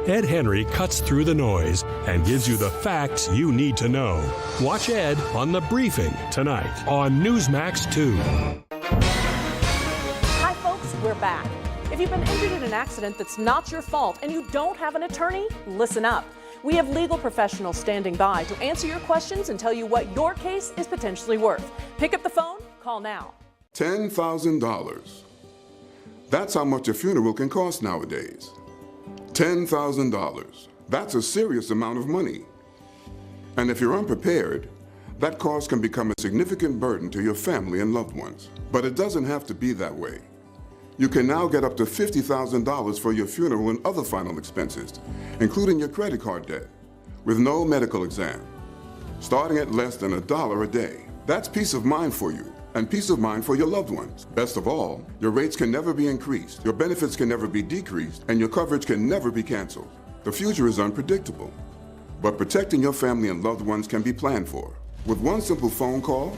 Ed Henry cuts through the noise and gives you the facts you need to know. Watch Ed on The Briefing tonight on Newsmax 2. Hi, folks, we're back. If you've been injured in an accident that's not your fault and you don't have an attorney, listen up. We have legal professionals standing by to answer your questions and tell you what your case is potentially worth. Pick up the phone, call now. $10,000. That's how much a funeral can cost nowadays. $10,000. That's a serious amount of money. And if you're unprepared, that cost can become a significant burden to your family and loved ones. But it doesn't have to be that way. You can now get up to $50,000 for your funeral and other final expenses, including your credit card debt, with no medical exam, starting at less than $1 a day. That's peace of mind for you, and peace of mind for your loved ones. Best of all, your rates can never be increased, your benefits can never be decreased, and your coverage can never be canceled. The future is unpredictable, but protecting your family and loved ones can be planned for. With one simple phone call,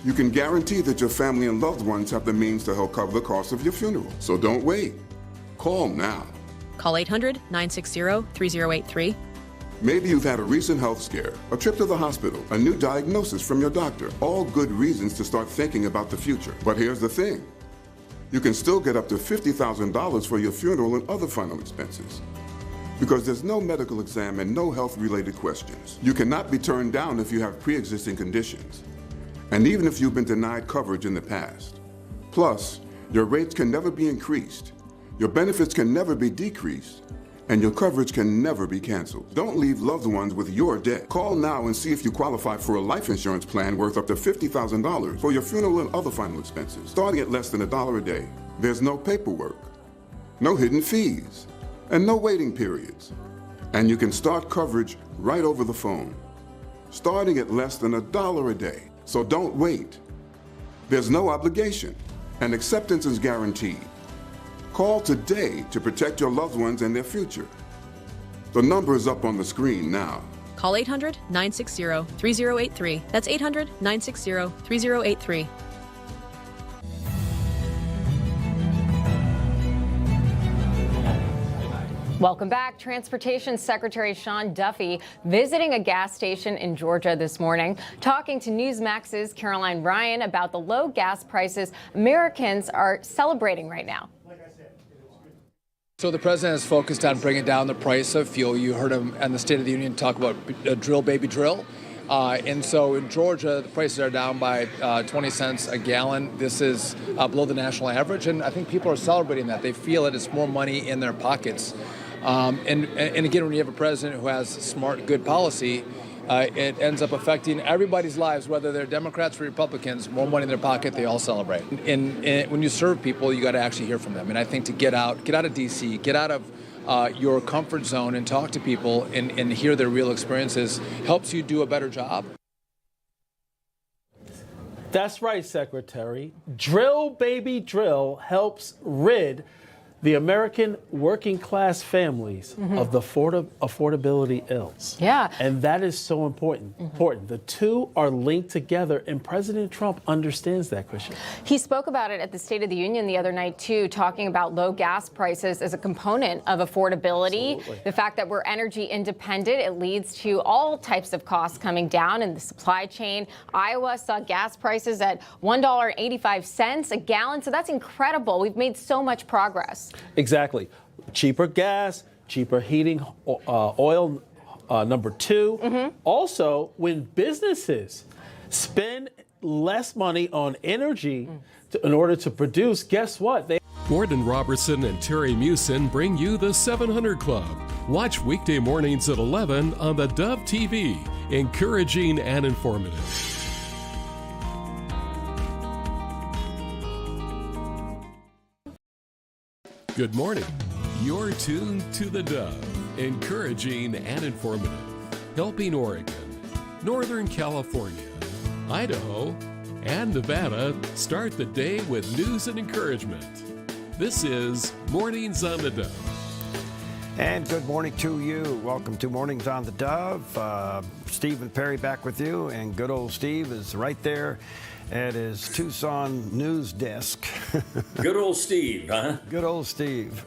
you can guarantee that your family and loved ones have the means to help cover the cost of your funeral. So don't wait. Call now. Call 800-960-3083. Maybe you've had a recent health scare, a trip to the hospital, a new diagnosis from your doctor. All good reasons to start thinking about the future. But here's the thing. You can still get up to $50,000 for your funeral and other final expenses, because there's no medical exam and no health-related questions. You cannot be turned down if you have pre-existing conditions, and even if you've been denied coverage in the past. Plus, your rates can never be increased, your benefits can never be decreased, and your coverage can never be canceled. Don't leave loved ones with your debt. Call now and see if you qualify for a life insurance plan worth up to $50,000 for your funeral and other final expenses, starting at less than $1 a day. There's no paperwork, no hidden fees, and no waiting periods. And you can start coverage right over the phone, starting at less than $1 a day. So don't wait. There's no obligation, and acceptance is guaranteed. Call today to protect your loved ones and their future. The number is up on the screen now. Call 800-960-3083. That's 800-960-3083. Welcome back. Transportation Secretary Sean Duffy visiting a gas station in Georgia this morning, talking to Newsmax's Caroline Ryan about the low gas prices Americans are celebrating right now. So the president is focused on bringing down the price of fuel. You heard him in the State of the Union talk about drill, baby, drill. And so in Georgia, the prices are down by 20 cents a gallon. This is below the national average, and I think people are celebrating that. They feel it. It's more money in their pockets. And again, when you have a president who has smart, good policy, it ends up affecting everybody's lives, whether they're Democrats or Republicans. More money in their pocket, they all celebrate. And when you serve people, you got to actually hear from them. And I think to get out of D.C., get out of your comfort zone and talk to people and hear their real experiences helps you do a better job. That's right, Secretary. Drill, baby, drill helps rid the American working class families of the affordability ills. Yeah. And that is so important. The two are linked together, and President Trump understands that, Christian. He spoke about it at the State of the Union the other night, too, talking about low gas prices as a component of affordability. Absolutely. The fact that we're energy independent, it leads to all types of costs coming down in the supply chain. Iowa saw gas prices at $1.85 a gallon, so that's incredible. We've made so much progress. Exactly. Cheaper gas, cheaper heating oil, number two. Also, when businesses spend less money on energy in order to produce, guess what? Gordon Robertson and Terry Mewson bring you the 700 Club. Watch weekday mornings at 11 on the Dove TV. Encouraging and informative. Good morning. You're tuned to the Dove, encouraging and informative, helping Oregon, Northern California, Idaho, and Nevada start the day with news and encouragement. This is Mornings on the Dove. And good morning to you. Welcome to Mornings on the Dove. Steve and Perry back with you, and good old Steve is right there at his Tucson news desk. Good old Steve, huh? Good old Steve.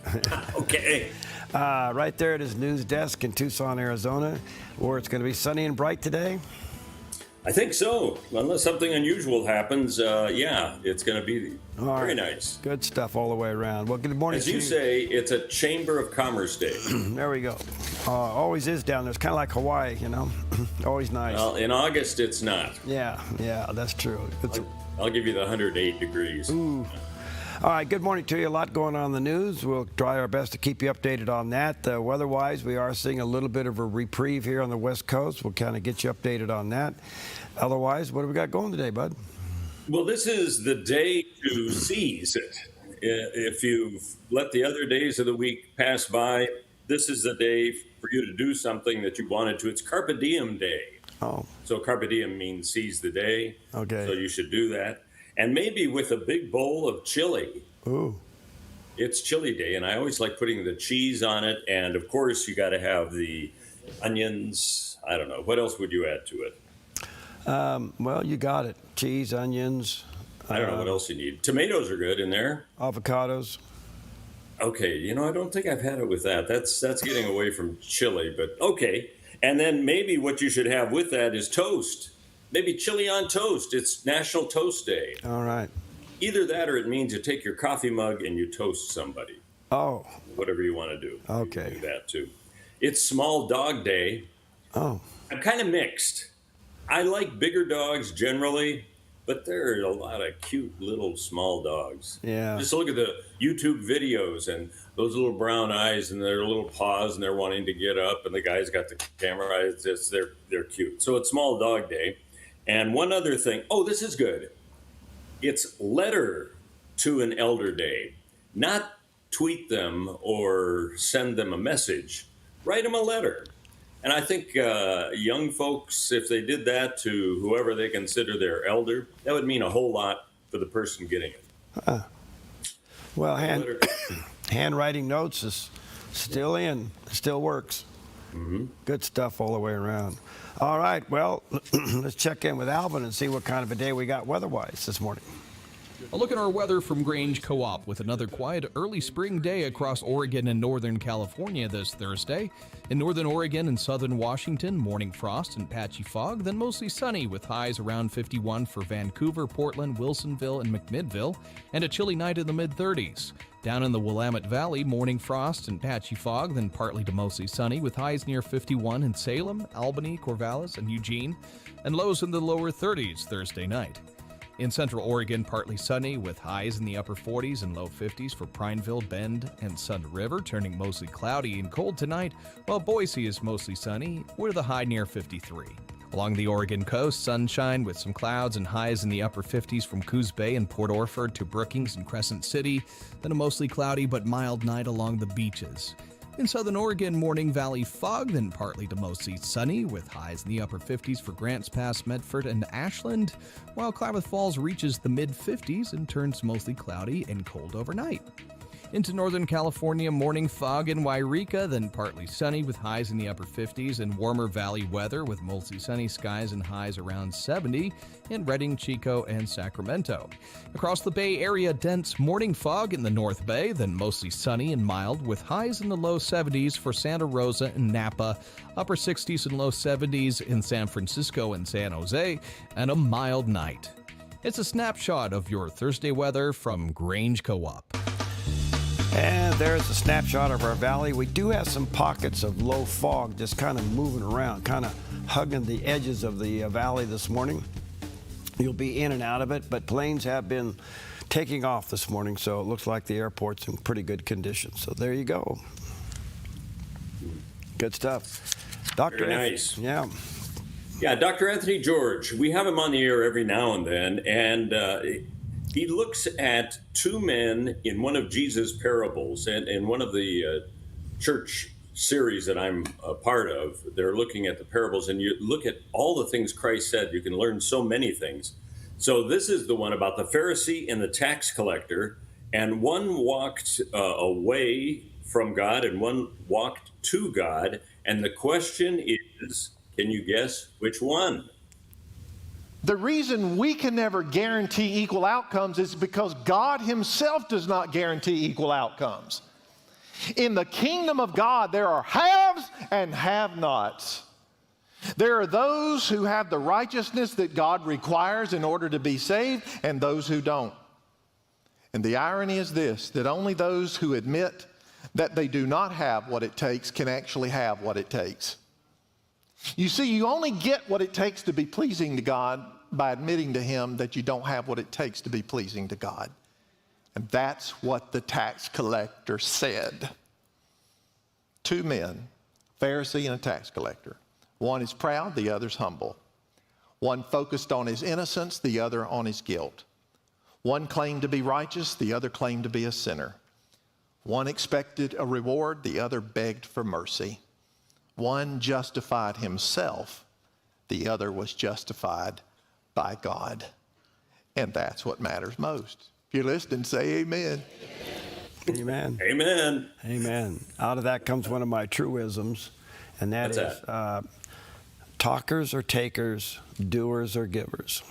Okay. Right there at his news desk in Tucson, Arizona, where it's going to be sunny and bright today. I think so. Unless something unusual happens, yeah, it's going to be very nice. Good stuff all the way around. Well, good morning As to you say, it's a Chamber of Commerce Day. There we go. Always is down there. It's kind of like Hawaii, you know. Always nice. Well, in August, it's not. Yeah, that's true. I'll give you the 108 degrees. Ooh. All right, good morning to you. A lot going on in the news. We'll try our best to keep you updated on that. Weather-wise, we are seeing a little bit of a reprieve here on the West Coast. We'll kind of get you updated on that. Otherwise, what do we got going today, bud? Well, this is the day to seize it. If you've let the other days of the week pass by, this is the day for you to do something that you wanted to. It's Carpe Diem Day. Oh. So Carpe Diem means seize the day. Okay. So you should do that. And maybe with a big bowl of chili. Ooh. It's chili day, and I always like putting the cheese on it. And, of course, you got to have the onions. I don't know. What else would you add to it? Well, you got it. Cheese, onions. I don't know what else you need. Tomatoes are good in there. Avocados. Okay, I don't think I've had it with that. That's getting away from chili, but okay. And then maybe what you should have with that is toast. Maybe chili on toast. It's National Toast Day. All right. Either that or it means you take your coffee mug and you toast somebody. Oh. Whatever you want to do. Okay. You can do that too. It's Small Dog Day. Oh. I'm kind of mixed. I like bigger dogs generally, but there are a lot of cute little small dogs. Yeah. Just look at the YouTube videos and those little brown eyes and their little paws and they're wanting to get up and the guy's got the camera. It's just, they're cute. So it's Small Dog Day. And one other thing. Oh, this is good. It's Letter to an Elder Day. Not tweet them or send them a message. Write them a letter. And I think young folks, if they did that to whoever they consider their elder, that would mean a whole lot for the person getting it. Well, handwriting notes is still in, still works. Mm-hmm. Good stuff all the way around. All right, well, let's check in with Alvin and see what kind of a day we got weather-wise this morning. A look at our weather from Grange Co-op with another quiet early spring day across Oregon and northern California this Thursday. In northern Oregon and southern Washington, morning frost and patchy fog, then mostly sunny with highs around 51 for Vancouver, Portland, Wilsonville, and McMinnville, and a chilly night in the mid-30s. Down in the Willamette Valley, morning frost and patchy fog, then partly to mostly sunny with highs near 51 in Salem, Albany, Corvallis, and Eugene, and lows in the lower 30s Thursday night. In central Oregon, partly sunny with highs in the upper 40s and low 50s for Prineville, Bend, and Sun River, turning mostly cloudy and cold tonight, while Boise is mostly sunny with a high near 53. Along the Oregon coast, sunshine with some clouds and highs in the upper 50s from Coos Bay and Port Orford to Brookings and Crescent City, then a mostly cloudy but mild night along the beaches. In southern Oregon, morning valley fog, then partly to mostly sunny with highs in the upper 50s for Grants Pass, Medford, and Ashland, while Klamath Falls reaches the mid-50s and turns mostly cloudy and cold overnight. Into northern California, morning fog in Wairika, then partly sunny with highs in the upper 50s and warmer valley weather with mostly sunny skies and highs around 70 in Redding, Chico, and Sacramento. Across the Bay Area, dense morning fog in the North Bay, then mostly sunny and mild with highs in the low 70s for Santa Rosa and Napa, upper 60s and low 70s in San Francisco and San Jose, and a mild night. It's a snapshot of your Thursday weather from Grange Co-op. And there's a snapshot of our valley. We do have some pockets of low fog just kind of moving around, kind of hugging the edges of the valley this morning. You'll be in and out of it, but planes have been taking off this morning, so it looks like the airport's in pretty good condition. So there you go. Good stuff. Dr. Very nice. Yeah. Yeah, Dr. Anthony George. We have him on the air every now and then, and he looks at two men in one of Jesus' parables, and in one of the church series that I'm a part of, they're looking at the parables, and you look at all the things Christ said. You can learn so many things. So this is the one about the Pharisee and the tax collector, and one walked away from God, and one walked to God, and the question is, can you guess which one? The reason we can never guarantee equal outcomes is because God himself does not guarantee equal outcomes. In the kingdom of God, there are haves and have-nots. There are those who have the righteousness that God requires in order to be saved, and those who don't. And the irony is this, that only those who admit that they do not have what it takes can actually have what it takes. You see, you only get what it takes to be pleasing to God by admitting to Him that you don't have what it takes to be pleasing to God. And that's what the tax collector said. Two men, Pharisee and a tax collector. One is proud, the other's humble. One focused on his innocence, the other on his guilt. One claimed to be righteous, the other claimed to be a sinner. One expected a reward, the other begged for mercy. One justified himself, the other was justified by God. And that's what matters most. If you're listening, say amen. Amen. Amen. Amen. Out of that comes one of my truisms, and that is talkers are takers, doers are givers.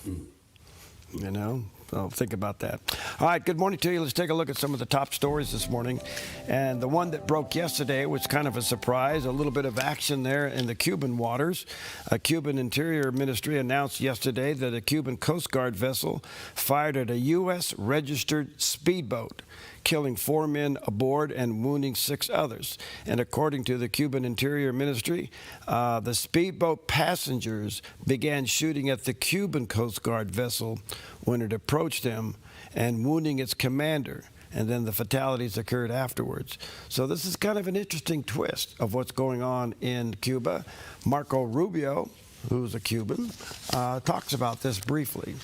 You know? So think about that. All right, good morning to you. Let's take a look at some of the top stories this morning. And the one that broke yesterday was kind of a surprise, a little bit of action there in the Cuban waters. A Cuban Interior Ministry announced yesterday that a Cuban Coast Guard vessel fired at a U.S. registered speedboat, killing 4 men aboard and wounding 6 others. And according to the Cuban Interior Ministry, the speedboat passengers began shooting at the Cuban Coast Guard vessel when it approached them and wounding its commander. And then the fatalities occurred afterwards. So this is kind of an interesting twist of what's going on in Cuba. Marco Rubio, who's a Cuban, talks about this briefly.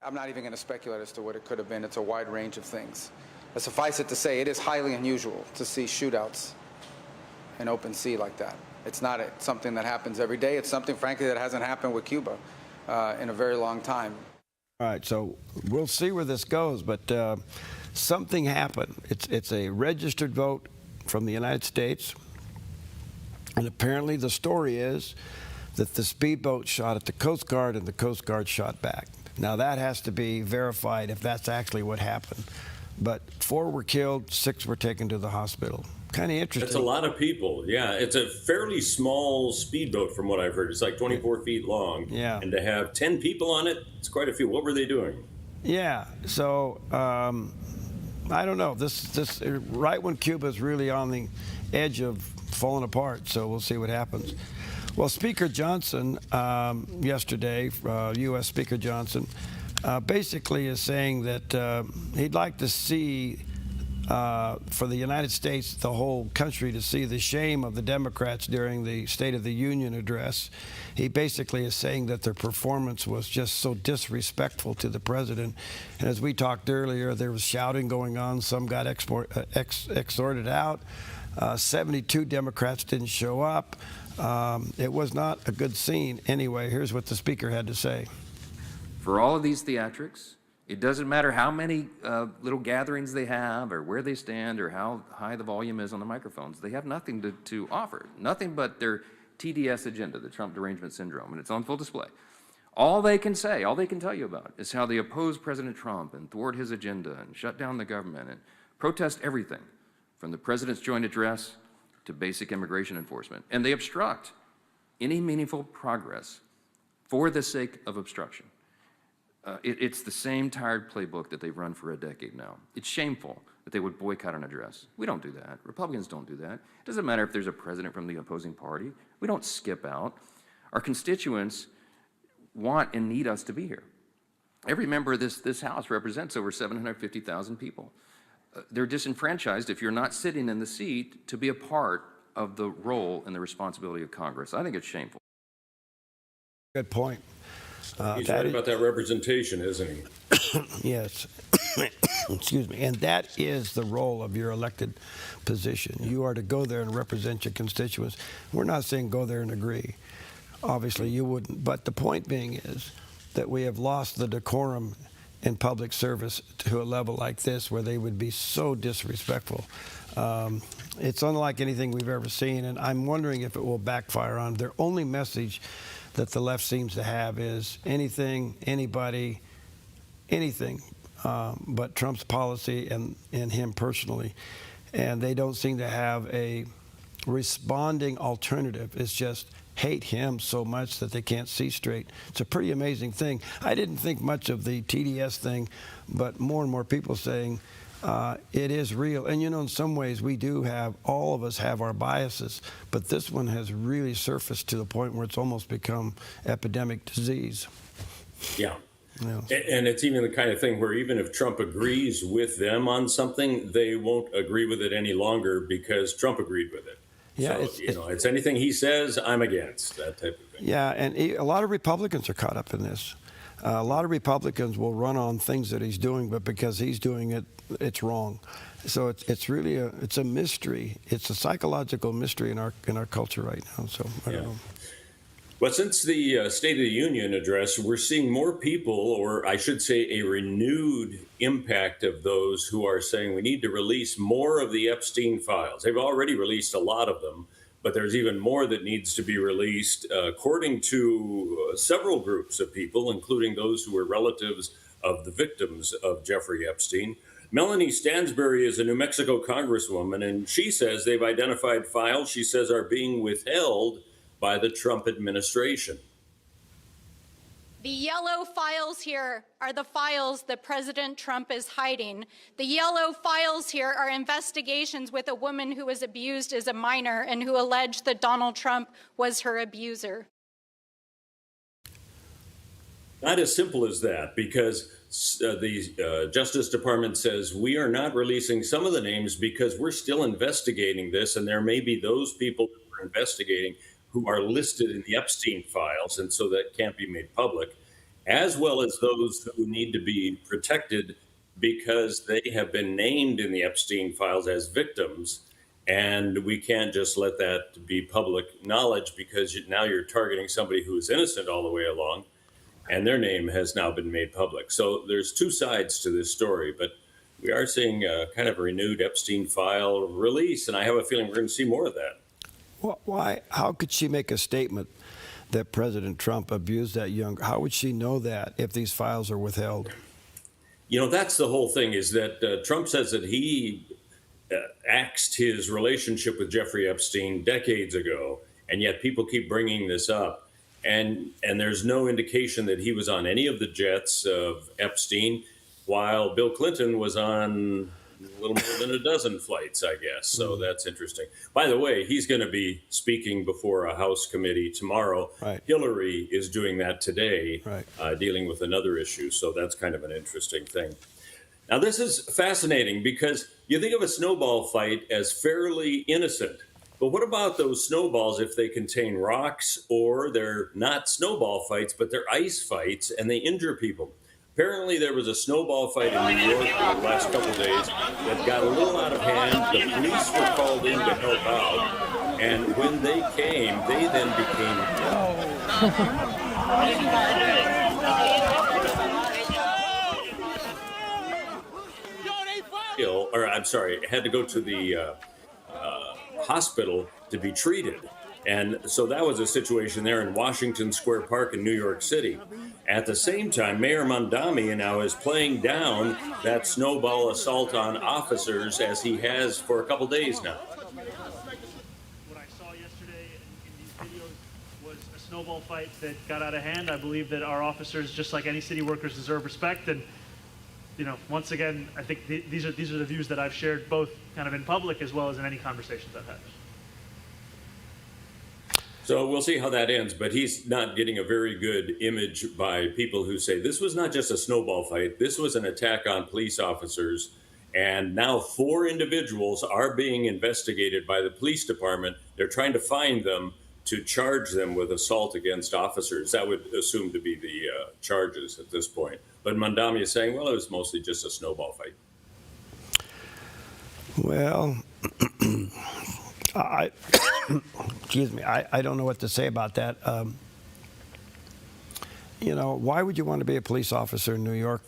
I'm not even going to speculate as to what it could have been. It's a wide range of things. But suffice it to say, it is highly unusual to see shootouts in open sea like that. It's not something that happens every day. It's something, frankly, that hasn't happened with Cuba in a very long time. All right, so we'll see where this goes, but something happened. It's a registered vote from the United States, and apparently the story is that the speedboat shot at the Coast Guard and the Coast Guard shot back. Now, that has to be verified if that's actually what happened. But 4 were killed, 6 were taken to the hospital. Kind of interesting. That's a lot of people. Yeah, it's a fairly small speedboat from what I've heard. It's like 24 feet long. Yeah. And to have 10 people on it, it's quite a few. What were they doing? Yeah, so I don't know. This right when Cuba's really on the edge of falling apart, so we'll see what happens. Well, Speaker Johnson, yesterday, U.S. Speaker Johnson, basically is saying that he'd like to see, for the United States, the whole country, to see the shame of the Democrats during the State of the Union address. He basically is saying that their performance was just so disrespectful to the president. And as we talked earlier, there was shouting going on. Some got exhorted out. 72 Democrats didn't show up. It was not a good scene. Anyway, here's what the speaker had to say. For all of these theatrics, it doesn't matter how many little gatherings they have or where they stand or how high the volume is on the microphones. They have nothing to offer, nothing but their TDS agenda, the Trump derangement syndrome, and it's on full display. All they can say, all they can tell you about is how they oppose President Trump and thwart his agenda and shut down the government and protest everything from the president's joint address to basic immigration enforcement. And they obstruct any meaningful progress for the sake of obstruction. It's the same tired playbook that they've run for a decade now. It's shameful that they would boycott an address. We don't do that. Republicans don't do that. It doesn't matter if there's a president from the opposing party. We don't skip out. Our constituents want and need us to be here. Every member of this House represents over 750,000 people. They're disenfranchised if you're not sitting in the seat to be a part of the role and the responsibility of Congress. I think it's shameful. Good point. He's right about that representation, isn't he? Yes. Excuse me. And that is the role of your elected position. You are to go there and represent your constituents. We're not saying go there and agree. Obviously, you wouldn't. But the point being is that we have lost the decorum in public service to a level like this where they would be so disrespectful. It's unlike anything we've ever seen, and I'm wondering if it will backfire on their only message that the left seems to have is anything, anybody, anything but Trump's policy and him personally. and they don't seem to have a responding alternative. It's just hate him so much that they can't see straight. It's a pretty amazing thing. I didn't think much of the TDS thing, but more and more people saying it is real. And you know, in some ways we do have, all of us have our biases, but this one has really surfaced to the point where it's almost become epidemic disease. Yeah. Yeah. And it's even the kind of thing where even if Trump agrees with them on something, they won't agree with it any longer because Trump agreed with it. Yeah, so, it's anything he says, I'm against, that type of thing. Yeah, and a lot of Republicans are caught up in this. A lot of Republicans will run on things that he's doing, but because he's doing it, it's wrong. So it's really it's a mystery. It's a psychological mystery in our culture right now. So I don't know. Well, since the State of the Union address, we're seeing more people, or I should say a renewed impact of those who are saying we need to release more of the Epstein files. They've already released a lot of them, but there's even more that needs to be released, according to several groups of people, including those who were relatives of the victims of Jeffrey Epstein. Melanie Stansbury is a New Mexico congresswoman, and she says they've identified files she says are being withheld by the Trump administration. The yellow files here are the files that President Trump is hiding. The yellow files here are investigations with a woman who was abused as a minor and who alleged that Donald Trump was her abuser. Not as simple as that, because the Justice Department says we are not releasing some of the names because we're still investigating this, and there may be those people that we're investigating who are listed in the Epstein files, and so that can't be made public, as well as those who need to be protected because they have been named in the Epstein files as victims, and we can't just let that be public knowledge because now you're targeting somebody who is innocent all the way along, and their name has now been made public. So there's two sides to this story, but we are seeing kind of a renewed Epstein file release, and I have a feeling we're going to see more of that. Why? How could she make a statement that President Trump abused that young? How would she know that if these files are withheld? You know, that's the whole thing, is that Trump says that he axed his relationship with Jeffrey Epstein decades ago, and yet people keep bringing this up. And there's no indication that he was on any of the jets of Epstein, while Bill Clinton was on a little more than a dozen flights, I guess. So that's interesting. By the way, he's going to be speaking before a House committee tomorrow. Right. Hillary is doing that today, right. Dealing with another issue. So that's kind of an interesting thing. Now, this is fascinating because you think of a snowball fight as fairly innocent. But what about those snowballs if they contain rocks, or they're not snowball fights, but they're ice fights and they injure people? Apparently, there was a snowball fight in New York for the last couple of days that got a little out of hand. The police were called in to help out. And when they came, they then became ill, or I'm sorry, had to go to the hospital to be treated. And so that was a situation there in Washington Square Park in New York City. At the same time, Mayor Mondami now is playing down that snowball assault on officers, as he has for a couple days now. What I saw yesterday in these videos was a snowball fight that got out of hand. I believe that our officers, just like any city workers, deserve respect. And you know, once again, I think these are the views that I've shared both kind of in public as well as in any conversations I've had. So we'll see how that ends, but he's not getting a very good image by people who say this was not just a snowball fight, this was an attack on police officers, and now 4 individuals are being investigated by the police department. They're trying to find them to charge them with assault against officers. That would assume to be the charges at this point. But Mondami is saying, well, it was mostly just a snowball fight. Well, excuse me, I don't know what to say about that. You know, why would you want to be a police officer in New York?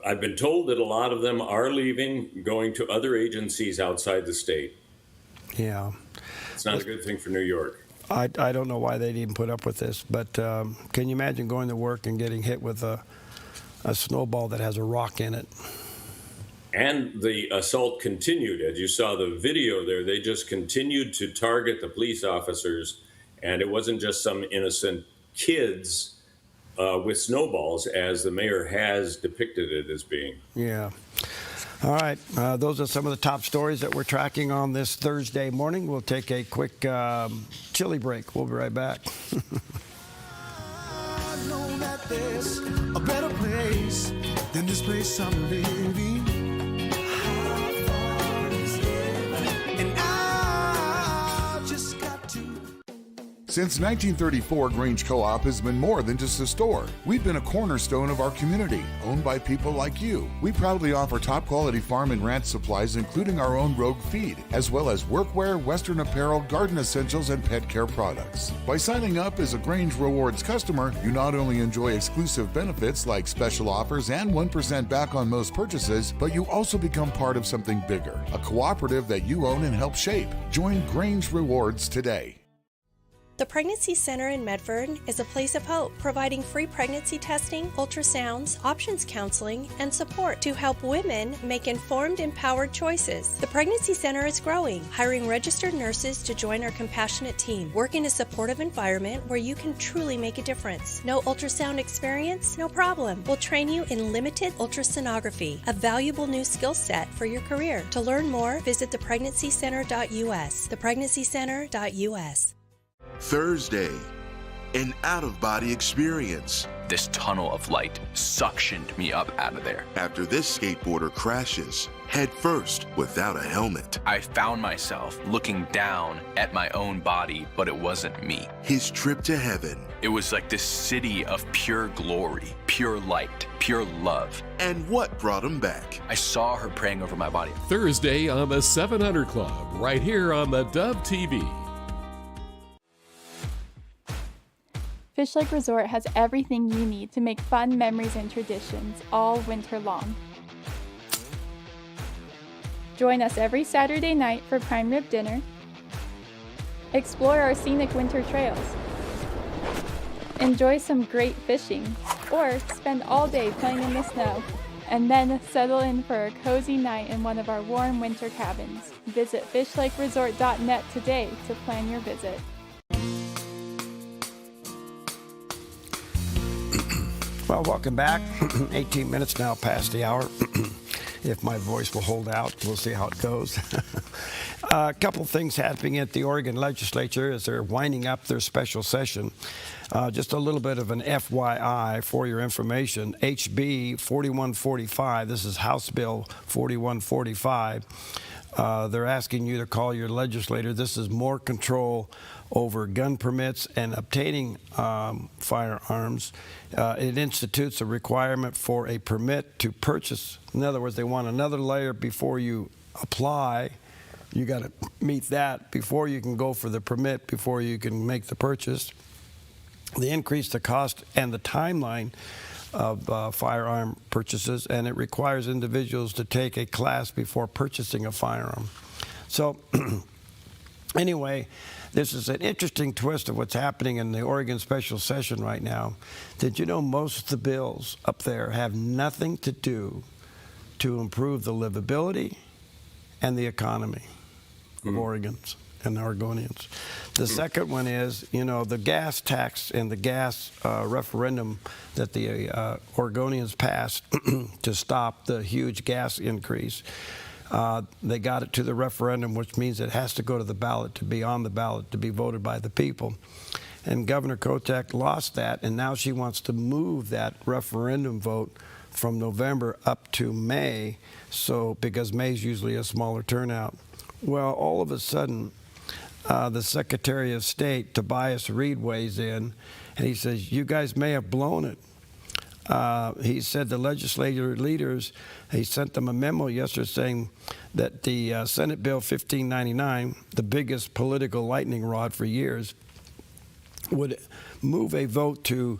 I've been told that a lot of them are leaving, going to other agencies outside the state. Yeah. It's not a good thing for New York. I don't know why they'd even put up with this, but can you imagine going to work and getting hit with a snowball that has a rock in it? And the assault continued. As you saw the video there, they just continued to target the police officers. And it wasn't just some innocent kids with snowballs, as the mayor has depicted it as being. Yeah. All right. Those are some of the top stories that we're tracking on this Thursday morning. We'll take a quick chili break. We'll be right back. I know that there's a better place than this place I'm living. And I just got to. Since 1934, Grange Co-op has been more than just a store. We've been a cornerstone of our community, owned by people like you. We proudly offer top-quality farm and ranch supplies, including our own Rogue feed, as well as workwear, Western apparel, garden essentials, and pet care products. By signing up as a Grange Rewards customer, you not only enjoy exclusive benefits like special offers and 1% back on most purchases, but you also become part of something bigger, a cooperative that you own and help shape. Join Grange Rewards today. The Pregnancy Center in Medford is a place of hope, providing free pregnancy testing, ultrasounds, options counseling, and support to help women make informed, empowered choices. The Pregnancy Center is growing, hiring registered nurses to join our compassionate team. Work in a supportive environment where you can truly make a difference. No ultrasound experience? No problem. We'll train you in limited ultrasonography, a valuable new skill set for your career. To learn more, visit thepregnancycenter.us. Thepregnancycenter.us. Thursday, an out-of-body experience. This tunnel of light suctioned me up out of there. After this skateboarder crashes, head first without a helmet. I found myself looking down at my own body, but it wasn't me. His trip to heaven. It was like this city of pure glory, pure light, pure love. And what brought him back? I saw her praying over my body. Thursday on the 700 Club, right here on the Dove TV. Fish Lake Resort has everything you need to make fun memories and traditions all winter long. Join us every Saturday night for prime rib dinner. Explore our scenic winter trails. Enjoy some great fishing, or spend all day playing in the snow, and then settle in for a cozy night in one of our warm winter cabins. Visit fishlakeresort.net today to plan your visit. Well, welcome back. 18 minutes now past the hour. If my voice will hold out, we'll see how it goes. A couple things happening at the Oregon legislature as they're winding up their special session. Just a little bit of an FYI for your information. HB 4145, this is House Bill 4145. They're asking you to call your legislator. This is more control over gun permits and obtaining firearms. It institutes a requirement for a permit to purchase. In other words, they want another layer before you apply. You got to meet that before you can go for the permit, before you can make the purchase. They increase the cost and the timeline of firearm purchases, and it requires individuals to take a class before purchasing a firearm. So anyway, this is an interesting twist of what's happening in the Oregon special session right now. Did you know most of the bills up there have nothing to do to improve the livability and the economy of Oregons and Oregonians? The second one is, you know, the gas tax and the gas referendum that the Oregonians passed to stop the huge gas increase. They got it to the referendum, which means it has to go to the ballot to be on the ballot, to be voted by the people. And Governor Kotek lost that, and now she wants to move that referendum vote from November up to May, so because May is usually a smaller turnout. Well, all of a sudden, the Secretary of State, Tobias Reed, weighs in, and he says, you guys may have blown it. He said the legislature leaders, he sent them a memo yesterday saying that the Senate Bill 1599, the biggest political lightning rod for years, would move a vote to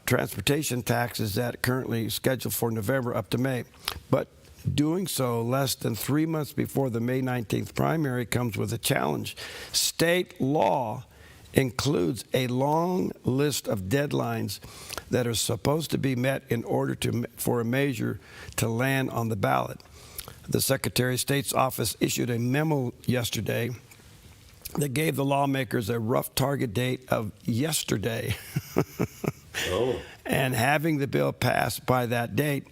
transportation taxes that currently scheduled for November up to May. But doing so less than 3 months before the May 19th primary comes with a challenge. State law includes a long list of deadlines that are supposed to be met in order for a measure to land on the ballot. the Secretary of State's office issued a memo yesterday that gave the lawmakers a rough target date of yesterday. And having the bill passed by that date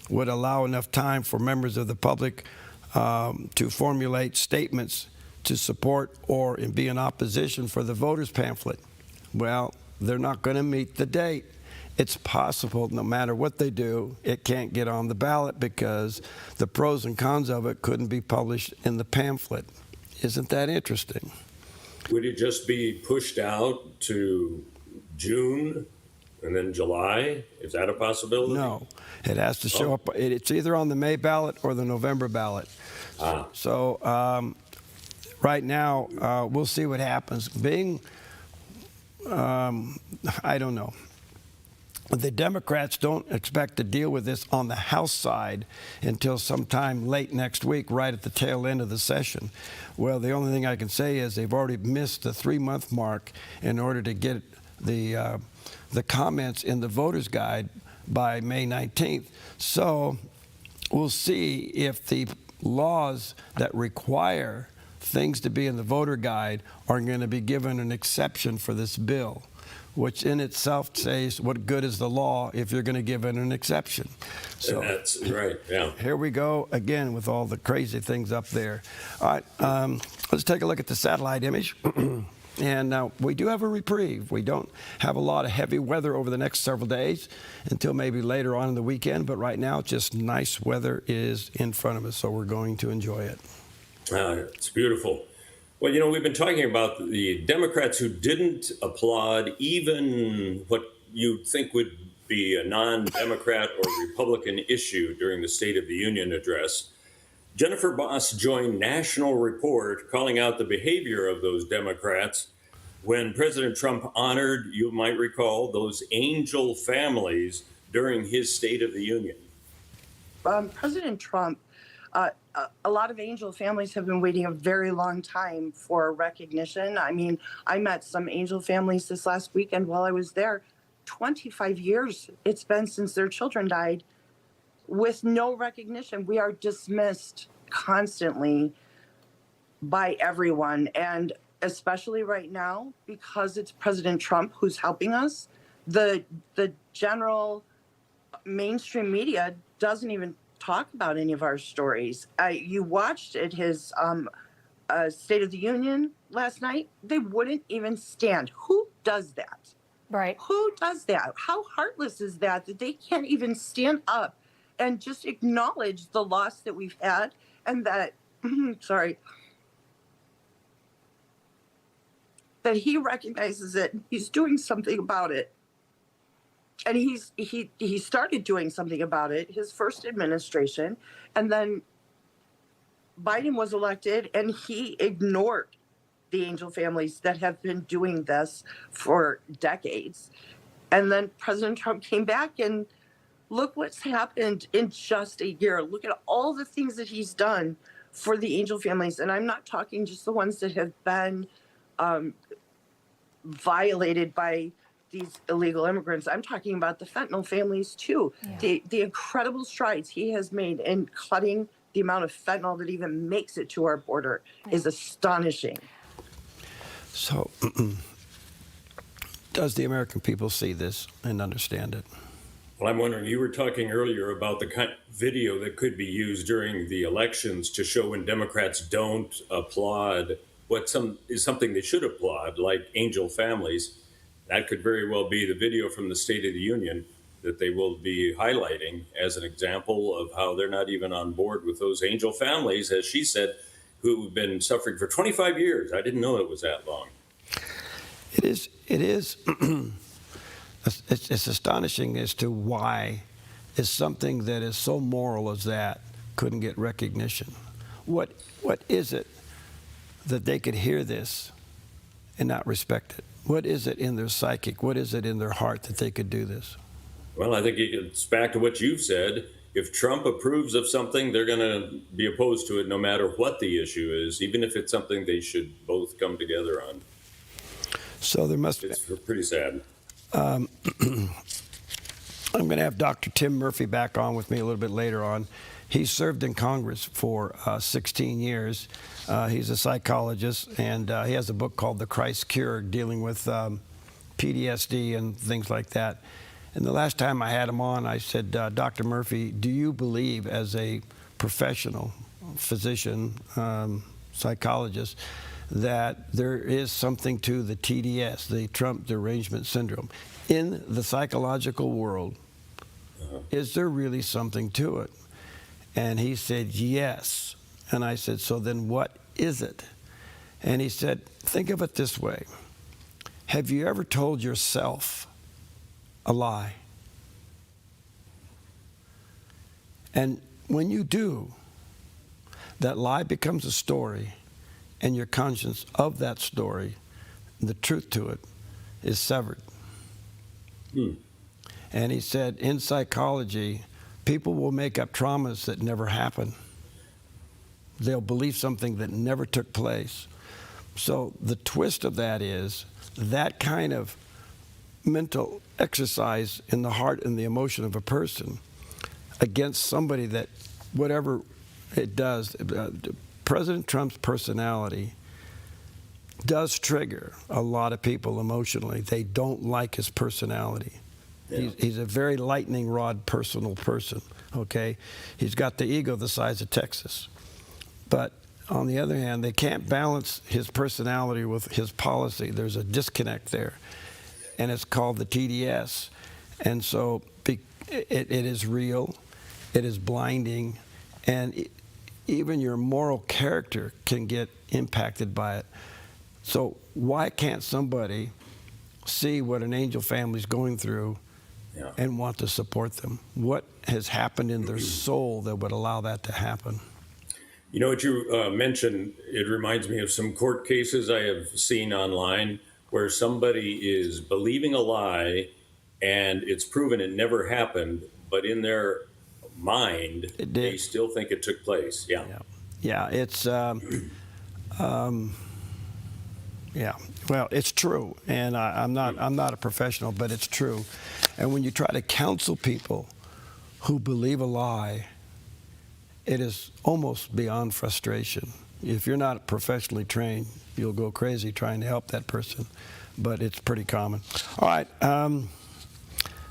would allow enough time for members of the public to formulate statements to support or be in opposition for the voters pamphlet. Well, they're not going to meet the date. It's possible, no matter what they do, it can't get on the ballot because the pros and cons of it couldn't be published in the pamphlet. Isn't that interesting? Would it just be pushed out to June and then July? Is that a possibility? No, it has to show up. It's either on the May ballot or the November ballot. So right now, we'll see what happens. I don't know. The Democrats don't expect to deal with this on the House side until sometime late next week, right at the tail end of the session. Well, the only thing I can say is they've already missed the 3-month mark in order to get the comments in the voter's guide by May 19th. So we'll see if the laws that require things to be in the voter guide are going to be given an exception for this bill, which in itself says, what good is the law if you're going to give it an exception? So that's right, yeah. Here we go again with all the crazy things up there. All right, let's take a look at the satellite image. And we do have a reprieve. We don't have a lot of heavy weather over the next several days until maybe later on in the weekend. But right now, just nice weather is in front of us, so we're going to enjoy it. It's beautiful. Well, you know, we've been talking about the Democrats who didn't applaud even what you'd think would be a non-Democrat or Republican issue during the State of the Union address. Jennifer Boss joined National Report calling out the behavior of those Democrats when President Trump honored, you might recall, those angel families during his State of the Union. President Trump, a lot of angel families have been waiting a very long time for recognition. I mean, I met some angel families this last weekend while I was there. 25 years it's been since their children died with no recognition. We are dismissed constantly by everyone, and especially right now because it's President Trump who's helping us. The general mainstream media doesn't even talk about any of our stories. You watched at his State of the Union last night. They wouldn't even stand. Who does that? Right. Who does that? How heartless is that they can't even stand up and just acknowledge the loss that we've had and that, that he recognizes it. He's doing something about it. And he started doing something about it, his first administration, and then Biden was elected, and he ignored the angel families that have been doing this for decades. And then President Trump came back, and look what's happened in just a year. Look at all the things that he's done for the angel families. And I'm not talking just the ones that have been violated by these illegal immigrants. I'm talking about the fentanyl families too. Yeah. The incredible strides he has made in cutting the amount of fentanyl that even makes it to our border is astonishing. So does the American people see this and understand it? Well, I'm wondering, you were talking earlier about the kind of video that could be used during the elections to show when Democrats don't applaud what is something they should applaud, like angel families. That could very well be the video from the State of the Union that they will be highlighting as an example of how they're not even on board with those angel families, as she said, who have been suffering for 25 years. I didn't know it was that long. It is. It's astonishing as to why is something that is so moral as that couldn't get recognition. What is it that they could hear this and not respect it? What is it in their psychic? What is it in their heart that they could do this? Well, I think it's back to what you've said. If Trump approves of something, they're going to be opposed to it no matter what the issue is, even if it's something they should both come together on. So there must be. It's pretty sad. I'm going to have Dr. Tim Murphy back on with me a little bit later on. He served in Congress for 16 years. He's a psychologist, and he has a book called The Christ Cure, dealing with PTSD and things like that. And the last time I had him on, I said, Dr. Murphy, do you believe as a professional physician, psychologist, that there is something to the TDS, the Trump Derangement Syndrome? In the psychological world, is there really something to it? And he said, yes. And I said, so then what is it? And he said, think of it this way. Have you ever told yourself a lie? And when you do, that lie becomes a story, and your conscience of that story, the truth to it, is severed. And he said, in psychology, people will make up traumas that never happen. They'll believe something that never took place. So the twist of that is that kind of mental exercise in the heart and the emotion of a person against somebody that, whatever it does, President Trump's personality does trigger a lot of people emotionally. They don't like his personality. Yeah. He's a very lightning rod personal person, okay? He's got the ego the size of Texas. But on the other hand, they can't balance his personality with his policy. There's a disconnect there, and it's called the TDS. And so it is real, it is blinding, and even your moral character can get impacted by it. So why can't somebody see what an angel family's going through and want to support them? What has happened in their soul that would allow that to happen? You know what you mentioned, it reminds me of some court cases I have seen online where somebody is believing a lie and it's proven it never happened, but in their mind, they still think it took place. Yeah, it's, yeah, well, it's true. And I'm not a professional, but it's true. And when you try to counsel people who believe a lie, it is almost beyond frustration. If you're not professionally trained, you'll go crazy trying to help that person, but it's pretty common. All right,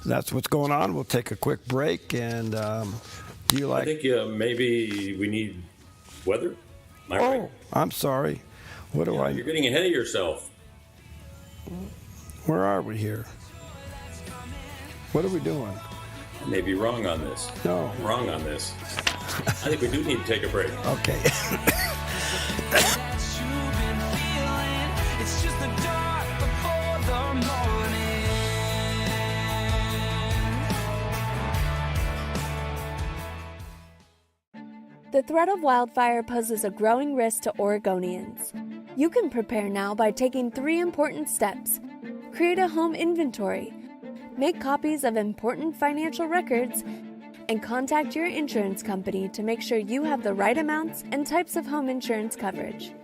that's what's going on. We'll take a quick break, and do you like... I think maybe we need weather. Am I right? I'm sorry. What do I... You're getting ahead of yourself. Where are we here? What are we doing? I may be wrong on this. No. I'm wrong on this. I think we do need to take a break. Okay. The threat of wildfire poses a growing risk to Oregonians. You can prepare now by taking 3 important steps. Create a home inventory, make copies of important financial records, and contact your insurance company to make sure you have the right amounts and types of home insurance coverage.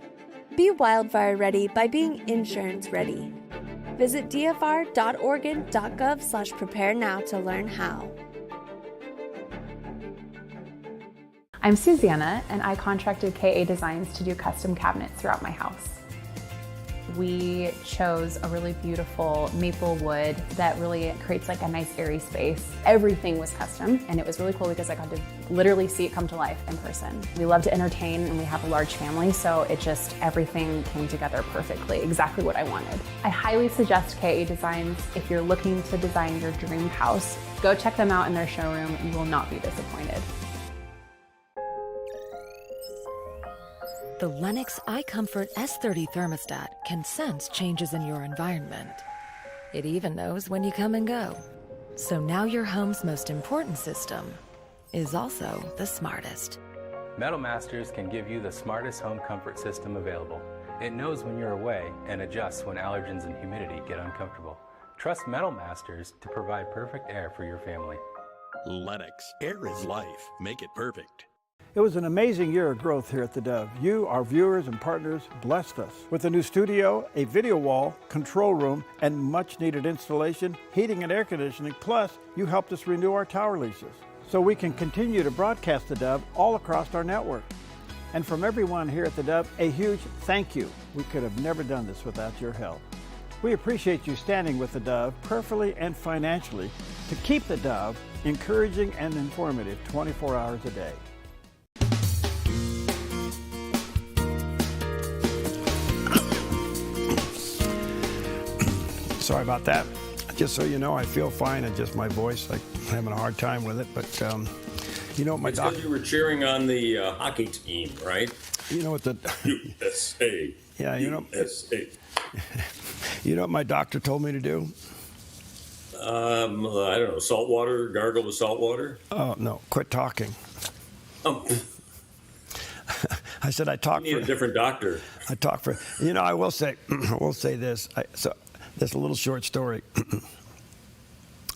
Be wildfire ready by being insurance ready. Visit dfr.oregon.gov/prepare now to learn how. I'm Susanna, and I contracted KA Designs to do custom cabinets throughout my house. We chose a really beautiful maple wood that really creates like a nice airy space. Everything was custom, and it was really cool because I got to literally see it come to life in person. We love to entertain, and we have a large family, so everything came together perfectly, exactly what I wanted. I highly suggest KA Designs if you're looking to design your dream house. Go check them out in their showroom. You will not be disappointed. The Lennox iComfort S30 thermostat can sense changes in your environment. It even knows when you come and go. So now your home's most important system is also the smartest. Metal Masters can give you the smartest home comfort system available. It knows when you're away and adjusts when allergens and humidity get uncomfortable. Trust Metal Masters to provide perfect air for your family. Lennox, air is life. Make it perfect. It was an amazing year of growth here at theDove. You, our viewers and partners, blessed us. With a new studio, a video wall, control room, and much needed installation, heating and air conditioning, plus you helped us renew our tower leases. so we can continue to broadcast the Dove all across our network. And from everyone here at the Dove, a huge thank you. We could have never done this without your help. We appreciate you standing with the Dove prayerfully and financially to keep the Dove encouraging and informative 24 hours a day. Sorry about that. Just so you know, I feel fine. It's just my voice, like I'm having a hard time with it. But you know what my doctor... Because you were cheering on the hockey team, right? You know what the... USA. Yeah, you know... USA. You know what my doctor told me to do? I don't know, salt water, gargle with salt water? Oh, no, quit talking. I said I talk You need a different doctor. I talk for... You know, I will say this. That's a little short story.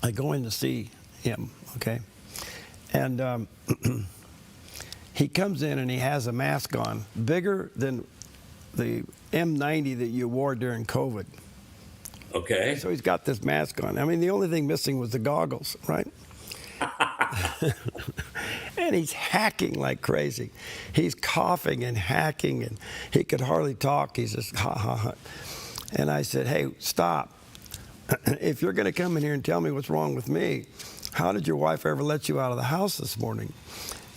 I go in to see him, okay? And he comes in and he has a mask on, bigger than the M90 that you wore during COVID. Okay. So he's got this mask on. I mean, the only thing missing was the goggles, right? And he's hacking like crazy. He's coughing and hacking, and he could hardly talk. He's just ha, ha, ha. And I said, hey, stop. If you're going to come in here and tell me what's wrong with me, how did your wife ever let you out of the house this morning?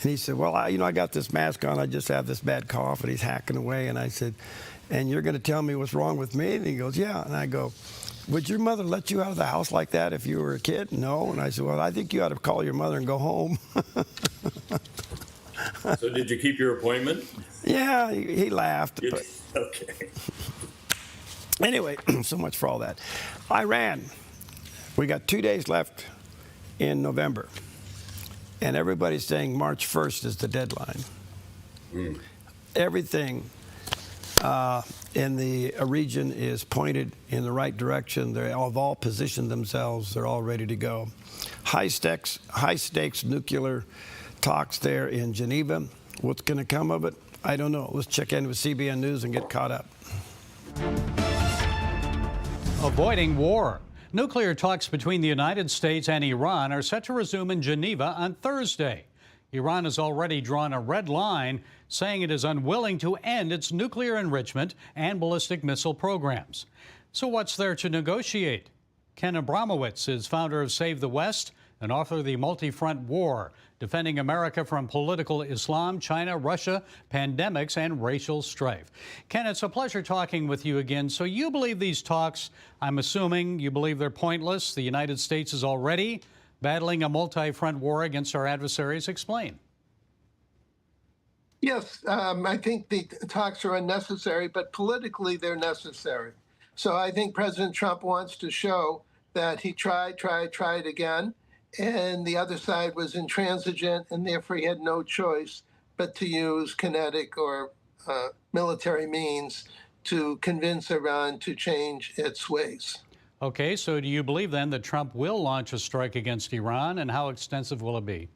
And he said, well, I got this mask on. I just have this bad cough. And he's hacking away. And I said, and you're going to tell me what's wrong with me? And he goes, yeah. And I go, would your mother let you out of the house like that if you were a kid? No. And I said, well, I think you ought to call your mother and go home. So did you keep your appointment? Yeah, he laughed. But... Okay. Anyway, so much for all that. Iran, we got 2 days left in November, and everybody's saying March 1st is the deadline. Everything in the region is pointed in the right direction. They have all positioned themselves. They're all ready to go. High stakes nuclear talks there in Geneva. What's going to come of it? I don't know. Let's check in with CBN News and get caught up. Avoiding war. Nuclear talks between the United States and Iran are set to resume in Geneva on Thursday. Iran has already drawn a red line, saying it is unwilling to end its nuclear enrichment and ballistic missile programs. So what's there to negotiate? Ken Abramowitz is founder of Save the West and author of The Multi-Front War, defending America from political Islam, China, Russia, pandemics, and racial strife. Ken, it's a pleasure talking with you again. So you believe these talks, I'm assuming you believe they're pointless. The United States is already battling a multi-front war against our adversaries. Explain. Yes, I think the talks are unnecessary, but politically they're necessary. So I think President Trump wants to show that he tried again, and the other side was intransigent, and therefore he had no choice but to use kinetic or military means to convince Iran to change its ways. Okay, so do you believe then that Trump will launch a strike against Iran, and how extensive will it be?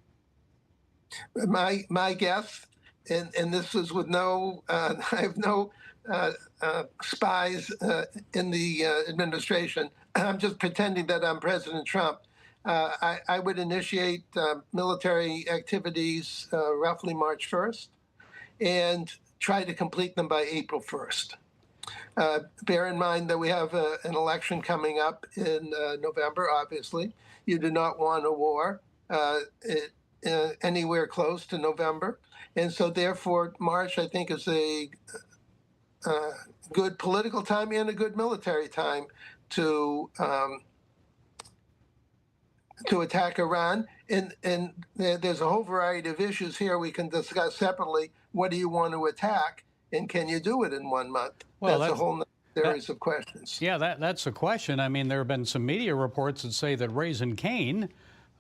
My guess, and this is with no, I have no spies in the administration. I'm just pretending that I'm President Trump. I would initiate military activities roughly March 1st and try to complete them by April 1st. Bear in mind that we have an election coming up in November, obviously. You do not want a war anywhere close to November. And so therefore, March, I think, is a good political time and a good military time to attack Iran. And there's a whole variety of issues here we can discuss separately. What do you want to attack? And can you do it in 1 month? Well, that's a whole series of questions. Yeah, that's a question. I mean, there have been some media reports that say that Raising Cane,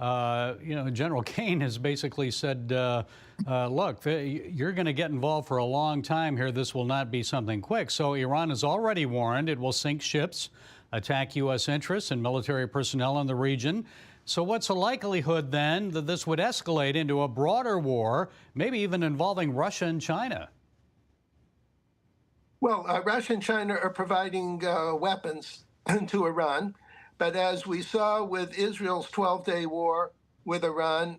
General Kane has basically said, look, you're going to get involved for a long time here. This will not be something quick. So Iran has already warned it will sink ships, attack U.S. interests and military personnel in the region. So what's the likelihood then that this would escalate into a broader war, maybe even involving Russia and China? Well, Russia and China are providing weapons to Iran. But as we saw with Israel's 12-day war with Iran,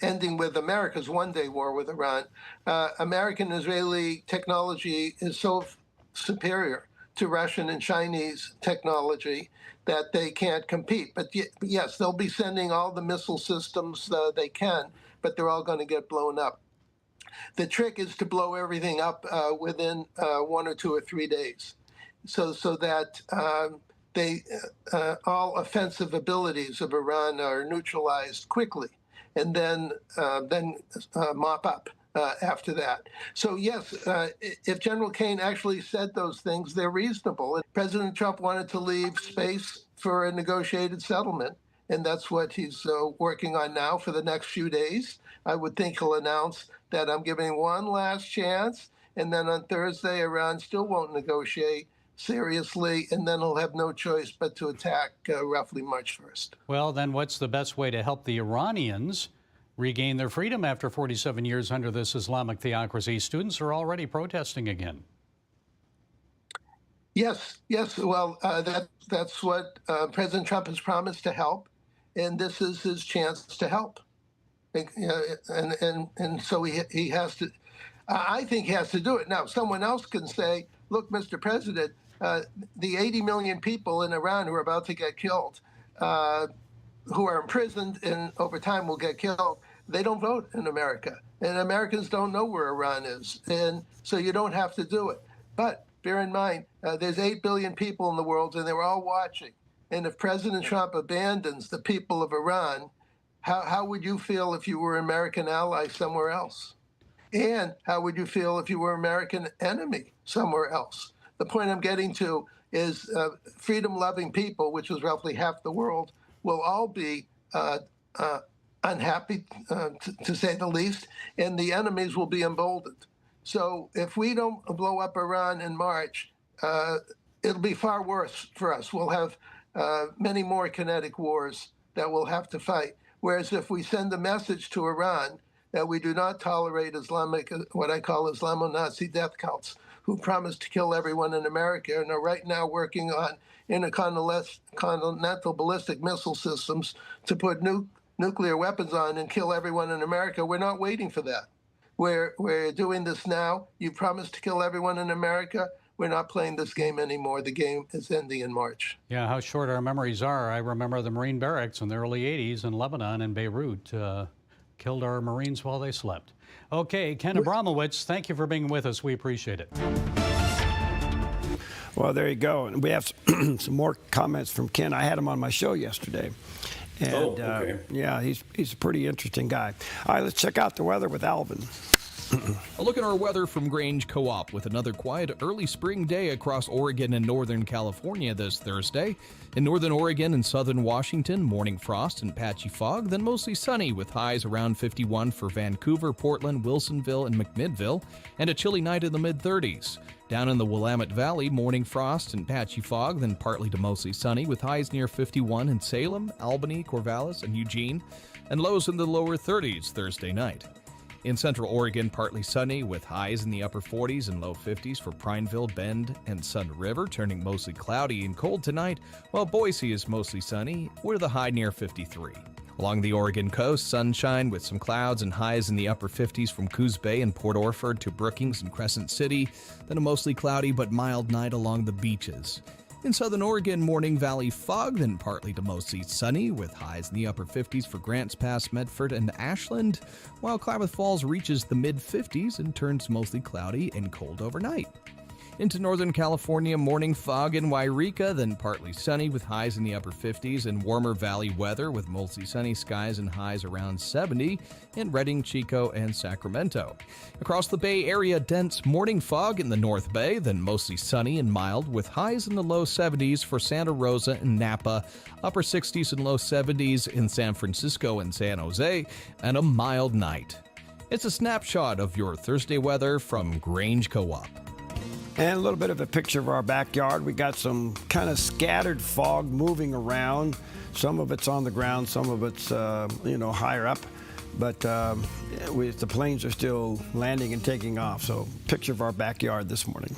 ending with America's one-day war with Iran. American-Israeli technology is so superior to Russian and Chinese technology that they can't compete. But yes, they'll be sending all the missile systems they can, but they're all going to get blown up. The trick is to blow everything up within 1 or 2 or 3 days, so that all offensive abilities of Iran are neutralized quickly, and then mop up after that. So yes, if General Kane actually said those things, they're reasonable. President Trump wanted to leave space for a negotiated settlement, and that's what he's working on now for the next few days. I would think he'll announce that I'm giving one last chance, and then on Thursday, Iran still won't negotiate seriously, and then he'll have no choice but to attack roughly March 1st. Well, then what's the best way to help the Iranians regain their freedom after 47 years under this Islamic theocracy? Students are already protesting again. Yes. Well, that's what President Trump has promised to help, and this is his chance to help. And so he has to. I think he has to do it now. Someone else can say, "Look, Mr. President, the 80 million people in Iran who are about to get killed, who are imprisoned and over time will get killed, they don't vote in America. And Americans don't know where Iran is. And so you don't have to do it. But bear in mind, there's 8 billion people in the world, and they're all watching. And if President Trump abandons the people of Iran, how would you feel if you were an American ally somewhere else? And how would you feel if you were an American enemy somewhere else? The point I'm getting to is freedom-loving people, which is roughly half the world, will all be unhappy, to say the least, and the enemies will be emboldened. So if we don't blow up Iran in March, it'll be far worse for us. We'll have many more kinetic wars that we'll have to fight. Whereas if we send a message to Iran that we do not tolerate Islamic, what I call Islamo-Nazi death cults, who promise to kill everyone in America and are right now working on intercontinental ballistic missile systems to put nuclear weapons on and kill everyone in America. We're not waiting for that. We're doing this now. You promised to kill everyone in America. We're not playing this game anymore. The game is ending in March. Yeah, how short our memories are. I remember the Marine barracks in the early 80s in Lebanon and Beirut killed our Marines while they slept. Okay, Ken Abramowitz, thank you for being with us. We appreciate it. Well, there you go. And we have some more comments from Ken. I had him on my show yesterday. And, okay. Yeah, he's a pretty interesting guy. All right, let's check out the weather with Alvin. A look at our weather from Grange Co-op with another quiet early spring day across Oregon and Northern California this Thursday. In Northern Oregon and Southern Washington, morning frost and patchy fog, then mostly sunny with highs around 51 for Vancouver, Portland, Wilsonville, and McMinnville, and a chilly night in the mid-30s. Down in the Willamette Valley, morning frost and patchy fog, then partly to mostly sunny with highs near 51 in Salem, Albany, Corvallis, and Eugene, and lows in the lower 30s Thursday night. In Central Oregon, partly sunny with highs in the upper 40s and low 50s for Prineville, Bend, and Sun River, turning mostly cloudy and cold tonight, while Boise is mostly sunny with a high near 53. Along the Oregon coast, sunshine with some clouds and highs in the upper 50s from Coos Bay and Port Orford to Brookings and Crescent City, then a mostly cloudy but mild night along the beaches. In Southern Oregon, morning valley fog, then partly to mostly sunny with highs in the upper 50s for Grants Pass, Medford, and Ashland, while Klamath Falls reaches the mid-50s and turns mostly cloudy and cold overnight. Into Northern California, morning fog in Wairika, then partly sunny with highs in the upper 50s, and warmer valley weather with mostly sunny skies and highs around 70 in Redding, Chico, and Sacramento. Across the Bay Area, dense morning fog in the North Bay, then mostly sunny and mild with highs in the low 70s for Santa Rosa and Napa, upper 60s and low 70s in San Francisco and San Jose, and a mild night. It's a snapshot of your Thursday weather from Grange Co-op. And a little bit of a picture of our backyard. We got some kind of scattered fog moving around. Some of it's on the ground, some of it's higher up. But the planes are still landing and taking off. So picture of our backyard this morning.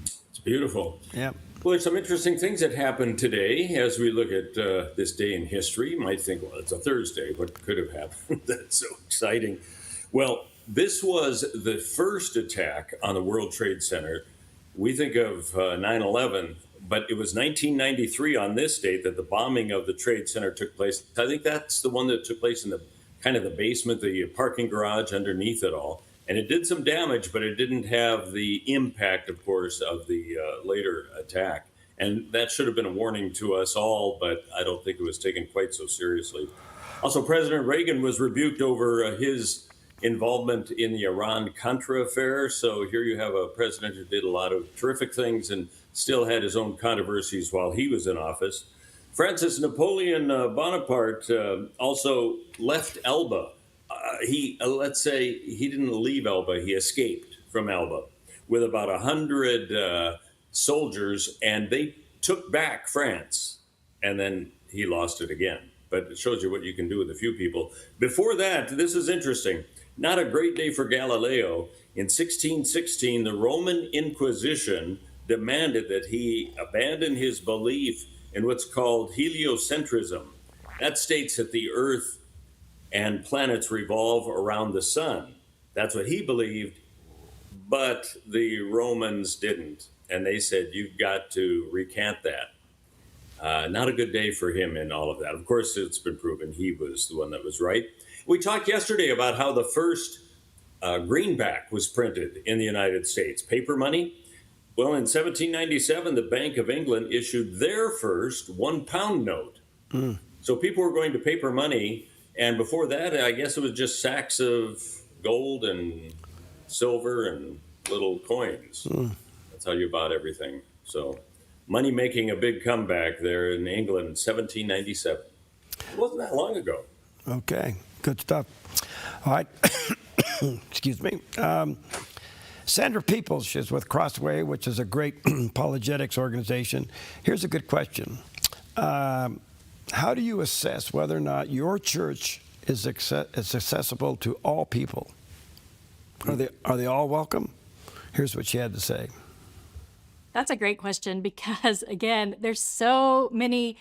It's beautiful. Yep. Well, there's some interesting things that happened today as we look at this day in history. You might think, well, it's a Thursday. What could have happened? That's so exciting. Well, this was the first attack on the World Trade Center. We think of 9/11, but it was 1993 on this date that the bombing of the Trade Center took place. I think that's the one that took place in the kind of the basement, the parking garage underneath it all. And it did some damage, but it didn't have the impact, of course, of the later attack. And that should have been a warning to us all, but I don't think it was taken quite so seriously. Also, President Reagan was rebuked over his involvement in the Iran-Contra affair. So here you have a president who did a lot of terrific things and still had his own controversies while he was in office. Francis Napoleon Bonaparte also left Elba. Let's say he didn't leave Elba, he escaped from Elba with about 100 soldiers, and they took back France, and then he lost it again. But it shows you what you can do with a few people. Before that, this is interesting, not a great day for Galileo. In 1616, the Roman Inquisition demanded that he abandon his belief in what's called heliocentrism. That states that the Earth and planets revolve around the sun. That's what he believed, but the Romans didn't. And they said, you've got to recant that. Not a good day for him in all of that. Of course, it's been proven he was the one that was right. We talked yesterday about how the first greenback was printed in the United States, paper money. Well, in 1797, the Bank of England issued their first £1 note. So people were going to paper money. And before that, I guess it was just sacks of gold and silver and little coins. That's how you bought everything. So money making a big comeback there in England in 1797. It wasn't that long ago. Okay, good stuff. All right. Excuse me. Sandra Peoples is with Crossway, which is a great apologetics organization. Here's a good question. How do you assess whether or not your church is accessible to all people? Are they all welcome? Here's what she had to say. That's a great question because, again, there's so many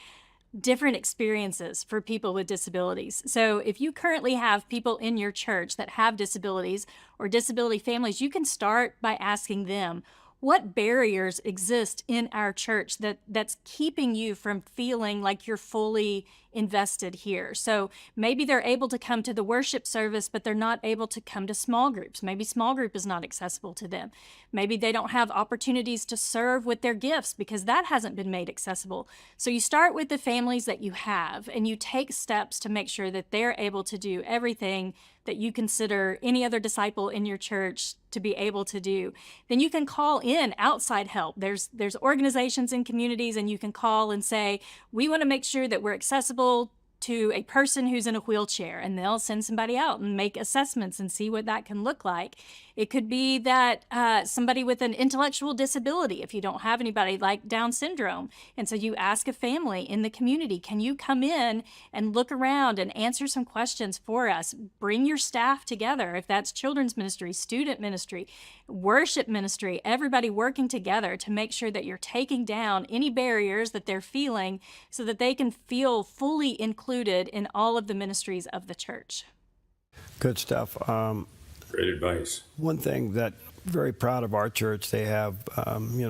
different experiences for people with disabilities. So if you currently have people in your church that have disabilities or disability families, you can start by asking them, what barriers exist in our church that's keeping you from feeling like you're fully invested here? So maybe they're able to come to the worship service, but they're not able to come to small groups. Maybe small group is not accessible to them. Maybe they don't have opportunities to serve with their gifts because that hasn't been made accessible. So you start with the families that you have and you take steps to make sure that they're able to do everything that you consider any other disciple in your church to be able to do. Then you can call in outside help. There's organizations and communities, and you can call and say, we want to make sure that we're accessible to a person who's in a wheelchair, and they'll send somebody out and make assessments and see what that can look like. It could be that somebody with an intellectual disability, if you don't have anybody like Down syndrome, and so you ask a family in the community, can you come in and look around and answer some questions for us? Bring your staff together, if that's children's ministry, student ministry, worship ministry, everybody working together to make sure that you're taking down any barriers that they're feeling so that they can feel fully included in all of the ministries of the church. Good stuff. Great advice. One thing that very proud of our church, they have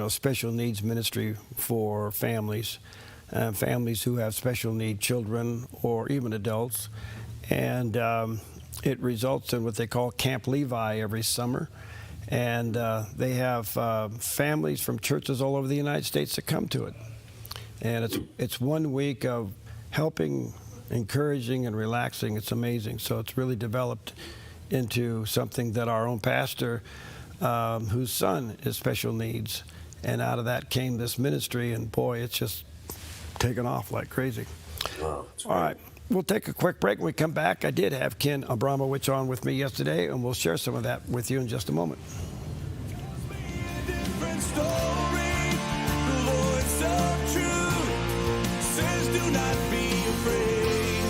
special needs ministry for families, families who have special need children or even adults, and it results in what they call Camp Levi every summer, and they have families from churches all over the United States that come to it, and it's 1 week of helping, encouraging, and relaxing. It's amazing. So it's really developed into something that our own pastor, whose son is special needs, and out of that came this ministry, and boy, it's just taken off like crazy. Wow, all right, we'll take a quick break. When we come back, I did have Ken Abramowitz on with me yesterday, and we'll share some of that with you in just a moment. Do not be afraid,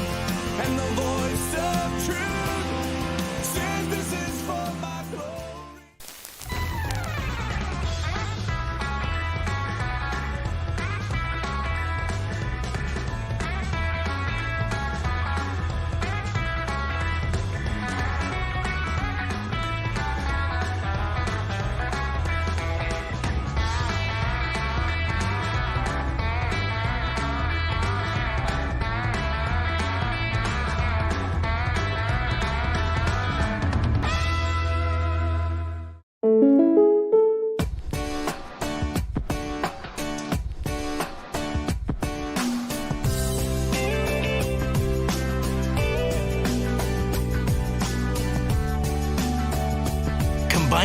and the voice of truth says this is for my glory.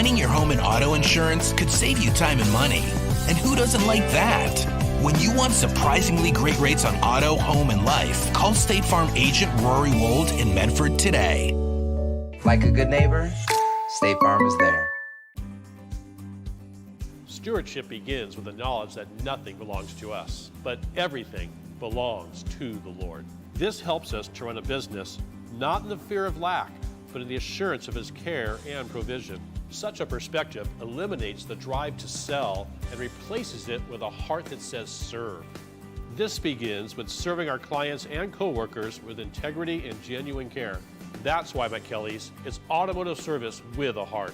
Combining your home and auto insurance could save you time and money. And who doesn't like that? When you want surprisingly great rates on auto, home, and life, call State Farm agent Rory Wold in Medford today. Like a good neighbor, State Farm is there. Stewardship begins with the knowledge that nothing belongs to us, but everything belongs to the Lord. This helps us to run a business not in the fear of lack, but in the assurance of His care and provision. Such a perspective eliminates the drive to sell and replaces it with a heart that says serve. This begins with serving our clients and coworkers with integrity and genuine care. That's why McKelly's is automotive service with a heart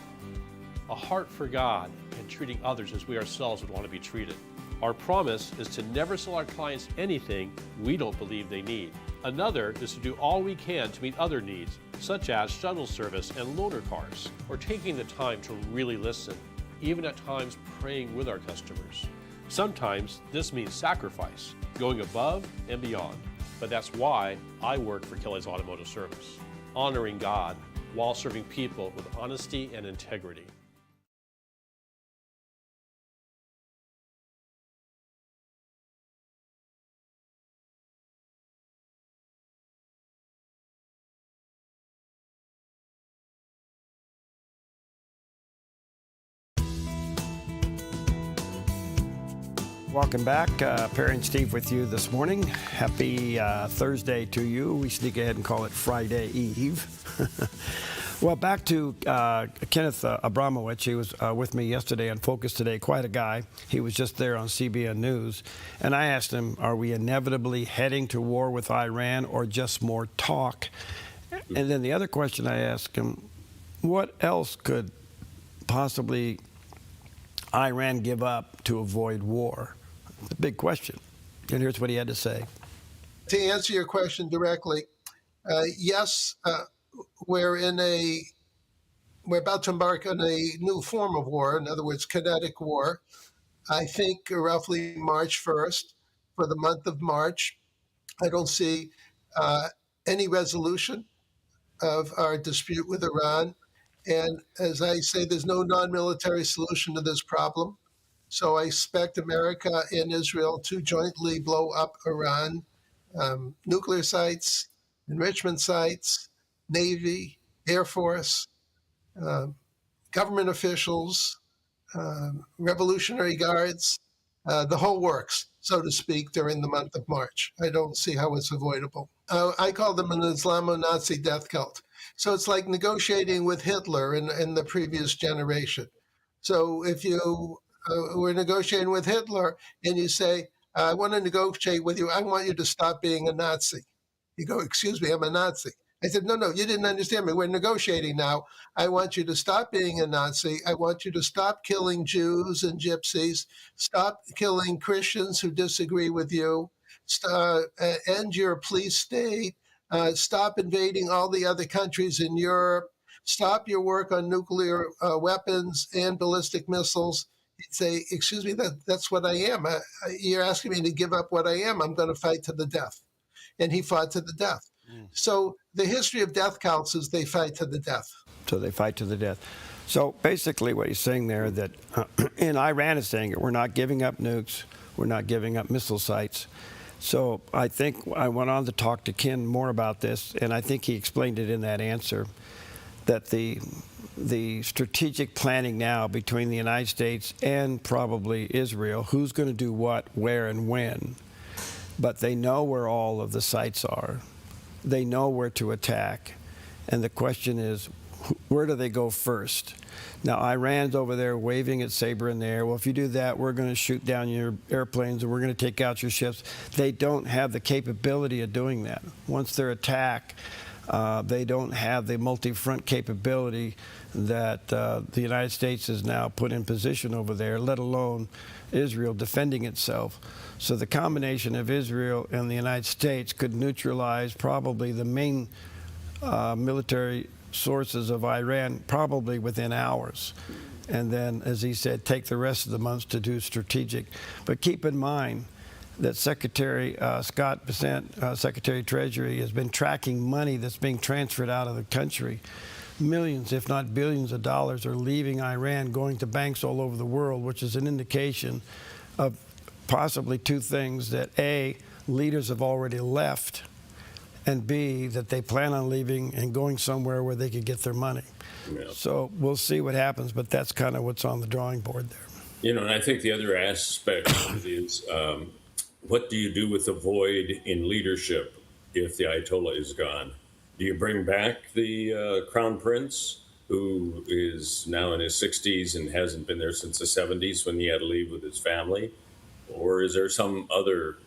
for God and treating others as we ourselves would want to be treated. Our promise is to never sell our clients anything we don't believe they need. Another is to do all we can to meet other needs, such as shuttle service and loaner cars, or taking the time to really listen, even at times praying with our customers. Sometimes this means sacrifice, going above and beyond, but that's why I work for Kelly's Automotive Service, honoring God while serving people with honesty and integrity. Welcome back. Perry and Steve with you this morning. Happy Thursday to you. We sneak ahead and call it Friday Eve. Well, back to Kenneth Abramowitz. He was with me yesterday on Focus Today. Quite a guy. He was just there on CBN News. And I asked him, are we inevitably heading to war with Iran or just more talk? And then the other question I asked him, what else could possibly Iran give up to avoid war? It's a big question. And here's what he had to say. To answer your question directly, yes, we're about to embark on a new form of war. In other words, kinetic war. I think roughly March 1st, for the month of March, I don't see any resolution of our dispute with Iran. And as I say, there's no non-military solution to this problem. So I expect America and Israel to jointly blow up Iran, nuclear sites, enrichment sites, Navy, Air Force, government officials, Revolutionary Guards, the whole works, so to speak, during the month of March. I don't see how it's avoidable. I call them an Islamo-Nazi death cult. So it's like negotiating with Hitler in the previous generation. So if you were negotiating with Hitler and you say, I want to negotiate with you, I want you to stop being a Nazi. You go, excuse me, I'm a Nazi. I said, no, you didn't understand me. We're negotiating now. I want you to stop being a Nazi. I want you to stop killing Jews and gypsies, stop killing Christians who disagree with you, end your police state, stop invading all the other countries in Europe, stop your work on nuclear weapons and ballistic missiles. He'd say, excuse me, that's what I am. You're asking me to give up what I am. I'm going to fight to the death. And he fought to the death. So the history of death cults is they fight to the death. So they fight to the death. So basically what he's saying there, that and Iran is saying it, we're not giving up nukes, we're not giving up missile sites. So I think I went on to talk to Ken more about this, and I think he explained it in that answer, that the strategic planning now between the United States and probably Israel, who's going to do what, where, and when, but they know where all of the sites are. They know where to attack. And the question is, where do they go first? Now, Iran's over there waving its saber in the air. Well, if you do that, we're going to shoot down your airplanes and we're going to take out your ships. They don't have the capability of doing that. Once they're attacked, they don't have the multi-front capability that the United States has now put in position over there, let alone Israel defending itself. So the combination of Israel and the United States could neutralize probably the main military sources of Iran probably within hours. And then, as he said, take the rest of the months to do strategic. But keep in mind that Secretary Scott Bessent, Secretary of Treasury, has been tracking money that's being transferred out of the country. millions, if not billions of dollars are leaving Iran, going to banks all over the world, which is an indication of possibly two things: that A, leaders have already left, and B, that they plan on leaving and going somewhere where they could get their money. Yeah. So we'll see what happens, but that's kind of what's on the drawing board there. You know, and I think the other aspect is what do you do with the void in leadership if the Ayatollah is gone? Do you bring back the Crown Prince, who is now in his 60s and hasn't been there since the 70s when he had to leave with his family? Or is there some other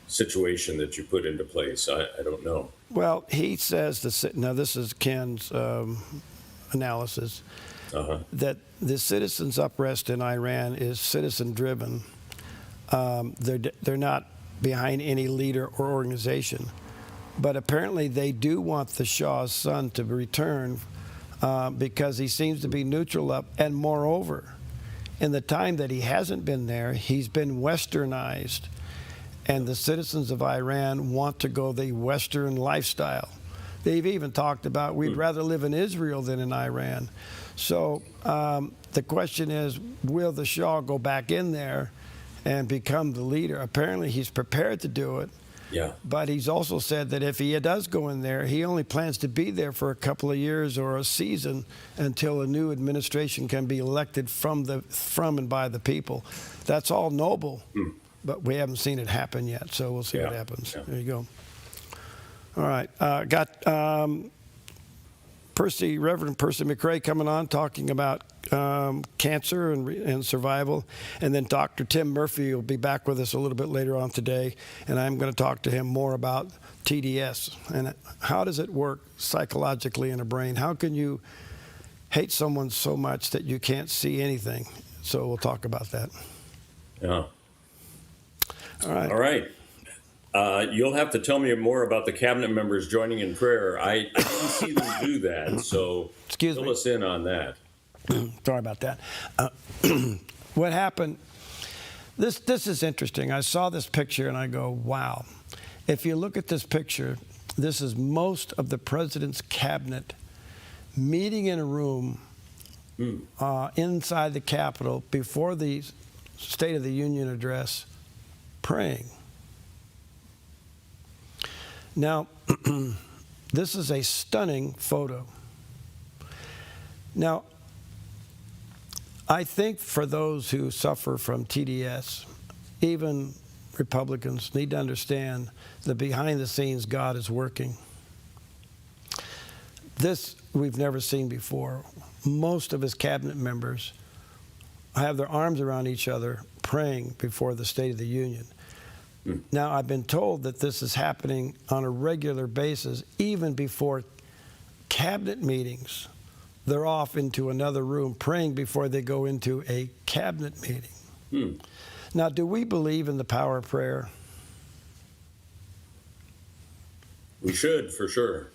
situation that you put into place? I don't know. Well, he says, now this is Ken's analysis, that the citizens' unrest in Iran is citizen-driven. They're not behind any leader or organization. But apparently they do want the Shah's son to return because he seems to be neutral up. And moreover, in the time that he hasn't been there, he's been westernized. And the citizens of Iran want to go the Western lifestyle. They've even talked about we'd rather live in Israel than in Iran. So the question is, will the Shah go back in there and become the leader? Apparently he's prepared to do it. Yeah. But he's also said that if he does go in there, he only plans to be there for a couple of years or a season until a new administration can be elected from and by the people. That's all noble, but we haven't seen it happen yet, so we'll see what happens. Yeah. There you go. All right. Got Reverend Percy McRae coming on talking about cancer and survival. And then Dr. Tim Murphy will be back with us a little bit later on today. And I'm going to talk to him more about TDS and how does it work psychologically in a brain? How can you hate someone so much that you can't see anything? So we'll talk about that. Yeah. All right. All right. You'll have to tell me more about the cabinet members joining in prayer. I didn't see them do that, so fill us in on that. Sorry about that. What happened, this is interesting. I saw this picture and I go, wow. If you look at this picture, this is most of the president's cabinet meeting in a room inside the Capitol before the State of the Union address, praying. Now, this is a stunning photo. Now, I think for those who suffer from TDS, even Republicans need to understand that behind the scenes, God is working. This we've never seen before. Most of his cabinet members have their arms around each other praying before the State of the Union. Now, I've been told that this is happening on a regular basis, even before cabinet meetings. They're off into another room praying before they go into a cabinet meeting. Now, do we believe in the power of prayer? We should, for sure.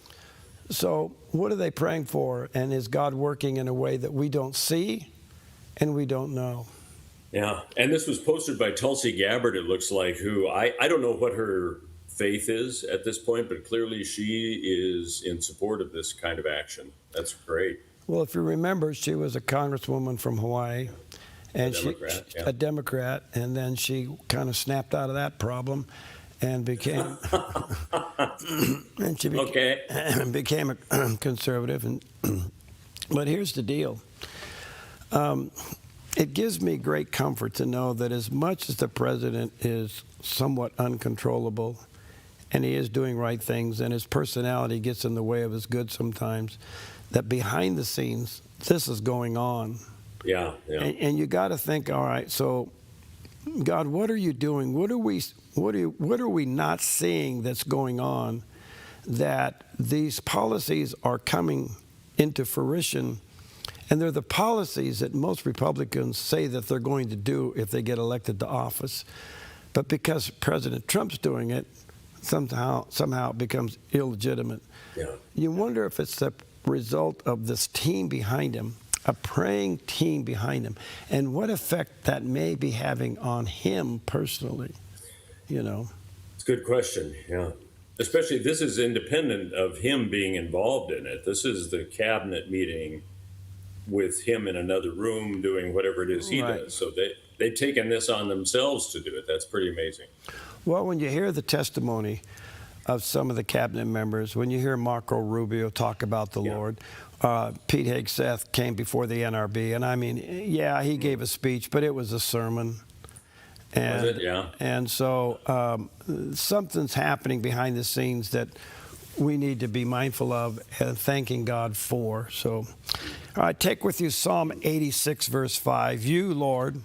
So what are they praying for? And is God working in a way that we don't see and we don't know? Yeah, and this was posted by Tulsi Gabbard, it looks like, who I don't know what her faith is at this point, but clearly she is in support of this kind of action. That's great. Well, if you remember, she was a congresswoman from Hawaii, and a Democrat, and then she kind of snapped out of that problem and became became a conservative. But here's the deal. It gives me great comfort to know that as much as the president is somewhat uncontrollable, and he is doing right things, and his personality gets in the way of his good sometimes, that behind the scenes, this is going on. Yeah. And you got to think, all right, so God, what are you doing? What are we not seeing that's going on, that these policies are coming into fruition? And they're the policies that most Republicans say that they're going to do if they get elected to office. But because President Trump's doing it, somehow it becomes illegitimate. Yeah. You wonder if it's the result of this team behind him, a praying team behind him, and what effect that may be having on him personally, you know. It's a good question, yeah. Especially, this is independent of him being involved in it. This is the cabinet meeting with him in another room doing whatever it is he does. So they've taken this on themselves to do it. That's pretty amazing. Well, when you hear the testimony of some of the cabinet members, when you hear Marco Rubio talk about the Lord, Pete Hegseth came before the NRB, and I mean, yeah, he gave a speech, but it was a sermon. And, was it? Yeah. And so something's happening behind the scenes that we need to be mindful of and thanking God for. So, all right, take with you Psalm 86, verse 5. You, Lord,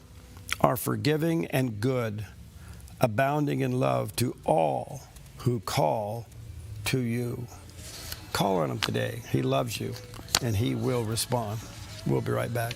are forgiving and good, abounding in love to all who call to you. Call on him today. He loves you, and he will respond. We'll be right back.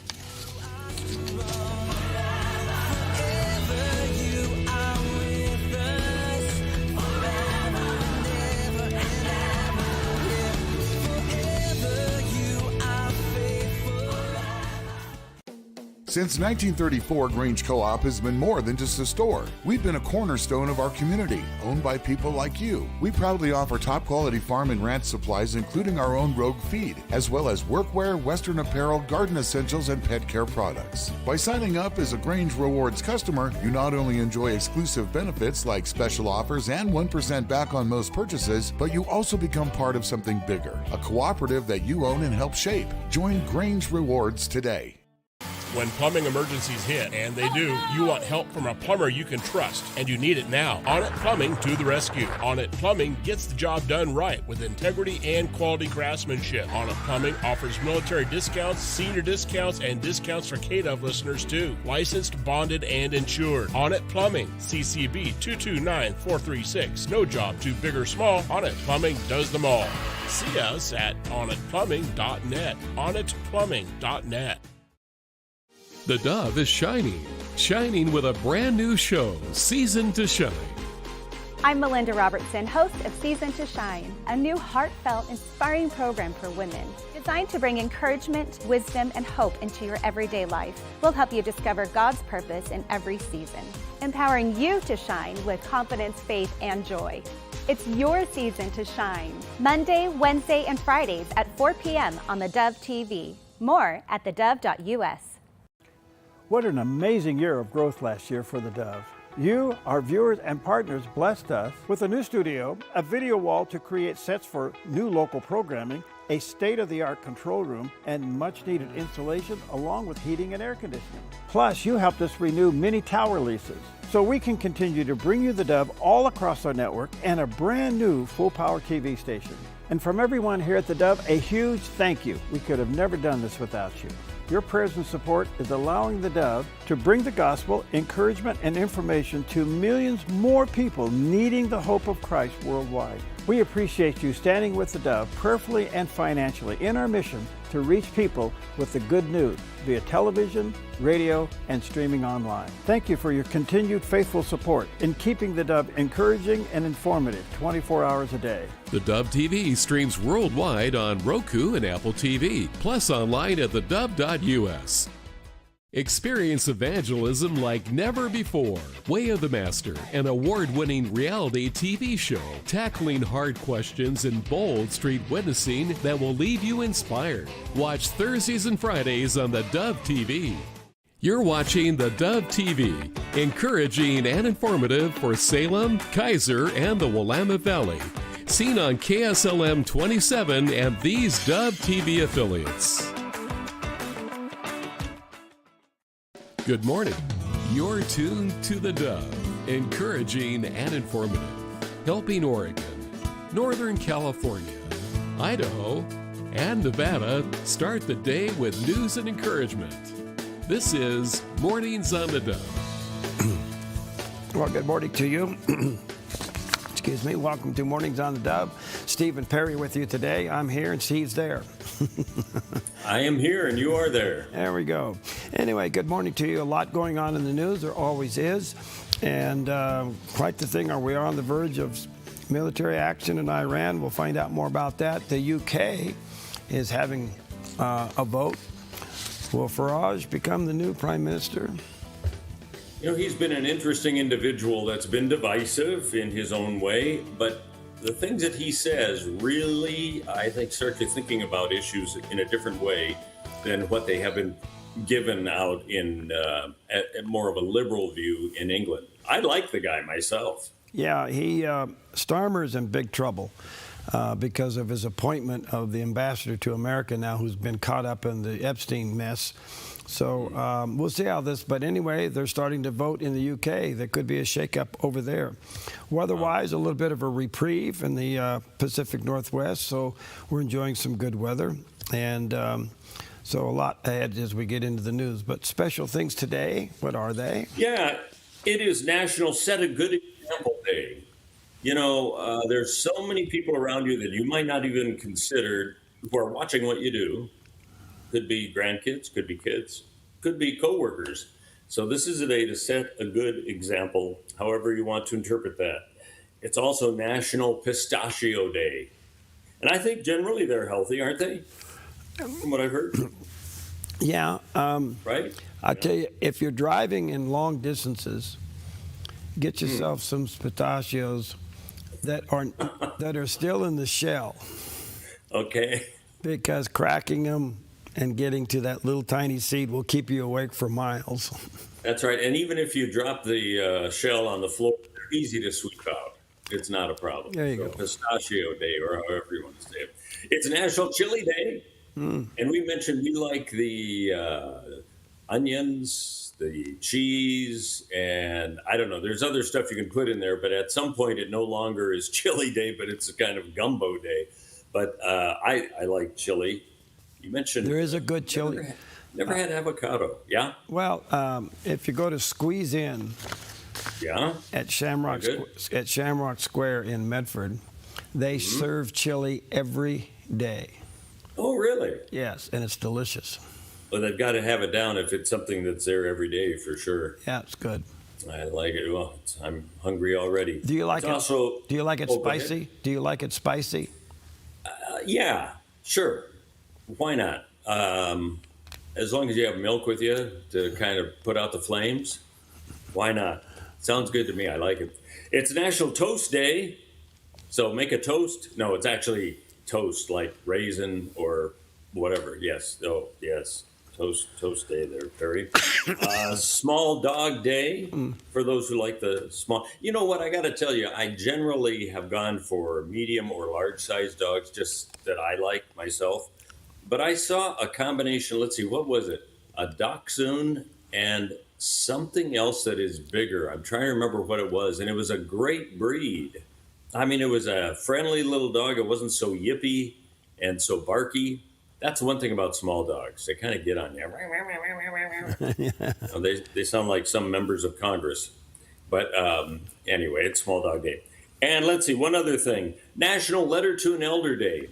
Since 1934, Grange Co-op has been more than just a store. We've been a cornerstone of our community, owned by people like you. We proudly offer top-quality farm and ranch supplies, including our own Rogue feed, as well as workwear, Western apparel, garden essentials, and pet care products. By signing up as a Grange Rewards customer, you not only enjoy exclusive benefits like special offers and 1% back on most purchases, but you also become part of something bigger, a cooperative that you own and help shape. Join Grange Rewards today. When plumbing emergencies hit, and they do, you want help from a plumber you can trust, and you need it now. Onnit Plumbing to the rescue. Onnit Plumbing gets the job done right with integrity and quality craftsmanship. Onnit Plumbing offers military discounts, senior discounts, and discounts for KDOV listeners too. Licensed, bonded, and insured. Onnit Plumbing, CCB 229436. No job too big or small. Onnit Plumbing does them all. See us at onnitplumbing.net. onnitplumbing.net. The Dove is shining with a brand new show, Season to Shine. I'm Melinda Robertson, host of Season to Shine, a new heartfelt, inspiring program for women designed to bring encouragement, wisdom, and hope into your everyday life. We'll help you discover God's purpose in every season, empowering you to shine with confidence, faith, and joy. It's your season to shine. Monday, Wednesday, and Fridays at 4 p.m. on the Dove TV. More at thedove.us. What an amazing year of growth last year for the Dove. You, our viewers and partners, blessed us with a new studio, a video wall to create sets for new local programming, a state-of-the-art control room, and much-needed insulation along with heating and air conditioning. Plus, you helped us renew many tower leases so we can continue to bring you the Dove all across our network and a brand new full-power TV station. And from everyone here at the Dove, a huge thank you. We could have never done this without you. Your prayers and support is allowing the Dove to bring the gospel, encouragement, and information to millions more people needing the hope of Christ worldwide. We appreciate you standing with the Dove prayerfully and financially in our mission to reach people with the good news via television, radio, and streaming online. Thank you for your continued faithful support in keeping the Dove encouraging and informative 24 hours a day. The Dove TV streams worldwide on Roku and Apple TV, plus online at thedove.us. Experience evangelism like never before. Way of the Master, an award-winning reality TV show tackling hard questions and bold street witnessing that will leave you inspired. Watch Thursdays and Fridays on the Dove TV. You're watching the Dove TV, encouraging and informative for Salem, Kaiser, and the Willamette Valley. Seen on KSLM 27 and these Dove TV affiliates. Good morning. You're tuned to the Dove, encouraging and informative, helping Oregon, Northern California, Idaho, and Nevada start the day with news and encouragement. This is Mornings on the Dove. Well, good morning to you. Excuse me. Welcome to Mornings on the Dove. Stephen Perry with you today. I'm here and Steve's there. I am here and you are there. There we go. Anyway, good morning to you. A lot going on in the news. There always is. And quite the thing. We are on the verge of military action in Iran. We'll find out more about that. The UK is having a vote. Will Farage become the new prime minister? You know, he's been an interesting individual that's been divisive in his own way, but the things that he says really, I think, start you thinking about issues in a different way than what they have been given out in at more of a liberal view in England. I like the guy myself. Yeah, Starmer's in big trouble because of his appointment of the ambassador to America now, who's been caught up in the Epstein mess. So we'll see how this, but anyway, they're starting to vote in the UK. There could be a shakeup over there. Weather-wise, a little bit of a reprieve in the Pacific Northwest, so we're enjoying some good weather. And so a lot ahead as we get into the news. But special things today, what are they? Yeah, it is National Set a Good Example Day. You know, there's so many people around you that you might not even consider who are watching what you do. Could be grandkids, could be kids, could be coworkers. So this is a day to set a good example, however you want to interpret that. It's also National Pistachio Day. And I think generally they're healthy, aren't they? From what I've heard. Yeah. Right? I tell you, if you're driving in long distances, get yourself some pistachios that are still in the shell. Okay. Because cracking them and getting to that little tiny seed will keep you awake for miles. That's right. And even if you drop the shell on the floor, they're easy to sweep out. It's not a problem. There you go. Pistachio Day, or however you want to say it. It's National Chili Day. And we mentioned we like the onions, the cheese, and I don't know, there's other stuff you can put in there, but at some point it no longer is Chili Day, but it's a kind of gumbo day. But I like chili. You mentioned there is a good chili. Never had avocado. Yeah. Well, if you go to Squeeze In, at Shamrock Square in Medford, they serve chili every day. Oh, really? Yes, and it's delicious. Well, they've got to have it down if it's something that's there every day for sure. Yeah, it's good. I like it. Well, I'm hungry already. Do you like it? Also, do you like it spicy? Do you like it spicy? Yeah, sure. Why not? As long as you have milk with you to kind of put out the flames, why not? Sounds good to me. I like it. It's National Toast Day. So make a toast. No, it's actually toast, like raisin or whatever. Yes. Oh, yes. Toast day there, Perry. Small Dog Day for those who like the small. You know what? I got to tell you, I generally have gone for medium or large sized dogs, just that I like myself. But I saw a combination. Let's see, what was it? A Dachshund and something else that is bigger. I'm trying to remember what it was, and it was a great breed. I mean, it was a friendly little dog. It wasn't so yippy and so barky. That's one thing about small dogs. They kind of get on you. They sound like some members of Congress. But anyway, it's Small Dog Day. And let's see, one other thing. National Letter to an Elder Day.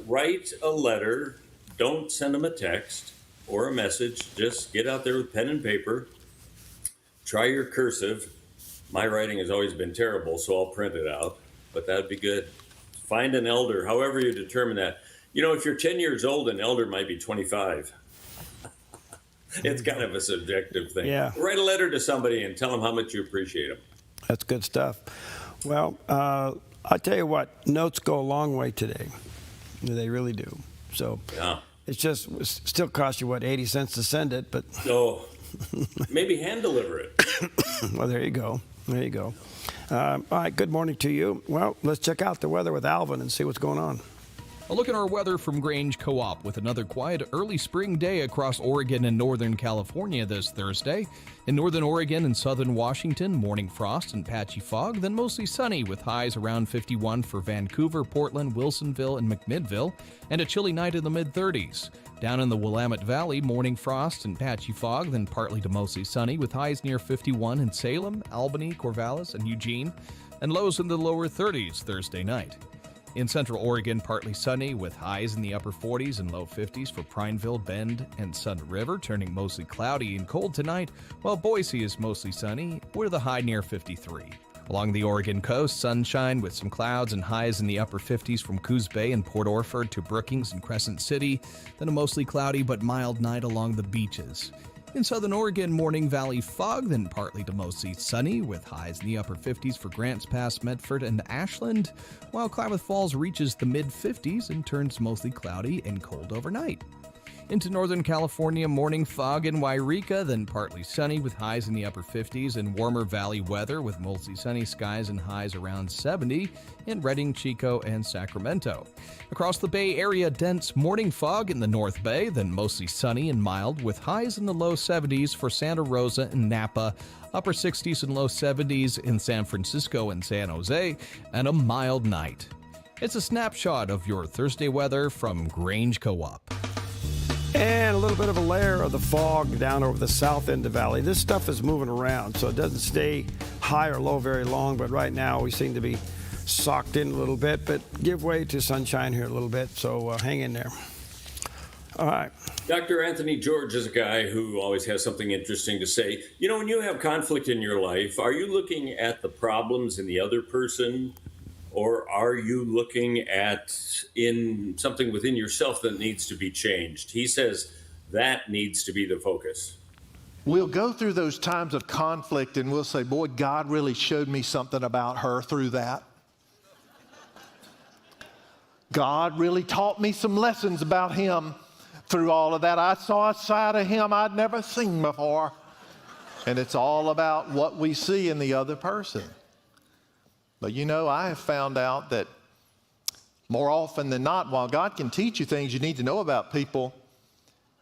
Write a letter. Don't send them a text or a message. Just get out there with pen and paper. Try your cursive. My writing has always been terrible, so I'll print it out. But that'd be good. Find an elder, however you determine that. You know, if you're 10 years old, an elder might be 25. It's kind of a subjective thing. Yeah. Write a letter to somebody and tell them how much you appreciate them. That's good stuff. Well, I'll tell you what, notes go a long way today. They really do. So it's just, it still costs you, 80 cents to send it, but. So maybe hand deliver it. Well, there you go. There you go. All right, good morning to you. Well, let's check out the weather with Alvin and see what's going on. A look at our weather from Grange Co-op with another quiet early spring day across Oregon and Northern California this Thursday. In Northern Oregon and Southern Washington, morning frost and patchy fog, then mostly sunny with highs around 51 for Vancouver, Portland, Wilsonville, and McMinnville, and a chilly night in the mid-30s. Down in the Willamette Valley, morning frost and patchy fog, then partly to mostly sunny with highs near 51 in Salem, Albany, Corvallis, and Eugene, and lows in the lower 30s Thursday night. In Central Oregon, partly sunny with highs in the upper 40s and low 50s for Prineville, Bend, and Sun River, turning mostly cloudy and cold tonight, while Boise is mostly sunny with a high near 53. Along the Oregon coast, sunshine with some clouds and highs in the upper 50s from Coos Bay and Port Orford to Brookings and Crescent City, then a mostly cloudy but mild night along the beaches. In southern Oregon, morning valley fog, then partly to mostly sunny, with highs in the upper 50s for Grants Pass, Medford, and Ashland, while Klamath Falls reaches the mid-50s and turns mostly cloudy and cold overnight. Into northern California, morning fog in Wairika, then partly sunny with highs in the upper 50s, and warmer valley weather with mostly sunny skies and highs around 70 in Redding, Chico, and Sacramento. Across the Bay Area, dense morning fog in the North Bay, then mostly sunny and mild with highs in the low 70s for Santa Rosa and Napa, upper 60s and low 70s in San Francisco and San Jose, and a mild night. It's a snapshot of your Thursday weather from Grange Co-op. And a little bit of a layer of the fog down over the south end of the valley. This stuff is moving around, so it doesn't stay high or low very long, but right now we seem to be socked in a little bit, but give way to sunshine here a little bit, so hang in there. All right. Dr. Anthony George is a guy who always has something interesting to say. You know, when you have conflict in your life, are you looking at the problems in the other person, or are you looking at in something within yourself that needs to be changed? He says that needs to be the focus. We'll go through those times of conflict and we'll say, boy, God really showed me something about her through that. God really taught me some lessons about him through all of that. I saw a side of him I'd never seen before. And it's all about what we see in the other person. But you know, I have found out that more often than not, while God can teach you things you need to know about people,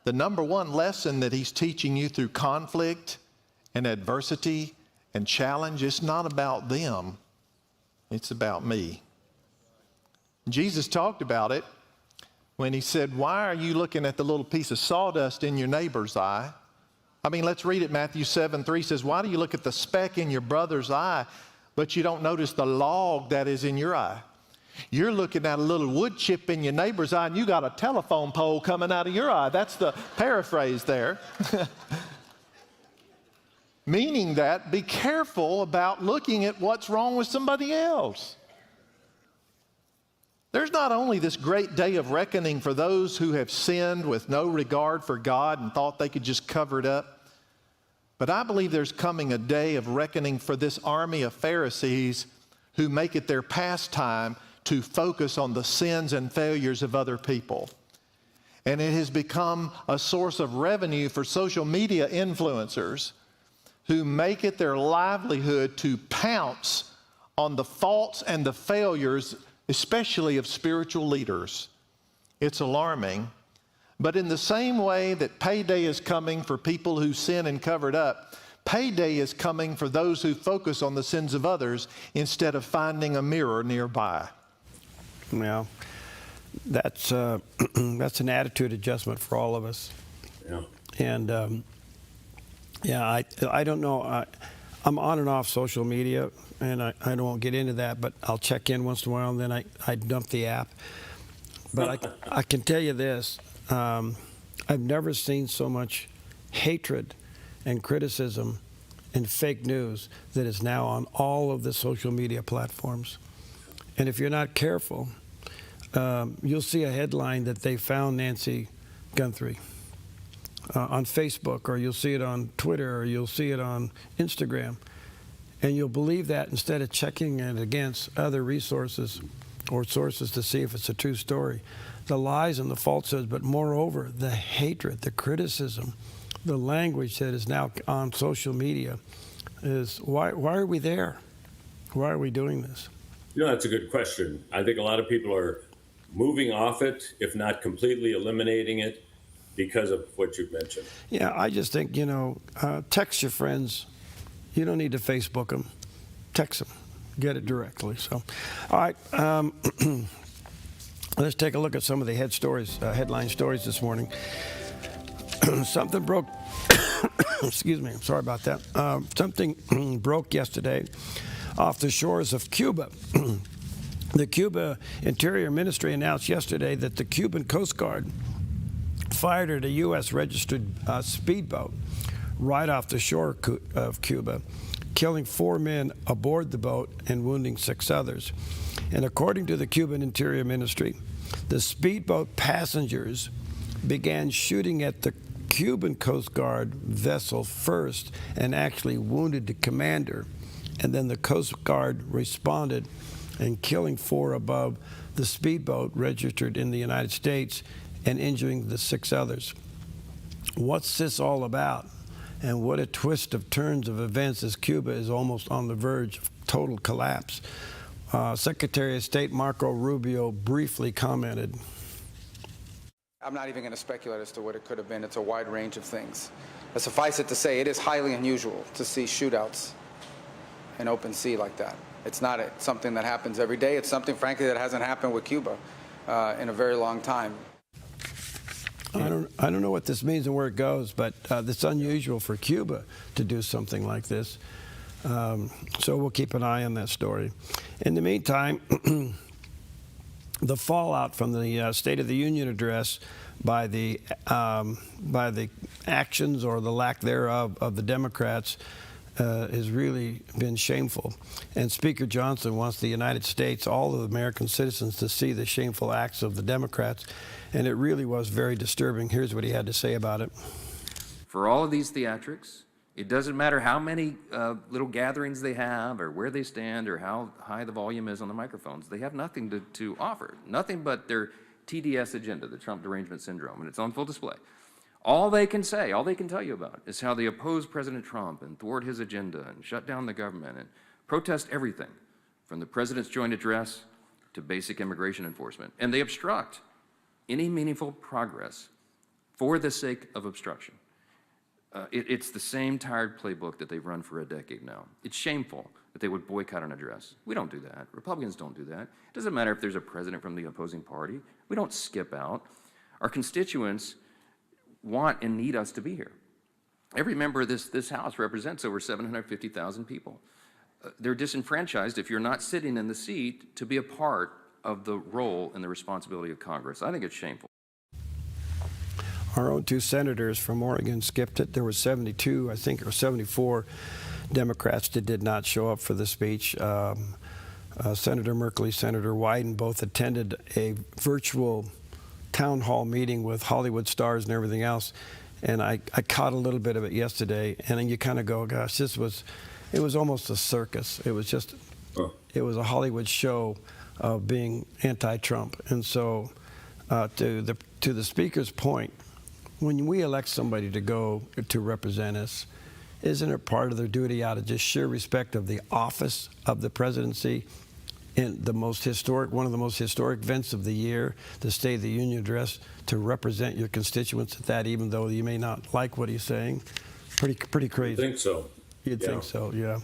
the number one lesson that he's teaching you through conflict and adversity and challenge, it's not about them, it's about me. Jesus talked about it when he said, why are you looking at the little piece of sawdust in your neighbor's eye? I mean, let's read it. Matthew 7:3 says, why do you look at the speck in your brother's eye, but you don't notice the log that is in your eye? You're looking at a little wood chip in your neighbor's eye, and you got a telephone pole coming out of your eye. That's the paraphrase there. Meaning that, be careful about looking at what's wrong with somebody else. There's not only this great day of reckoning for those who have sinned with no regard for God and thought they could just cover it up, but I believe there's coming a day of reckoning for this army of Pharisees who make it their pastime to focus on the sins and failures of other people. And it has become a source of revenue for social media influencers who make it their livelihood to pounce on the faults and the failures, especially of spiritual leaders. It's alarming. But in the same way that payday is coming for people who sin and cover it up, payday is coming for those who focus on the sins of others instead of finding a mirror nearby. Well, that's an attitude adjustment for all of us. Yeah. And I don't know. I'm on and off social media, and I don't get into that, but I'll check in once in a while, and then I dump the app. But I can tell you this. I've never seen so much hatred and criticism and fake news that is now on all of the social media platforms. And if you're not careful, you'll see a headline that they found Nancy Guthrie on Facebook, or you'll see it on Twitter, or you'll see it on Instagram. And you'll believe that instead of checking it against other resources or sources to see if it's a true story. The lies and the falsehoods, but moreover, the hatred, the criticism, the language that is now on social media is, why are we there? Why are we doing this? You know, that's a good question. I think a lot of people are moving off it, if not completely eliminating it, because of what you've mentioned. Yeah, I just think, text your friends. You don't need to Facebook them. Text them. Get it directly. So, all right. Let's take a look at some of the headline stories this morning. Something broke. Excuse me. I'm sorry about that. Something broke yesterday off the shores of Cuba. The Cuba Interior Ministry announced yesterday that the Cuban Coast Guard fired at a U.S. registered speedboat right off the shore of Cuba, killing 4 men aboard the boat and wounding 6 others. And according to the Cuban Interior Ministry, the speedboat passengers began shooting at the Cuban Coast Guard vessel first and actually wounded the commander. And then the Coast Guard responded and killing 4 above the speedboat registered in the United States and injuring the 6 others. What's this all about? And what a twist of turns of events as Cuba is almost on the verge of total collapse. Secretary of State Marco Rubio briefly commented. I'm not even going to speculate as to what it could have been. It's a wide range of things. But suffice it to say, it is highly unusual to see shootouts in open sea like that. It's not something that happens every day. It's something, frankly, that hasn't happened with Cuba in a very long time. I don't know what this means and where it goes, but it's unusual for Cuba to do something like this. So we'll keep an eye on that story. In the meantime, the fallout from the State of the Union address by the actions or the lack thereof of the Democrats has really been shameful. And Speaker Johnson wants the United States, all of the American citizens, to see the shameful acts of the Democrats. And it really was very disturbing. Here's what he had to say about it. For all of these theatrics, it doesn't matter how many little gatherings they have or where they stand or how high the volume is on the microphones. They have nothing to offer, nothing but their TDS agenda, the Trump derangement syndrome, and it's on full display. All they can say, all they can tell you about is how they oppose President Trump and thwart his agenda and shut down the government and protest everything from the president's joint address to basic immigration enforcement. And they obstruct any meaningful progress for the sake of obstruction. It's the same tired playbook that they've run for a decade now. It's shameful that they would boycott an address. We don't do that. Republicans don't do that. It doesn't matter if there's a president from the opposing party. We don't skip out. Our constituents want and need us to be here. Every member of this House represents over 750,000 people. They're disenfranchised if you're not sitting in the seat to be a part of the role and the responsibility of Congress. I think it's shameful. Our own 2 senators from Oregon skipped it. There were 72, I think, or 74 Democrats that did not show up for the speech. Senator Merkley, Senator Wyden both attended a virtual town hall meeting with Hollywood stars and everything else, and I caught a little bit of it yesterday, and then you kind of go, gosh, it was almost a circus. It was just, it was a Hollywood show of being anti-Trump. And so to the speaker's point, when we elect somebody to go to represent us, isn't it part of their duty out of just sheer respect of the office of the presidency in the most historic, one of the most historic events of the year, the State of the Union address, to represent your constituents at that, even though you may not like what he's saying? Pretty crazy. I think so. You'd think so, yeah.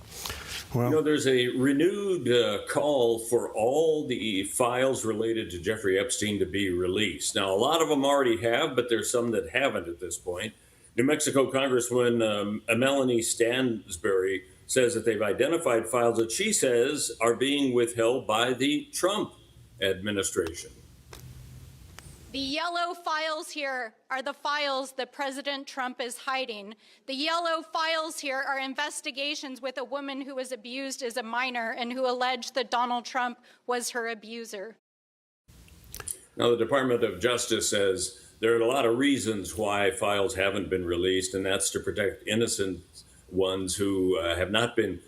Well, you know, there's a renewed call for all the files related to Jeffrey Epstein to be released. Now, a lot of them already have, but there's some that haven't at this point. New Mexico Congresswoman Melanie Stansbury says that they've identified files that she says are being withheld by the Trump administration. The yellow files here are the files that President Trump is hiding. The yellow files here are investigations with a woman who was abused as a minor and who alleged that Donald Trump was her abuser. Now, the Department of Justice says there are a lot of reasons why files haven't been released, and that's to protect innocent ones who have not been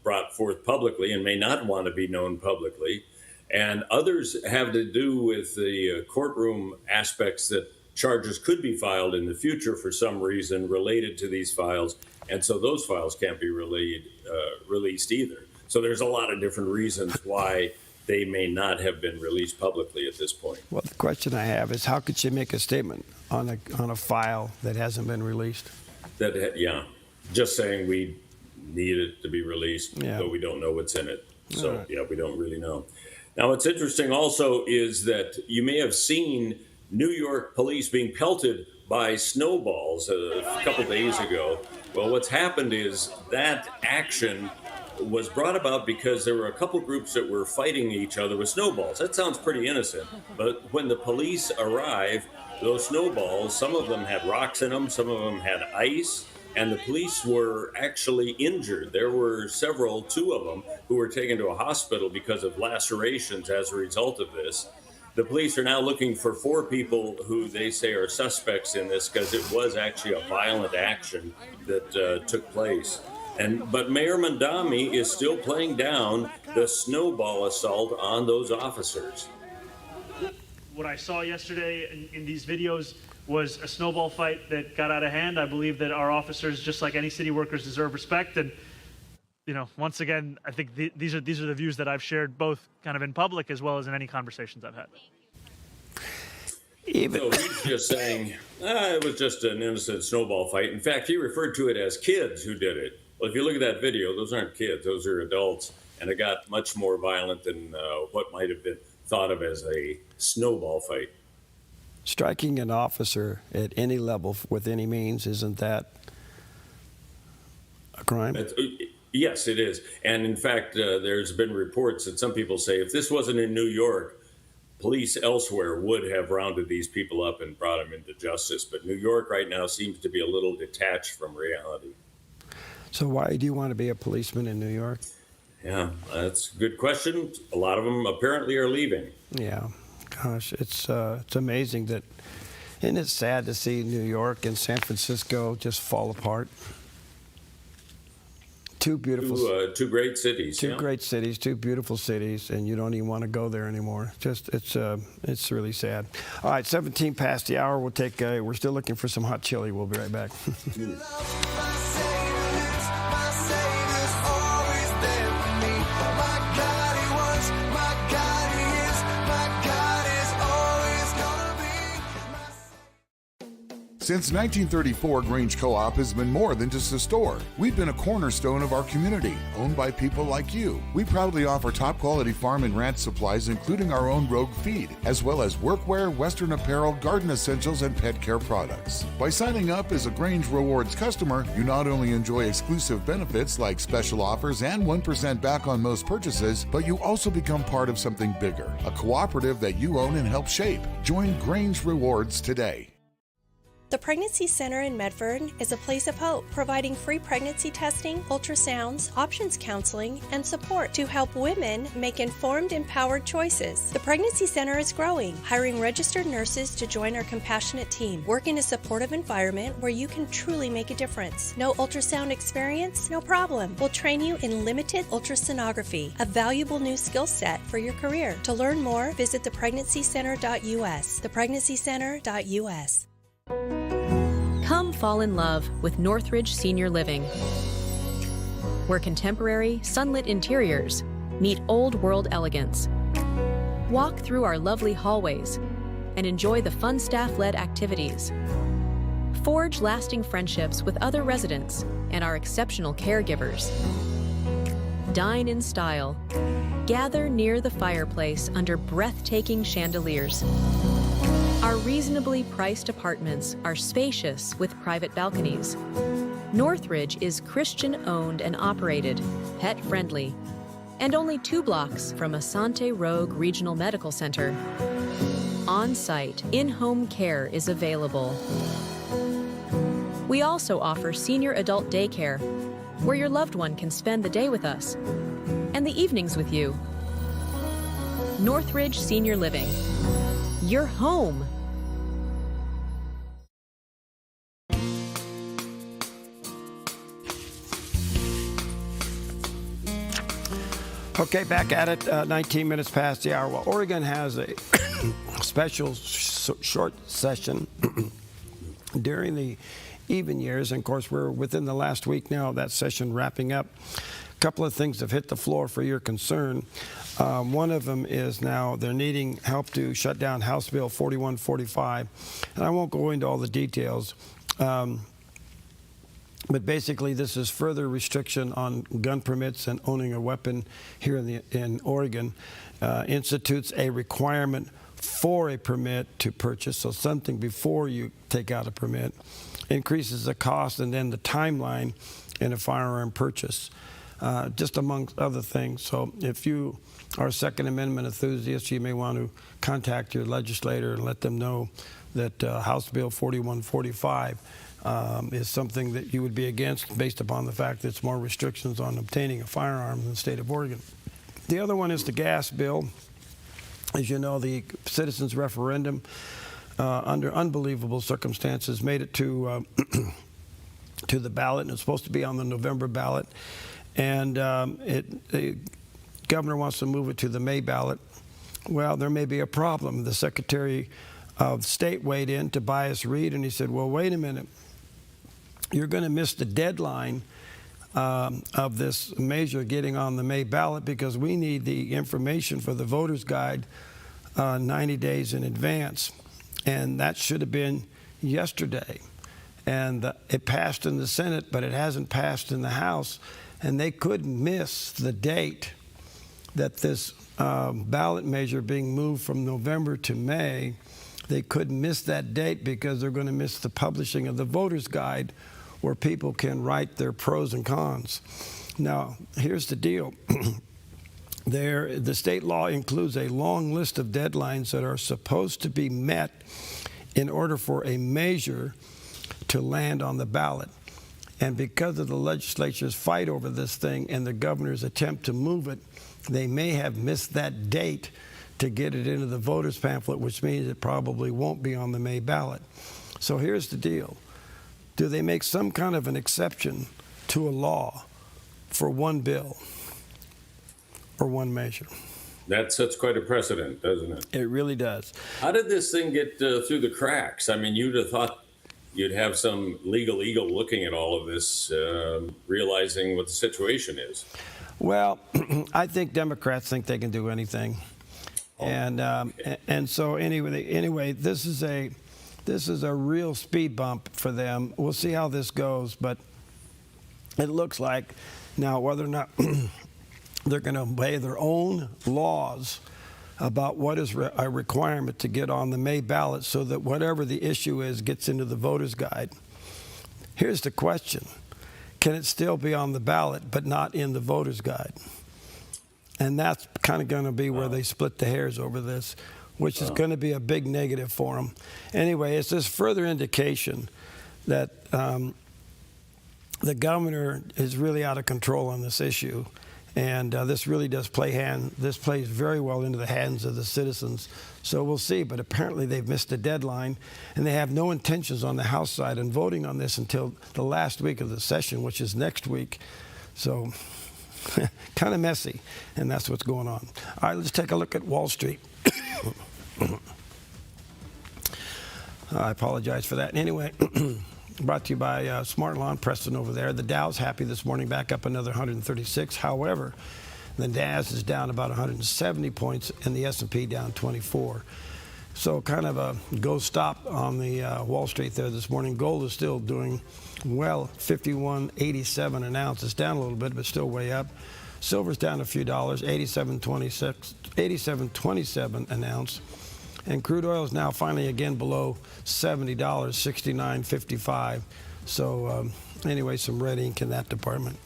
brought forth publicly and may not want to be known publicly. And others have to do with the courtroom aspects that charges could be filed in the future for some reason related to these files. And so those files can't be released either. So there's a lot of different reasons why they may not have been released publicly at this point. Well, the question I have is, how could you make a statement on a file that hasn't been released? Just saying we need it to be released, but we don't know what's in it. So, we don't really know. Now, what's interesting also is that you may have seen New York police being pelted by snowballs a couple days ago. Well, what's happened is that action was brought about because there were a couple groups that were fighting each other with snowballs. That sounds pretty innocent, but when the police arrived, those snowballs, some of them had rocks in them, some of them had ice, and the police were actually injured. There were two of them, who were taken to a hospital because of lacerations as a result of this. The police are now looking for 4 people who they say are suspects in this because it was actually a violent action that took place. But Mayor Mandami is still playing down the snowball assault on those officers. What I saw yesterday in these videos was a snowball fight that got out of hand. I believe that our officers, just like any city workers, deserve respect. And once again, I think these are the views that I've shared both kind of in public as well as in any conversations I've had. So he's just saying it was just an innocent snowball fight. In fact, he referred to it as kids who did it. Well, if you look at that video, those aren't kids; those are adults, and it got much more violent than what might have been thought of as a snowball fight. Striking an officer at any level with any means, isn't that a crime? Yes, it is. And in fact, there's been reports that some people say if this wasn't in New York, police elsewhere would have rounded these people up and brought them into justice. But New York right now seems to be a little detached from reality. So why do you want to be a policeman in New York? Yeah, that's a good question. A lot of them apparently are leaving. Yeah, gosh, it's amazing that, isn't it sad to see New York and San Francisco just fall apart? Two beautiful, two great cities. Two great cities, two beautiful cities, and you don't even want to go there anymore. It's really sad. All right, 17 past the hour. We're still looking for some hot chili. We'll be right back. Since 1934, Grange Co-op has been more than just a store. We've been a cornerstone of our community, owned by people like you. We proudly offer top-quality farm and ranch supplies, including our own Rogue feed, as well as workwear, Western apparel, garden essentials, and pet care products. By signing up as a Grange Rewards customer, you not only enjoy exclusive benefits like special offers and 1% back on most purchases, but you also become part of something bigger, a cooperative that you own and help shape. Join Grange Rewards today. The Pregnancy Center in Medford is a place of hope, providing free pregnancy testing, ultrasounds, options counseling, and support to help women make informed, empowered choices. The Pregnancy Center is growing, hiring registered nurses to join our compassionate team. Work in a supportive environment where you can truly make a difference. No ultrasound experience? No problem. We'll train you in limited ultrasonography, a valuable new skill set for your career. To learn more, visit thepregnancycenter.us. Thepregnancycenter.us. Come fall in love with Northridge Senior Living, where contemporary, sunlit interiors meet old world elegance. Walk through our lovely hallways and enjoy the fun staff-led activities. Forge lasting friendships with other residents and our exceptional caregivers. Dine in style. Gather near the fireplace under breathtaking chandeliers. Our reasonably priced apartments are spacious with private balconies. Northridge is Christian-owned and operated, pet-friendly, and only 2 blocks from Asante Rogue Regional Medical Center. On-site, in-home care is available. We also offer senior adult daycare, where your loved one can spend the day with us, and the evenings with you. Northridge Senior Living. Your home. Okay, back at it, 19 minutes past the hour. Well, Oregon has a special short session during the even years. And of course, we're within the last week now of that session wrapping up. A couple of things have hit the floor for your concern. One of them is now they're needing help to shut down House Bill 4145. And I won't go into all the details. But basically, this is further restriction on gun permits and owning a weapon here in Oregon. Institutes a requirement for a permit to purchase, so something before you take out a permit. Increases the cost and then the timeline in a firearm purchase, just amongst other things. So if you are a Second Amendment enthusiast, you may want to contact your legislator and let them know that House Bill 4145 is something that you would be against based upon the fact that it's more restrictions on obtaining a firearm in the state of Oregon. The other one is the gas bill. As you know, the citizens' referendum, under unbelievable circumstances, made it to to the ballot, and it's supposed to be on the November ballot. And the governor wants to move it to the May ballot. Well, there may be a problem. The Secretary of State weighed in, Tobias Reed, and he said, well, wait a minute. You're going to miss the deadline of this measure getting on the May ballot because we need the information for the voter's guide 90 days in advance. And that should have been yesterday. And it passed in the Senate, but it hasn't passed in the House. And they could miss the date that this ballot measure being moved from November to May. They could miss that date because they're going to miss the publishing of the voter's guide where people can write their pros and cons. Now, here's the deal. The state law includes a long list of deadlines that are supposed to be met in order for a measure to land on the ballot. And because of the legislature's fight over this thing and the governor's attempt to move it, they may have missed that date to get it into the voters' pamphlet, which means it probably won't be on the May ballot. So here's the deal. Do they make some kind of an exception to a law for one bill or one measure? That sets quite a precedent, doesn't it? It really does. How did this thing get through the cracks? I mean, you'd have thought you'd have some legal eagle looking at all of this, realizing what the situation is. Well, I think Democrats think they can do anything. And so anyway, this is a real speed bump for them. We'll see how this goes, but it looks like now whether or not they're going to obey their own laws about what is a requirement to get on the May ballot so that whatever the issue is gets into the voter's guide. Here's the question. Can it still be on the ballot but not in the voter's guide? And that's kind of going to be where they split the hairs over this, which is going to be a big negative for them. Anyway, it's this further indication that the governor is really out of control on this issue. And this really does this plays very well into the hands of the citizens. So we'll see. But apparently they've missed the deadline, and they have no intentions on the House side in voting on this until the last week of the session, which is next week. So kind of messy, and that's what's going on. All right, let's take a look at Wall Street. I apologize for that. Anyway, brought to you by Smart Lawn, Preston over there. The Dow's happy this morning, back up another 136. However, the NAS is down about 170 points, and the S&P down 24. So kind of a go-stop on the Wall Street there this morning. Gold is still doing well, $51.87 an ounce. It's down a little bit, but still way up. Silver's down a few dollars, $87.27 an ounce. And crude oil is now finally again below $70, $69.55. So anyway, some red ink in that department.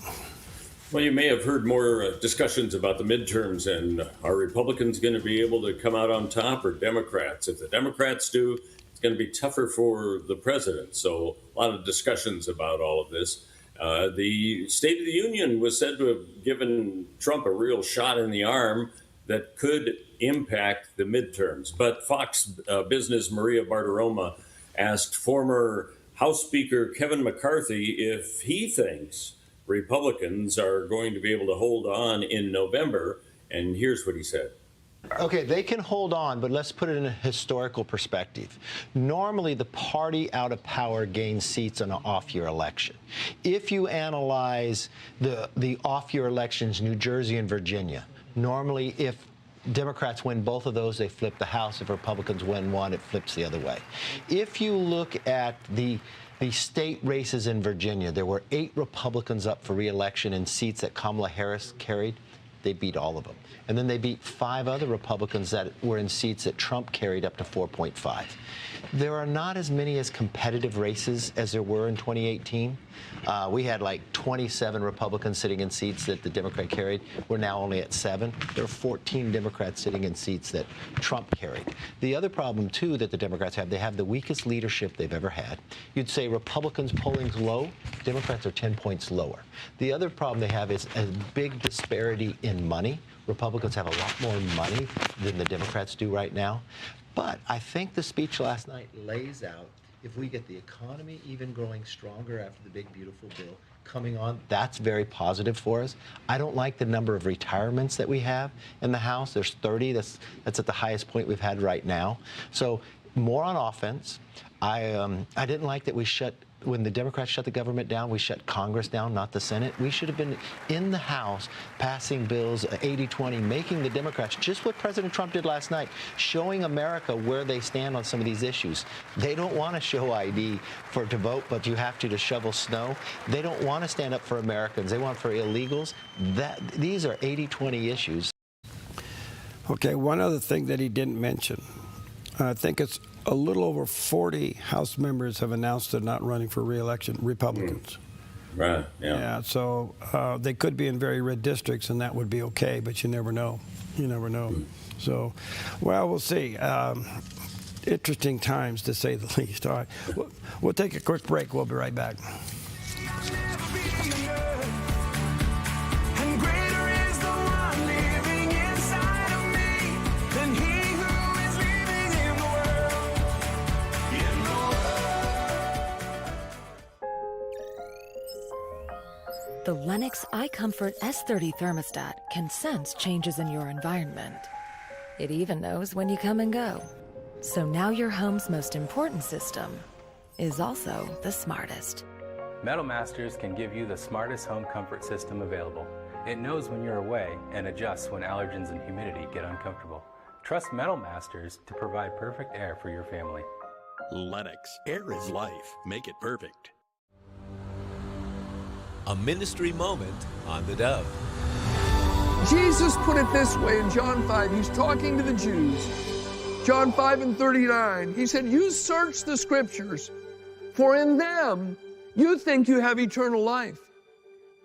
Well, you may have heard more discussions about the midterms, and are Republicans going to be able to come out on top, or Democrats? If the Democrats do, it's going to be tougher for the president. So a lot of discussions about all of this. The State of the Union was said to have given Trump a real shot in the arm that could impact the midterms. But Fox Business Maria Bartiromo asked former House Speaker Kevin McCarthy if he thinks Republicans are going to be able to hold on in November. And here's what he said. Okay, they can hold on, but let's put it in a historical perspective. Normally, the party out of power gains seats in an off-year election. If you analyze the off-year elections, New Jersey and Virginia, normally if Democrats win both of those, they flip the House. If Republicans win one, it flips the other way. If you look at the state races in Virginia, there were 8 Republicans up for re-election in seats that Kamala Harris carried. They beat all of them. And then they beat 5 other Republicans that were in seats that Trump carried up to 4.5. There are not as many as competitive races as there were in 2018. We had like 27 Republicans sitting in seats that the Democrat carried. We're now only at 7. There are 14 Democrats sitting in seats that Trump carried. The other problem, too, that the Democrats have, they have the weakest leadership they've ever had. You'd say Republicans polling's low. Democrats are 10 points lower. The other problem they have is a big disparity in money. Republicans have a lot more money than the Democrats do right now. But I think the speech last night lays out, if we get the economy even growing stronger after the big, beautiful bill coming on, that's very positive for us. I don't like the number of retirements that we have in the House. There's 30. That's at the highest point we've had right now. So more on offense. I didn't like that when the Democrats shut the government down, we shut Congress down, not the Senate. We should have been in the House passing bills 80-20, making the Democrats, just what President Trump did last night, showing America where they stand on some of these issues. They don't want to show ID to vote, but you have to shovel snow. They don't want to stand up for Americans. They want for illegals. These are 80-20 issues. Okay, one other thing that he didn't mention. I think it's a little over 40 House members have announced they're not running for re-election, Republicans. Right, Yeah, so they could be in very red districts, and that would be okay, but you never know. You never know. So, well, we'll see. Interesting times, to say the least. All right, we'll take a quick break. We'll be right back. The Lennox iComfort S30 thermostat can sense changes in your environment. It even knows when you come and go. So now your home's most important system is also the smartest. Metal Masters can give you the smartest home comfort system available. It knows when you're away and adjusts when allergens and humidity get uncomfortable. Trust Metal Masters to provide perfect air for your family. Lennox. Air is life. Make it perfect. A ministry moment on the Dove. Jesus put it this way in John 5. He's talking to the Jews. John 5:39. He said, you search the scriptures, for in them you think you have eternal life.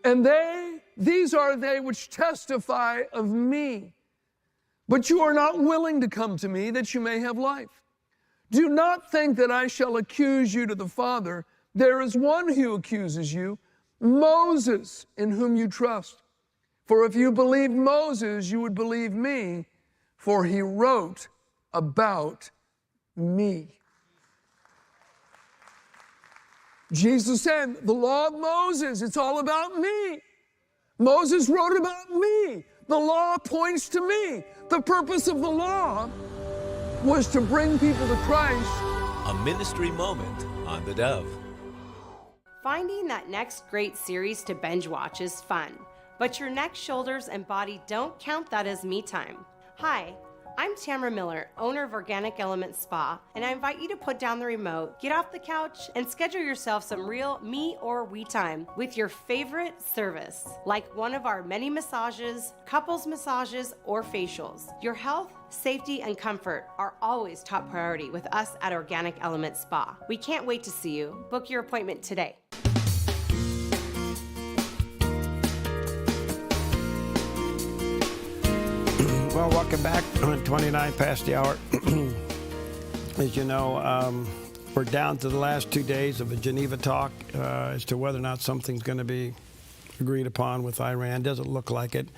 And these are they which testify of me. But you are not willing to come to me that you may have life. Do not think that I shall accuse you to the Father. There is one who accuses you, Moses, in whom you trust. For if you believed Moses, you would believe me, for he wrote about me. Jesus said, the law of Moses, it's all about me. Moses wrote about me. The law points to me. The purpose of the law was to bring people to Christ. A ministry moment on the Dove. Finding that next great series to binge watch is fun, but your neck, shoulders, and body don't count that as me time. Hi, I'm Tamara Miller, owner of Organic Element Spa, and I invite you to put down the remote, get off the couch, and schedule yourself some real me or we time with your favorite service, like one of our many massages, couples massages, or facials. Your health, safety, and comfort are always top priority with us at Organic Element Spa. We can't wait to see you. Book your appointment today. Well, welcome back. 29 past the hour. As you know, we're down to the last 2 days of a Geneva talk as to whether or not something's going to be agreed upon with Iran. Doesn't look like it.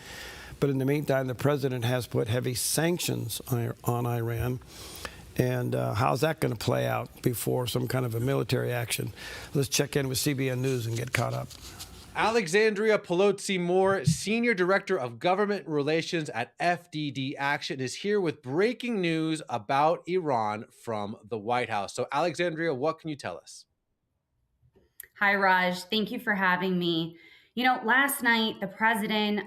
But in the meantime, the president has put heavy sanctions on Iran. And how's that going to play out before some kind of a military action? Let's check in with CBN News and get caught up. Alexandria Pelosi-Moore, Senior Director of Government Relations at FDD Action, is here with breaking news about Iran from the White House. So, Alexandria, what can you tell us? Hi, Raj. Thank you for having me. You know, last night, the president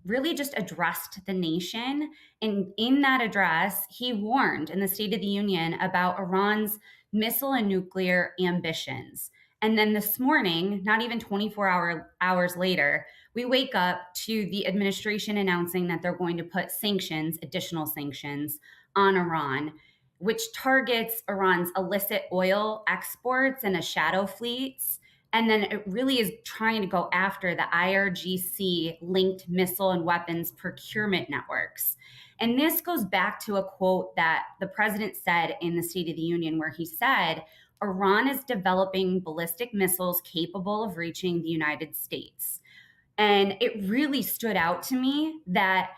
really just addressed the nation. And in that address, he warned in the State of the Union about Iran's missile and nuclear ambitions. And then this morning, not even 24 hours later, we wake up to the administration announcing that they're going to put sanctions, additional sanctions, on Iran, which targets Iran's illicit oil exports and a shadow fleets. And then it really is trying to go after the IRGC-linked missile and weapons procurement networks. And this goes back to a quote that the president said in the State of the Union, where he said, Iran is developing ballistic missiles capable of reaching the United States. And it really stood out to me that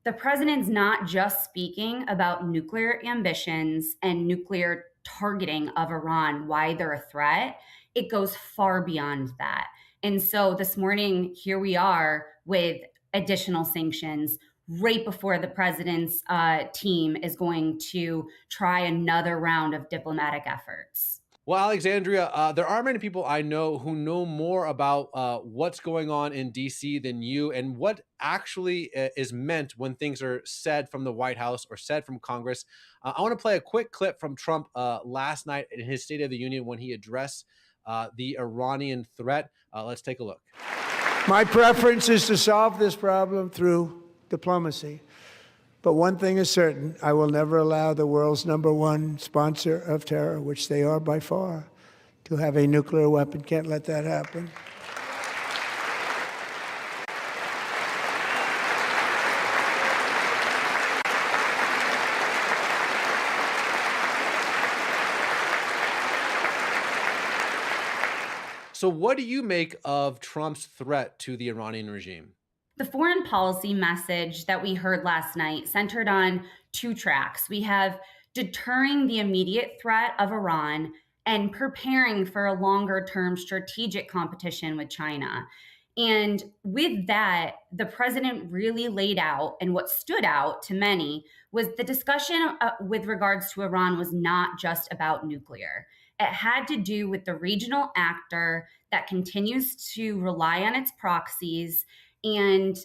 the president's not just speaking about nuclear ambitions and nuclear targeting of Iran, why they're a threat. It goes far beyond that. And so this morning, here we are with additional sanctions right before the president's team is going to try another round of diplomatic efforts. Well, Alexandria, there are many people I know who know more about what's going on in D.C. than you, and what actually is meant when things are said from the White House or said from Congress. I want to play a quick clip from Trump last night in his State of the Union when he addressed the Iranian threat. Let's take a look. My preference is to solve this problem through diplomacy. But one thing is certain, I will never allow the world's #1 sponsor of terror, which they are by far, to have a nuclear weapon. Can't let that happen. So what do you make of Trump's threat to the Iranian regime? The foreign policy message that we heard last night centered on two tracks. We have deterring the immediate threat of Iran and preparing for a longer term strategic competition with China. And with that, the president really laid out, and what stood out to many was the discussion with regards to Iran was not just about nuclear. It had to do with the regional actor that continues to rely on its proxies and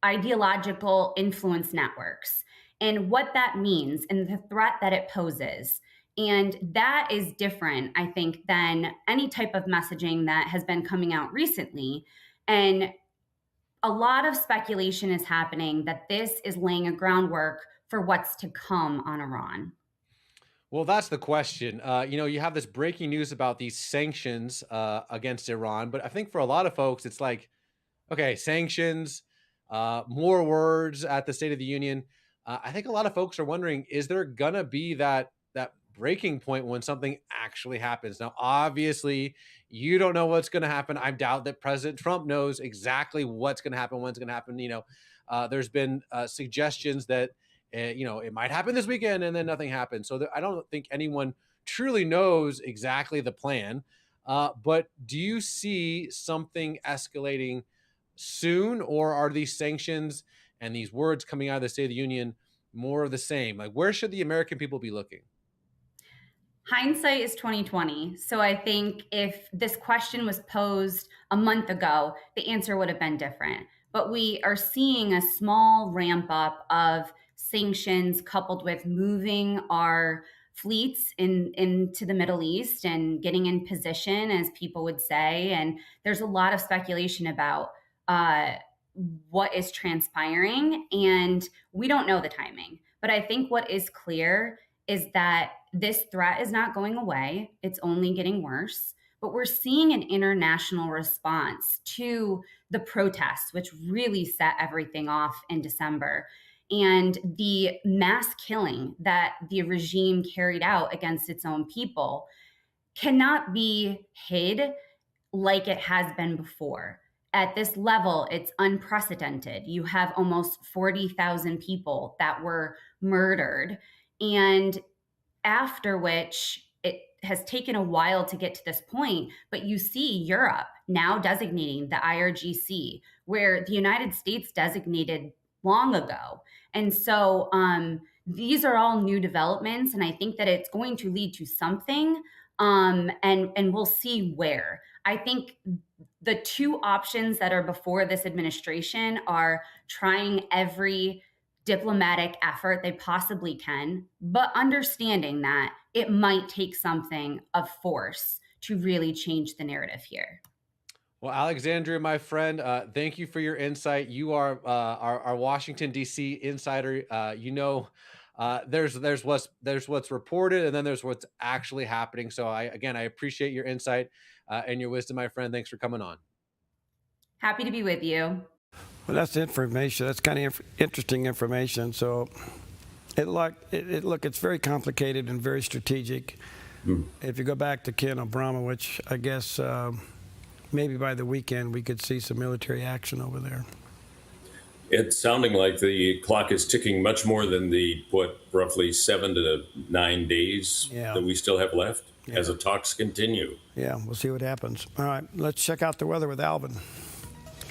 ideological influence networks, and what that means and the threat that it poses. And that is different, I think, than any type of messaging that has been coming out recently. And a lot of speculation is happening that this is laying a groundwork for what's to come on Iran. Well, that's the question. You have this breaking news about these sanctions against Iran, but I think for a lot of folks, it's like, okay, sanctions, more words at the State of the Union. I think a lot of folks are wondering, is there going to be that breaking point when something actually happens? Now, obviously, you don't know what's going to happen. I doubt that President Trump knows exactly what's going to happen, when it's going to happen. There's been suggestions that, it might happen this weekend and then nothing happens. So I don't think anyone truly knows exactly the plan. But do you see something escalating soon, or are these sanctions and these words coming out of the State of the Union more of the same? Like, where should the American people be looking? Hindsight is 2020. So I think if this question was posed a month ago, the answer would have been different. But we are seeing a small ramp up of sanctions coupled with moving our fleets into the Middle East and getting in position, as people would say. And there's a lot of speculation about what is transpiring, and we don't know the timing. But I think what is clear is that this threat is not going away. It's only getting worse. But we're seeing an international response to the protests, which really set everything off in December. And the mass killing that the regime carried out against its own people cannot be hid like it has been before. At this level, it's unprecedented. You have almost 40,000 people that were murdered, and after which it has taken a while to get to this point. But you see Europe now designating the IRGC, where the United States designated long ago. And so these are all new developments, and I think that it's going to lead to something, and we'll see where. I think the two options that are before this administration are trying every diplomatic effort they possibly can, but understanding that it might take something of force to really change the narrative here. Well, Alexandria, my friend, thank you for your insight. You are our Washington, D.C. insider. There's what's reported, and then there's what's actually happening. So I appreciate your insight and your wisdom, my friend. Thanks for coming on. Happy to be with you. Well, that's information. That's kind of interesting information. So it's very complicated and very strategic. If you go back to Ken Obama, which I guess maybe by the weekend we could see some military action over there. It's sounding like the clock is ticking much more than the, roughly 7 to 9 days that we still have left as the talks continue. Yeah, we'll see what happens. All right, let's check out the weather with Alvin.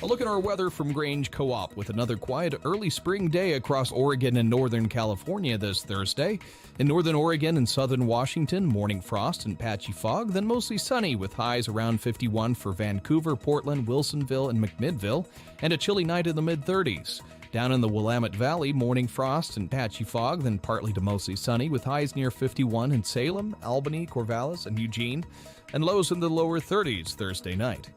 A look at our weather from Grange Co-op with another quiet early spring day across Oregon and northern California this Thursday. In northern Oregon and southern Washington, morning frost and patchy fog, then mostly sunny with highs around 51 for Vancouver, Portland, Wilsonville, and McMinnville, and a chilly night in the mid-30s. Down in the Willamette Valley, morning frost and patchy fog, then partly to mostly sunny with highs near 51 in Salem, Albany, Corvallis, and Eugene, and lows in the lower 30s Thursday night.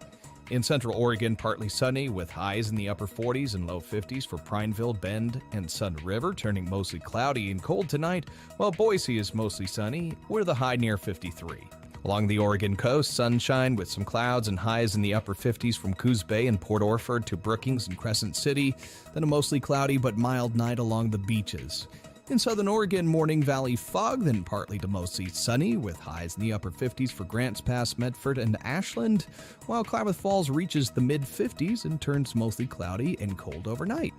In central Oregon, partly sunny with highs in the upper 40s and low 50s for Prineville, Bend, and Sun River, turning mostly cloudy and cold tonight, while Boise is mostly sunny with a high near 53. Along the Oregon coast, sunshine with some clouds and highs in the upper 50s from Coos Bay and Port Orford to Brookings and Crescent City, then a mostly cloudy but mild night along the beaches. In southern Oregon, morning valley fog, then partly to mostly sunny, with highs in the upper 50s for Grants Pass, Medford, and Ashland, while Klamath Falls reaches the mid-50s and turns mostly cloudy and cold overnight.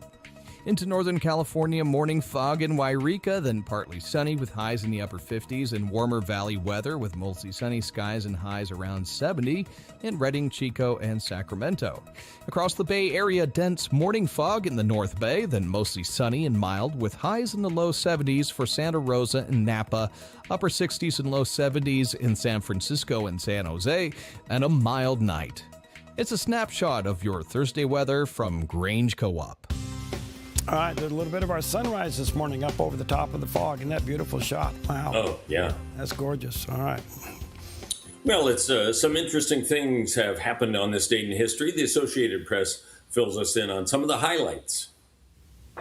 Into northern California, morning fog in Wairika, then partly sunny with highs in the upper 50s and warmer valley weather with mostly sunny skies and highs around 70 in Redding, Chico, and Sacramento. Across the Bay Area, dense morning fog in the North Bay, then mostly sunny and mild with highs in the low 70s for Santa Rosa and Napa, upper 60s and low 70s in San Francisco and San Jose, and a mild night. It's a snapshot of your Thursday weather from Grange Co-op. All right, there's a little bit of our sunrise this morning up over the top of the fog. Isn't that beautiful shot? Wow. Oh, yeah. That's gorgeous. All right. Well, it's some interesting things have happened on this date in history. The Associated Press fills us in on some of the highlights.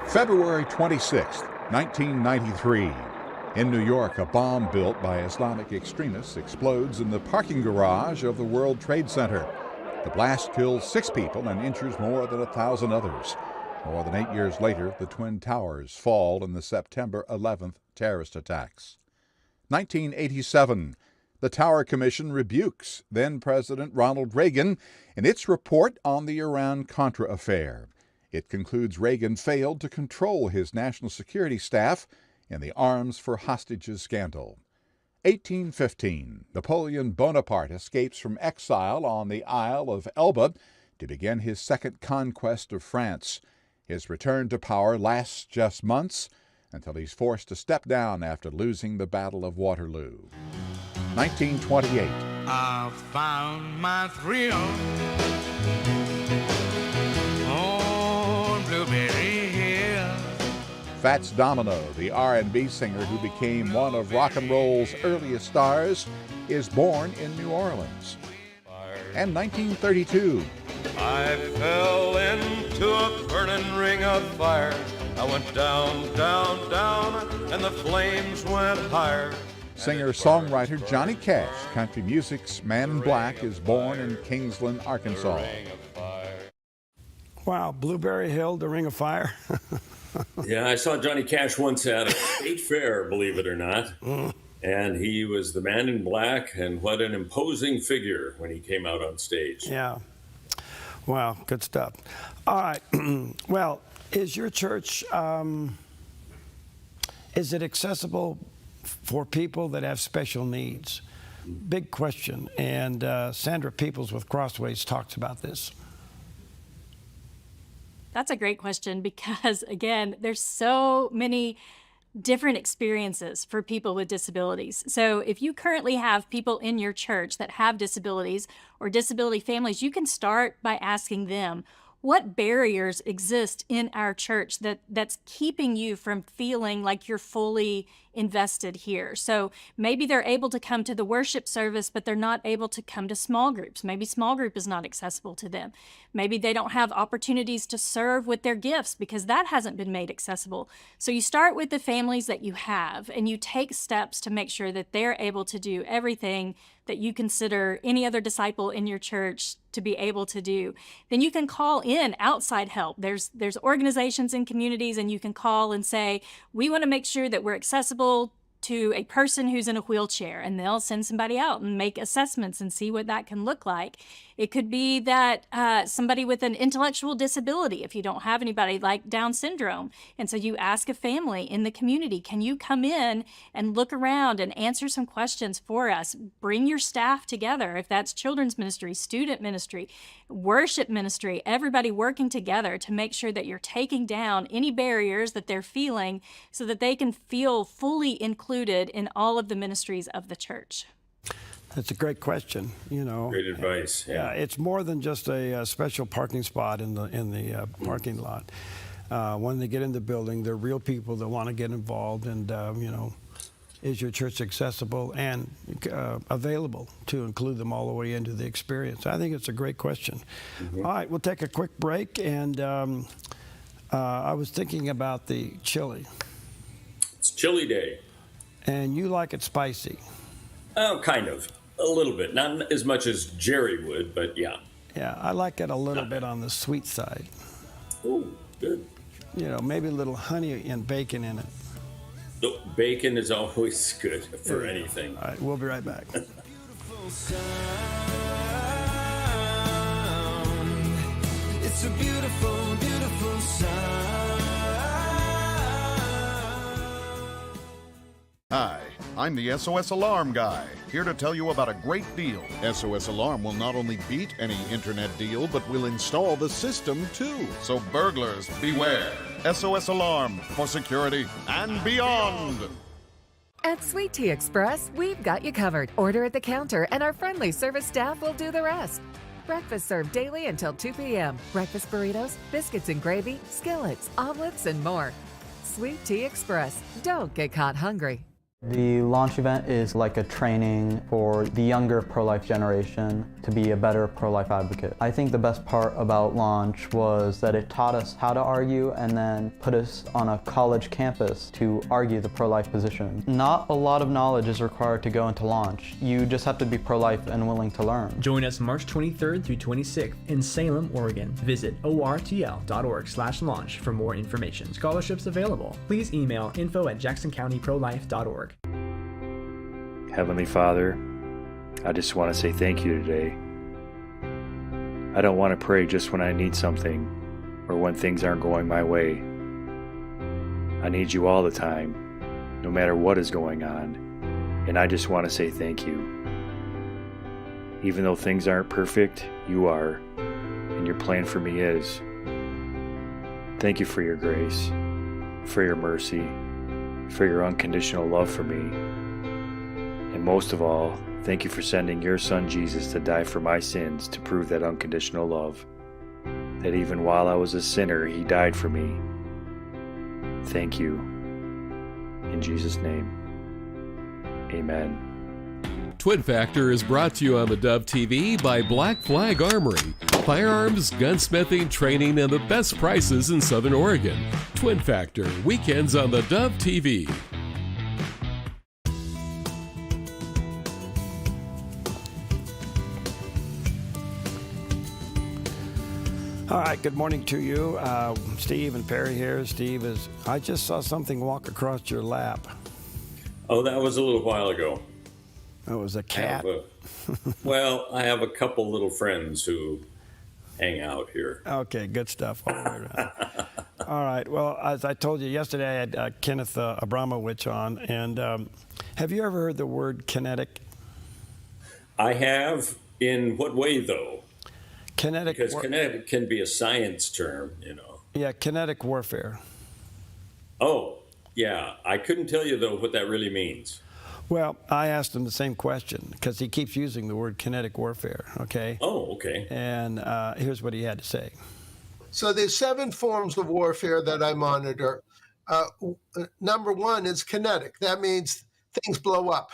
February 26, 1993. In New York, a bomb built by Islamic extremists explodes in the parking garage of the World Trade Center. The blast kills 6 people and injures more than 1,000 others. More than 8 years later, the Twin Towers fall in the September 11th terrorist attacks. 1987, the Tower Commission rebukes then-President Ronald Reagan in its report on the Iran-Contra affair. It concludes Reagan failed to control his national security staff in the Arms for Hostages scandal. 1815, Napoleon Bonaparte escapes from exile on the Isle of Elba to begin his second conquest of France. His return to power lasts just months until he's forced to step down after losing the Battle of Waterloo. 1928. I found my thrill on Blueberry Hill. Fats Domino, the R&B singer who became one of rock and roll's earliest stars, is born in New Orleans. And 1932. I fell into a burning ring of fire. I went down, down, down, and the flames went higher. Singer-songwriter Johnny Cash, country music's Man in Black, is born in Kingsland, Arkansas. Wow, Blueberry Hill, the Ring of Fire. Yeah, I saw Johnny Cash once at a state fair, believe it or not. And he was the Man in Black, and what an imposing figure when he came out on stage. Yeah. Wow, good stuff. All right. Well, is your church, is it accessible for people that have special needs? Big question. And Sandra Peoples with Crossways talks about this. That's a great question because, again, there's so many different experiences for people with disabilities. So if you currently have people in your church that have disabilities or disability families, you can start by asking them, what barriers exist in our church that's keeping you from feeling like you're fully invested here? So maybe they're able to come to the worship service, but they're not able to come to small groups. Maybe small group is not accessible to them. Maybe they don't have opportunities to serve with their gifts because that hasn't been made accessible. So you start with the families that you have and you take steps to make sure that they're able to do everything that you consider any other disciple in your church to be able to do. Then you can call in outside help. There's organizations and communities, and you can call and say, we want to make sure that we're accessible to a person who's in a wheelchair, and they'll send somebody out and make assessments and see what that can look like. It could be that somebody with an intellectual disability, if you don't have anybody like Down syndrome. And so you ask a family in the community, can you come in and look around and answer some questions for us? Bring your staff together. If that's children's ministry, student ministry, worship ministry, everybody working together to make sure that you're taking down any barriers that they're feeling so that they can feel fully included in all of the ministries of the church. That's a great question. Great advice. Yeah, it's more than just a special parking spot in the parking lot. When they get in the building, they're real people that want to get involved, and is your church accessible and available to include them all the way into the experience? I think it's a great question. All right, we'll take a quick break, and I was thinking about the chili. It's chili day. And you like it spicy. Oh, kind of. A little bit. Not as much as Jerry would, but yeah. Yeah, I like it a little bit on the sweet side. Oh, good. Maybe a little honey and bacon in it. Oh, bacon is always good for anything. All right, we'll be right back. It's a beautiful, beautiful sound. Hi, I'm the SOS Alarm guy, here to tell you about a great deal. SOS Alarm will not only beat any internet deal, but will install the system too. So burglars, beware. SOS Alarm for security and beyond. At Sweet Tea Express, we've got you covered. Order at the counter and our friendly service staff will do the rest. Breakfast served daily until 2 p.m. Breakfast burritos, biscuits and gravy, skillets, omelets, and more. Sweet Tea Express. Don't get caught hungry. The launch event is like a training for the younger pro-life generation to be a better pro-life advocate. I think the best part about launch was that it taught us how to argue and then put us on a college campus to argue the pro-life position. Not a lot of knowledge is required to go into launch. You just have to be pro-life and willing to learn. Join us March 23rd through 26th in Salem, Oregon. Visit ortl.org/launch for more information. Scholarships available. Please email info@jacksoncountyprolife.org. Heavenly Father, I just want to say thank you today. I don't want to pray just when I need something or when things aren't going my way. I need you all the time, no matter what is going on, and I just want to say thank you. Even though things aren't perfect, you are, and your plan for me is. Thank you for your grace, for your mercy, for your unconditional love for me. And most of all, thank you for sending your son Jesus to die for my sins to prove that unconditional love. That even while I was a sinner, he died for me. Thank you. In Jesus' name, amen. Twin Factor is brought to you on the Dove TV by Black Flag Armory. Firearms, gunsmithing, training, and the best prices in Southern Oregon. Twin Factor, weekends on the Dove TV. All right, good morning to you. Steve and Perry here. I just saw something walk across your lap. Oh, that was a little while ago. Oh, it was a cat? Well, I have a couple little friends who hang out here. Okay, good stuff. All right, well, as I told you yesterday, I had Kenneth Abramowitz on, and have you ever heard the word kinetic? I have. In what way, though? Kinetic. Because kinetic can be a science term, Yeah, kinetic warfare. Oh, yeah. I couldn't tell you, though, what that really means. Well, I asked him the same question because he keeps using the word kinetic warfare, okay? Oh, okay. And here's what he had to say. So there's 7 forms of warfare that I monitor. Number 1 is kinetic. That means things blow up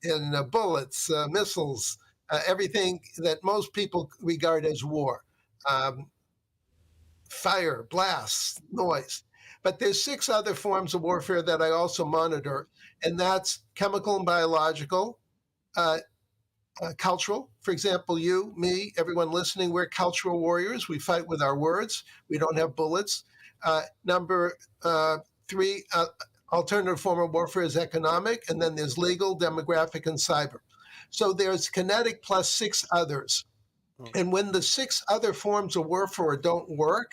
in bullets, missiles, everything that most people regard as war. Fire, blasts, noise. But there's 6 other forms of warfare that I also monitor, and that's chemical and biological, cultural. For example, you, me, everyone listening, we're cultural warriors. We fight with our words. We don't have bullets. Number 3, alternative form of warfare is economic, and then there's legal, demographic, and cyber. So there's kinetic plus 6 others. And when the 6 other forms of warfare don't work,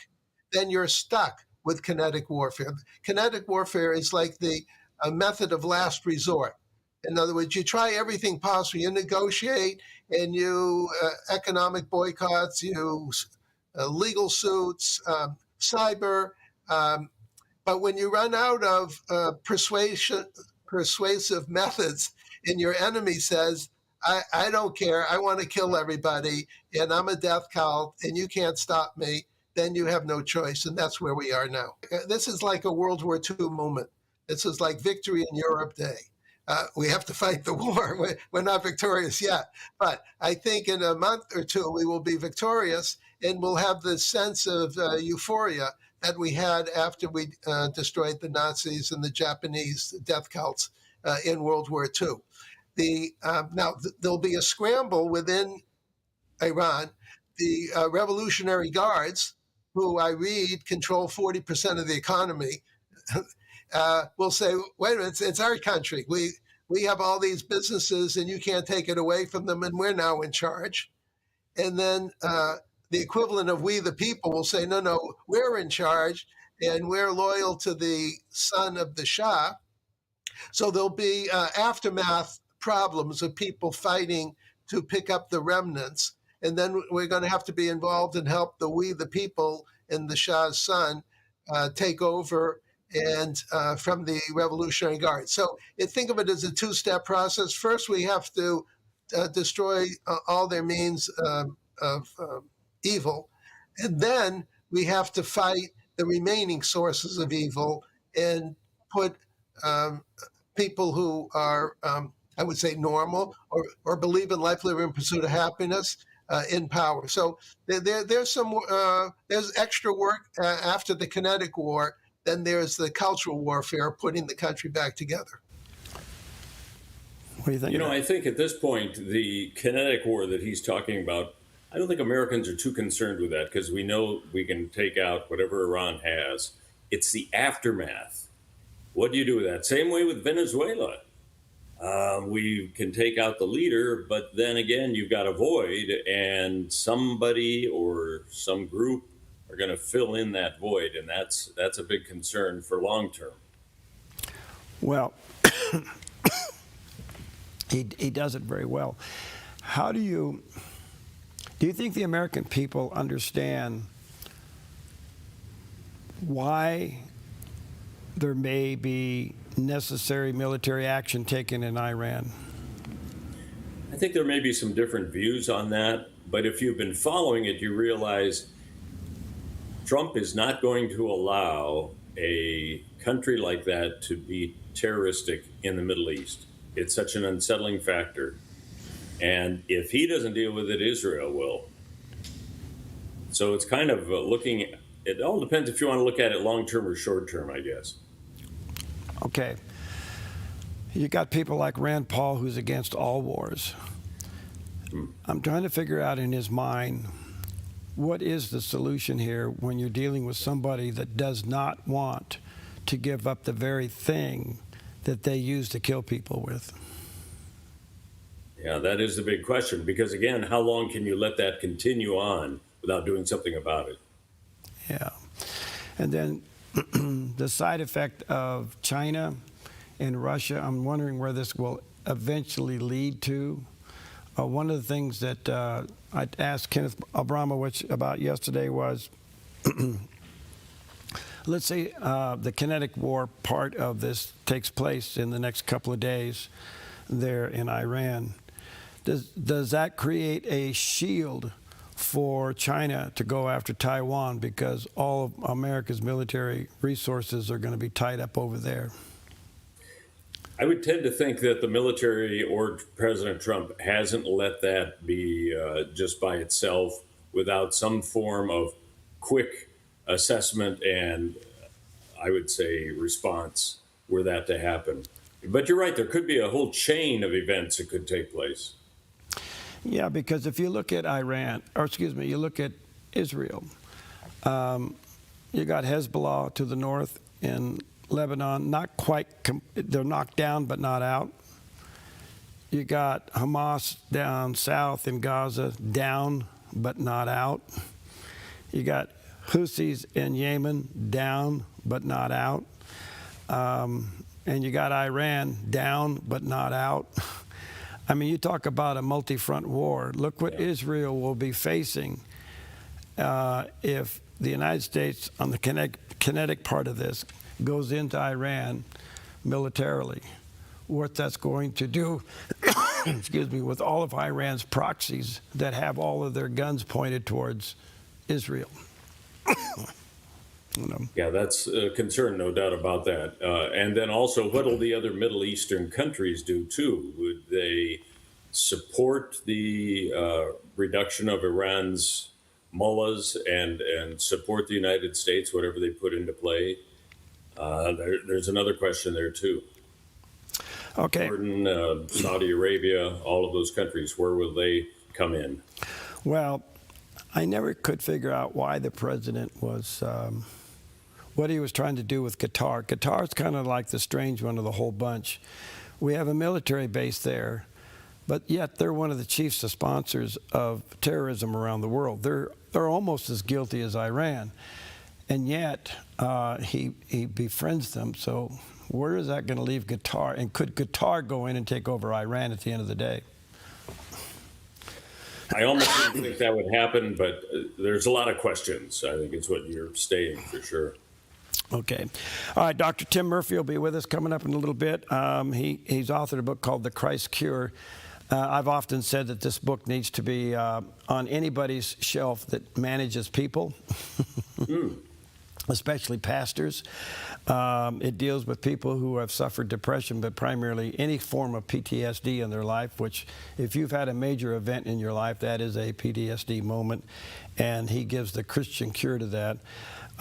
then you're stuck with kinetic warfare. Kinetic warfare is like the method of last resort. In other words, you try everything possible. You negotiate and you economic boycotts, you legal suits, cyber. But when you run out of persuasive methods and your enemy says, I don't care, I want to kill everybody, and I'm a death cult, and you can't stop me, then you have no choice. And that's where we are now. This is like a World War II moment. This is like Victory in Europe Day. We have to fight the war. We're not victorious yet. But I think in a month or two, we will be victorious, and we'll have this sense of euphoria that we had after we destroyed the Nazis and the Japanese death cults in World War II. Now, there'll be a scramble within Iran. The Revolutionary Guards, who I read control 40% of the economy, will say, wait a minute, it's our country. We have all these businesses and you can't take it away from them, and we're now in charge. And then the equivalent of we the people will say, no, we're in charge and we're loyal to the son of the Shah. So there'll be aftermath problems of people fighting to pick up the remnants. And then we're going to have to be involved and help the we the people and the Shah's son take over and from the Revolutionary Guard. So think of it as a two-step process. First, we have to destroy all their means of evil. And then we have to fight the remaining sources of evil and put people who are, I would say, normal or believe in life, liberty, and pursuit of happiness in power. So there's extra work after the kinetic war. Then there's the cultural warfare, putting the country back together. What do you think? I think at this point, the kinetic war that he's talking about, I don't think Americans are too concerned with that because we know we can take out whatever Iran has. It's the aftermath. What do you do with that? Same way with Venezuela. We can take out the leader, but then again, you've got a void, and somebody or some group are going to fill in that void, and that's a big concern for long term. Well, he does it very well. How do you think the American people understand why there may be necessary military action taken in Iran? I think there may be some different views on that, but if you've been following it, you realize Trump is not going to allow a country like that to be terroristic in the Middle East. It's such an unsettling factor. And if he doesn't deal with it, Israel will. So it's kind of it all depends if you want to look at it long-term or short-term, I guess. Okay. You got people like Rand Paul, who's against all wars. I'm trying to figure out in his mind, what is the solution here when you're dealing with somebody that does not want to give up the very thing that they use to kill people with? Yeah, that is the big question, because again, how long can you let that continue on without doing something about it? Yeah. And then the side effect of China and Russia, I'm wondering where this will eventually lead to. One of the things that I asked Kenneth Abramowitz about yesterday was, let's say the kinetic war part of this takes place in the next couple of days there in Iran. Does that create a shield for China to go after Taiwan, because all of America's military resources are going to be tied up over there? I would tend to think that the military or President Trump hasn't let that be just by itself without some form of quick assessment and, I would say, response were that to happen. But you're right, there could be a whole chain of events that could take place. Yeah, because if you look at you look at Israel, you got Hezbollah to the north in Lebanon, not quite, they're knocked down but not out. You got Hamas down south in Gaza, down but not out. You got Houthis in Yemen, down but not out. And you got Iran, down but not out. I mean, you talk about a multi-front war. Look what Israel will be facing if the United States, on the kinetic part of this, goes into Iran militarily. What that's going to do, excuse me, with all of Iran's proxies that have all of their guns pointed towards Israel. Yeah, that's a concern, no doubt about that. And then also, what will the other Middle Eastern countries do, too? Would they support the reduction of Iran's mullahs and support the United States, whatever they put into play? There's another question there, too. Okay. Jordan, Saudi Arabia, all of those countries, where will they come in? Well, I never could figure out why the president was, what he was trying to do with Qatar. Qatar's kind of like the strange one of the whole bunch. We have a military base there, but yet they're one of the chief sponsors of terrorism around the world. They're almost as guilty as Iran, and yet he befriends them. So where is that going to leave Qatar? And could Qatar go in and take over Iran at the end of the day? I almost didn't think that would happen, but there's a lot of questions. I think it's what you're stating for sure. Okay. All right, Dr. Tim Murphy will be with us coming up in a little bit. He's authored a book called The Christ Cure. I've often said that this book needs to be on anybody's shelf that manages people, especially pastors. It deals with people who have suffered depression, but primarily any form of PTSD in their life, which if you've had a major event in your life, that is a PTSD moment, and he gives the Christian cure to that.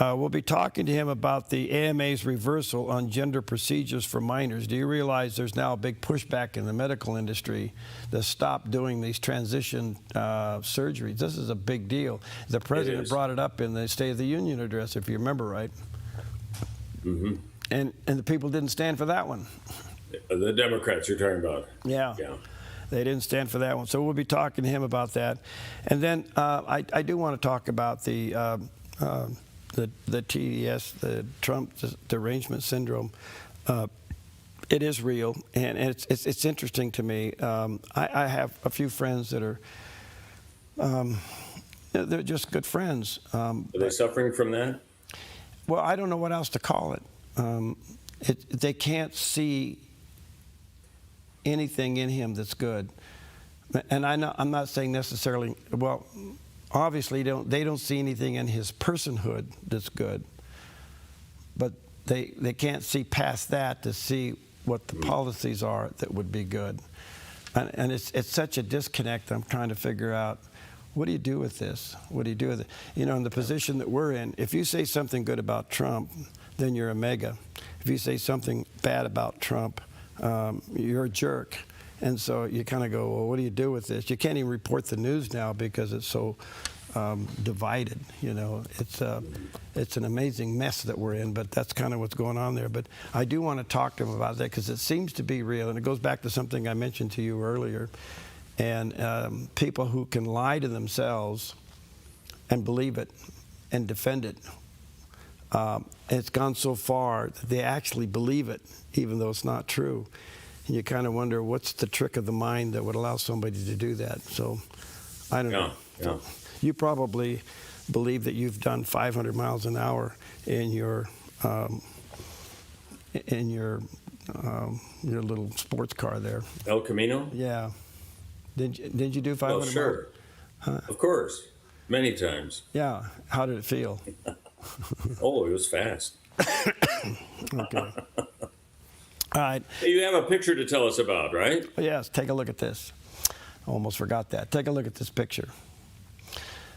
We'll be talking to him about the AMA's reversal on gender procedures for minors. Do you realize there's now a big pushback in the medical industry to stop doing these transition surgeries? This is a big deal. The president brought it up in the State of the Union address, if you remember right. Mm-hmm. And the people didn't stand for that one. The Democrats you're talking about. Yeah. They didn't stand for that one. So we'll be talking to him about that. And then I do want to talk about the TDS, the Trump derangement syndrome. It is real, and it's interesting to me. I have a few friends that are they're just good friends. Are they suffering from that? Well, I don't know what else to call it. They can't see anything in him that's good, and I'm not saying necessarily. Well, obviously, they don't see anything in his personhood that's good, but they can't see past that to see what the policies are that would be good, and it's such a disconnect. I'm trying to figure out, what do you do with this? What do you do with it? You know, in the position that we're in, if you say something good about Trump, then you're a mega. If you say something bad about Trump, you're a jerk. And so you kind of go, well, what do you do with this? You can't even report the news now because it's so divided. You know, it's an amazing mess that we're in, but that's kind of what's going on there. But I do want to talk to him about that because it seems to be real, and it goes back to something I mentioned to you earlier. And people who can lie to themselves and believe it and defend it, it's gone so far that they actually believe it, even though it's not true. And you kind of wonder, what's the trick of the mind that would allow somebody to do that? So, I don't know. So, you probably believe that you've done 500 miles an hour in your little sports car there. El Camino? Yeah. Did you do 500 miles? Sure. Of course. Many times. Yeah. How did it feel? Oh, it was fast. Okay. All right. Hey, you have a picture to tell us about, right? Yes. Take a look at this. I almost forgot that. Take a look at this picture.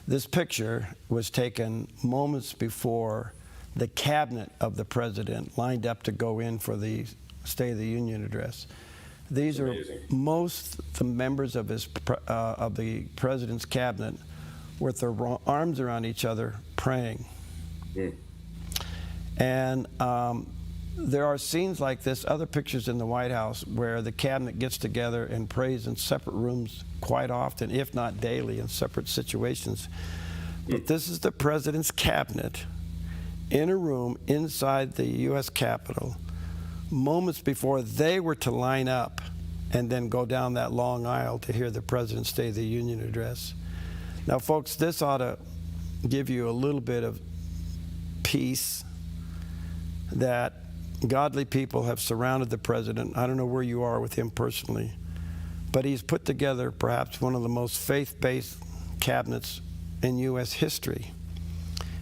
This picture was taken moments before the cabinet of the president lined up to go in for the State of the Union address. These are the members of the president's cabinet with their arms around each other praying. And there are scenes like this, other pictures in the White House, where the cabinet gets together and prays in separate rooms quite often, if not daily, in separate situations. But this is the president's cabinet in a room inside the U.S. Capitol, moments before they were to line up and then go down that long aisle to hear the President's State of the Union address. Now, folks, this ought to give you a little bit of peace that godly people have surrounded the president. I don't know where you are with him personally, but he's put together perhaps one of the most faith-based cabinets in U.S. history.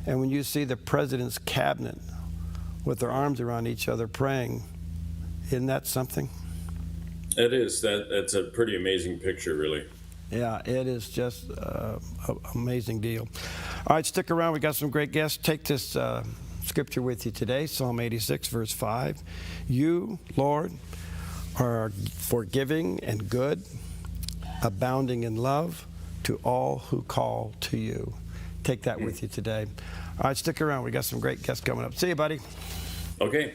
And when you see the president's cabinet with their arms around each other praying, isn't that something? It is. That's a pretty amazing picture, really. Yeah, it is just an amazing deal. All right, stick around. We got some great guests. Take this scripture with you today, Psalm 86, verse 5. You, Lord, are forgiving and good, abounding in love to all who call to you. Take that with you today. All right, stick around. We got some great guests coming up. See you, buddy. Okay.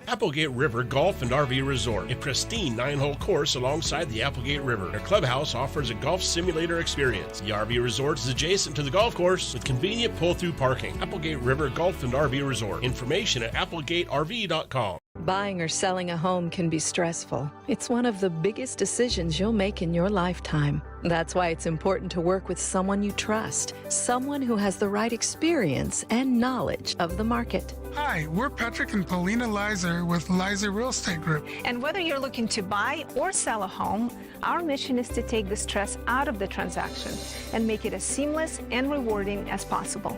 Applegate River Golf and RV Resort, a pristine 9-hole course alongside the Applegate River. Their clubhouse offers a golf simulator experience. The RV Resort is adjacent to the golf course with convenient pull-through parking. Applegate River Golf and RV Resort. Information at applegaterv.com. Buying or selling a home can be stressful. It's one of the biggest decisions you'll make in your lifetime. That's why it's important to work with someone you trust, someone who has the right experience and knowledge of the market. Hi, we're Patrick and Paulina Lizer with Lizer Real Estate Group. And whether you're looking to buy or sell a home, our mission is to take the stress out of the transaction and make it as seamless and rewarding as possible.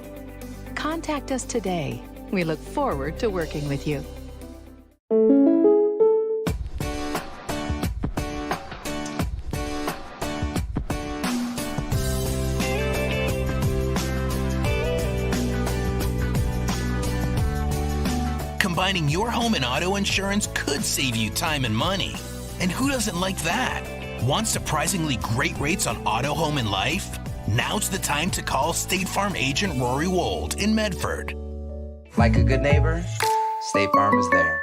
Contact us today. We look forward to working with you. Combining your home and auto insurance could save you time and money. And who doesn't like that? Want surprisingly great rates on auto, home, and life? Now's the time to call State Farm agent Rory Wold in Medford. Like a good neighbor, State Farm is there.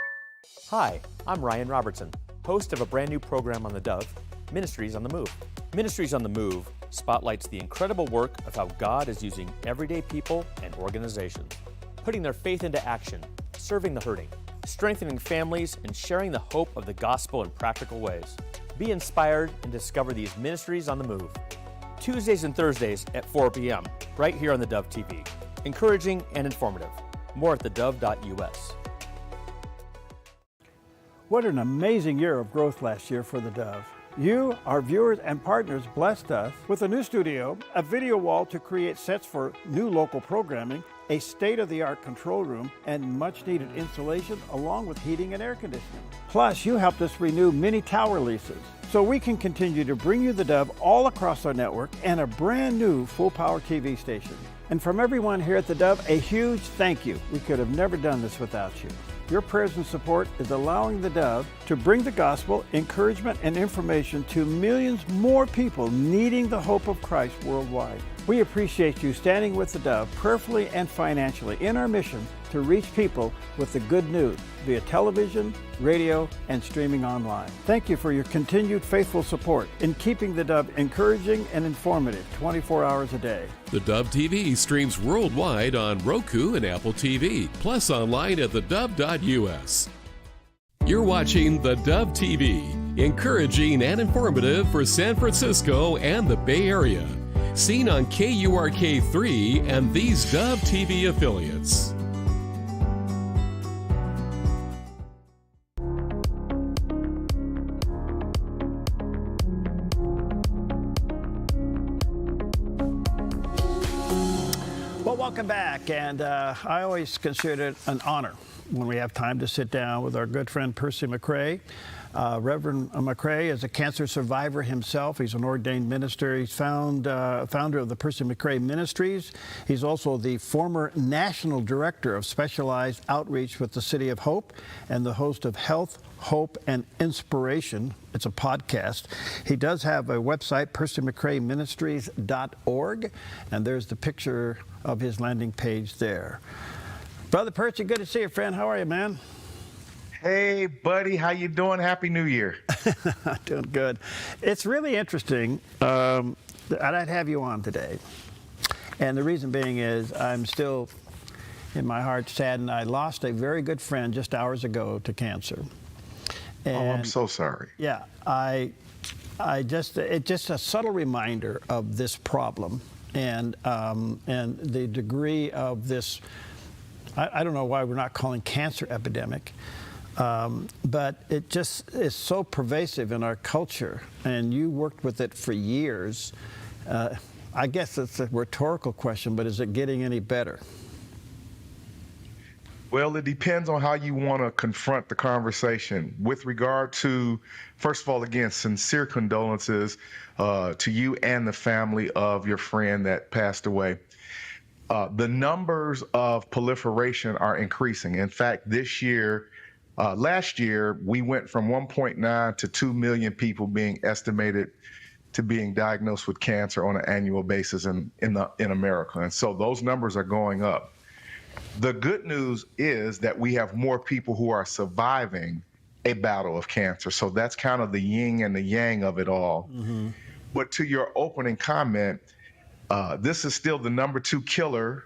Hi, I'm Ryan Robertson, host of a brand new program on the Dove, Ministries on the Move. Ministries on the Move spotlights the incredible work of how God is using everyday people and organizations, putting their faith into action, serving the hurting, strengthening families, and sharing the hope of the gospel in practical ways. Be inspired and discover these ministries on the move. Tuesdays and Thursdays at 4 p.m., right here on the Dove TV. Encouraging and informative. More at thedove.us. What an amazing year of growth last year for the Dove. You, our viewers and partners, blessed us with a new studio, a video wall to create sets for new local programming, a state-of-the-art control room, and much-needed insulation along with heating and air conditioning. Plus, you helped us renew many tower leases so we can continue to bring you the Dove all across our network and a brand new full-power TV station. And from everyone here at the Dove, a huge thank you. We could have never done this without you. Your prayers and support is allowing the Dove to bring the gospel, encouragement, and information to millions more people needing the hope of Christ worldwide. We appreciate you standing with the Dove prayerfully and financially in our mission to reach people with the good news via television, radio, and streaming online. Thank you for your continued faithful support in keeping the Dove encouraging and informative 24 hours a day. The Dove TV streams worldwide on Roku and Apple TV, plus online at thedove.us. You're watching The Dove TV, encouraging and informative for San Francisco and the Bay Area. Seen on KURK3 and these Dove TV affiliates. Well, welcome back, and I always consider it an honor when we have time to sit down with our good friend Percy McRae. Reverend McCrae is a cancer survivor himself. He's an ordained minister. He's founder of the Percy McCrae Ministries. He's also the former National Director of Specialized Outreach with the City of Hope and the host of Health, Hope, and Inspiration. It's a podcast. He does have a website, percymccraeministries.org, and there's the picture of his landing page there. Brother Percy, good to see you, friend. How are you, man? Hey, buddy. How you doing? Happy New Year. Doing good. It's really interesting that I'd have you on today. And the reason being is I'm still, in my heart, saddened. I lost a very good friend just hours ago to cancer. And I'm so sorry. Yeah, it's just a subtle reminder of this problem and the degree of this. I don't know why we're not calling cancer epidemic, but it just is so pervasive in our culture. And you worked with it for years. I guess it's a rhetorical question, but is it getting any better? Well, it depends on how you want to confront the conversation. With regard to, first of all, again, sincere condolences to you and the family of your friend that passed away. The numbers of proliferation are increasing. In fact, this year, last year, we went from 1.9 to 2 million people being estimated to being diagnosed with cancer on an annual basis in America. And so those numbers are going up. The good news is that we have more people who are surviving a battle of cancer. So that's kind of the yin and the yang of it all. Mm-hmm. But to your opening comment, this is still the number 2 killer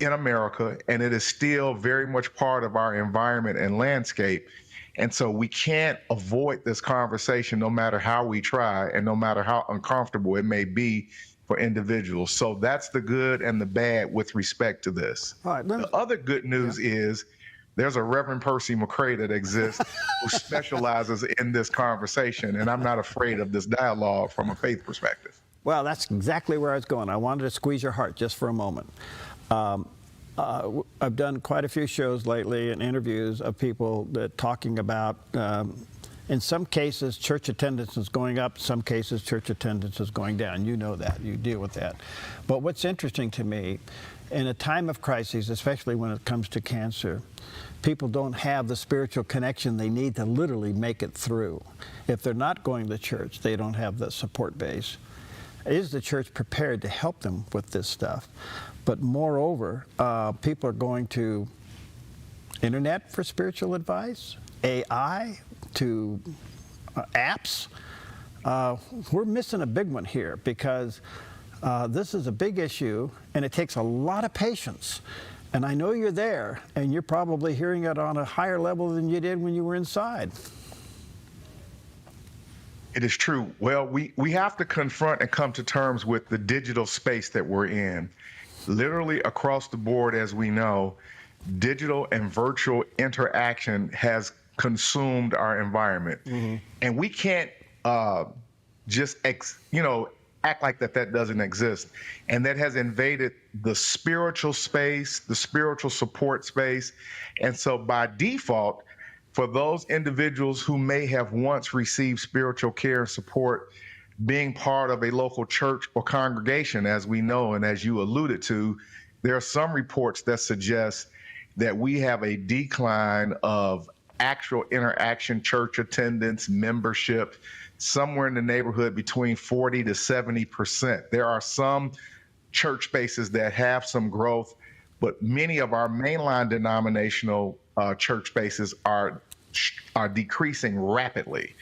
in America, and it is still very much part of our environment and landscape. And so we can't avoid this conversation no matter how we try and no matter how uncomfortable it may be for individuals. So that's the good and the bad with respect to this. All right, the other good news is there's a Reverend Percy McCrae that exists who specializes in this conversation, and I'm not afraid of this dialogue from a faith perspective. Well, that's exactly where I was going. I wanted to squeeze your heart just for a moment. I've done quite a few shows lately and interviews of people that talking about, in some cases, church attendance is going up. Some cases, church attendance is going down. You know that. You deal with that. But what's interesting to me, in a time of crisis, especially when it comes to cancer, people don't have the spiritual connection they need to literally make it through. If they're not going to church, they don't have the support base. Is the church prepared to help them with this stuff? But moreover, people are going to internet for spiritual advice, AI, to apps. We're missing a big one here because this is a big issue and it takes a lot of patience. And I know you're there and you're probably hearing it on a higher level than you did when you were inside. It is true. Well, we have to confront and come to terms with the digital space that we're in. Literally across the board, as we know, digital and virtual interaction has consumed our environment. Mm-hmm. And we can't just act like that doesn't exist. And that has invaded the spiritual space, the spiritual support space. And so by default, for those individuals who may have once received spiritual care and support, being part of a local church or congregation, as we know and as you alluded to, there are some reports that suggest that we have a decline of actual interaction, church attendance, membership, somewhere in the neighborhood between 40 to 70%. There are some church spaces that have some growth, but many of our mainline denominational church spaces are decreasing rapidly,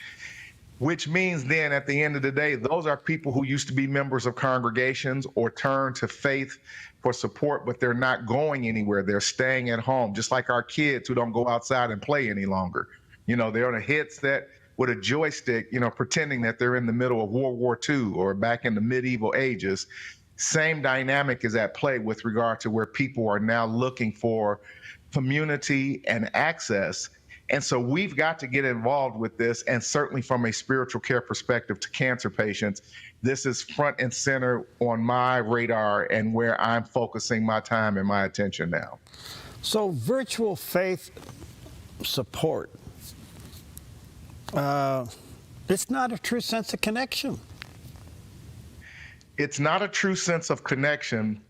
which means then at the end of the day, those are people who used to be members of congregations or turn to faith for support, but they're not going anywhere. They're staying at home, just like our kids who don't go outside and play any longer. They're on a headset with a joystick, pretending that they're in the middle of World War II or back in the medieval ages. Same dynamic is at play with regard to where people are now looking for community and access. And so we've got to get involved with this. And certainly from a spiritual care perspective to cancer patients, this is front and center on my radar and where I'm focusing my time and my attention now. So virtual faith support, It's not a true sense of connection. It's not a true sense of connection,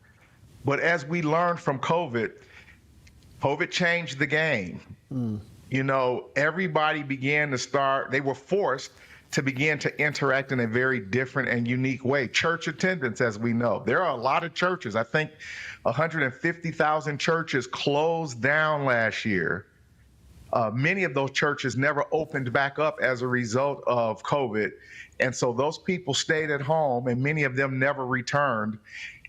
but as we learned from COVID changed the game. You know, everybody began to they were forced to begin to interact in a very different and unique way. Church attendance, as we know, there are a lot of churches. I think 150,000 churches closed down last year. Many of those churches never opened back up as a result of COVID. And so those people stayed at home and many of them never returned.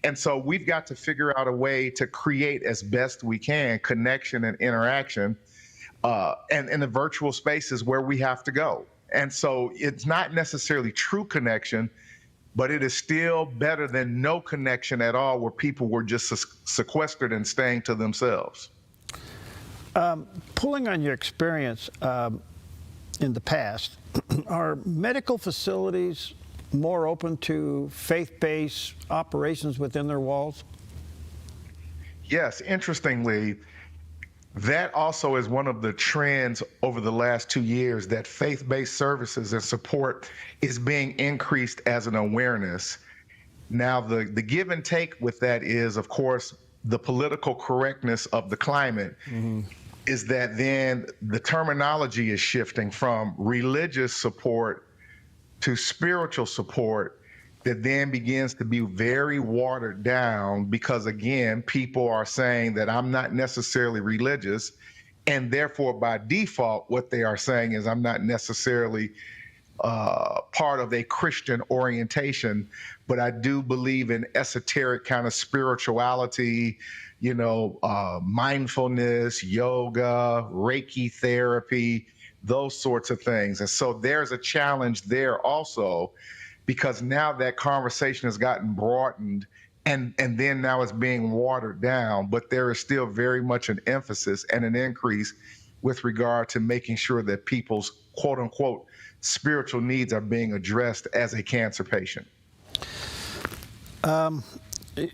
And so we've got to figure out a way to create as best we can connection and interaction and in the virtual spaces where we have to go. And so it's not necessarily true connection, but it is still better than no connection at all where people were just sequestered and staying to themselves. Pulling on your experience in the past, are medical facilities more open to faith-based operations within their walls? Yes, interestingly, that also is one of the trends over the last 2 years, that faith-based services and support is being increased as an awareness. Now, the give and take with that is, of course, the political correctness of the climate. Is that then the terminology is shifting from religious support to spiritual support that then begins to be very watered down because, again, people are saying that I'm not necessarily religious, and therefore by default what they are saying is I'm not necessarily part of a Christian orientation, but I do believe in esoteric kind of spirituality, you know, mindfulness, yoga, Reiki therapy, those sorts of things. And so there's a challenge there also, because now that conversation has gotten broadened and then now it's being watered down, but there is still very much an emphasis and an increase with regard to making sure that people's quote unquote spiritual needs are being addressed as a cancer patient.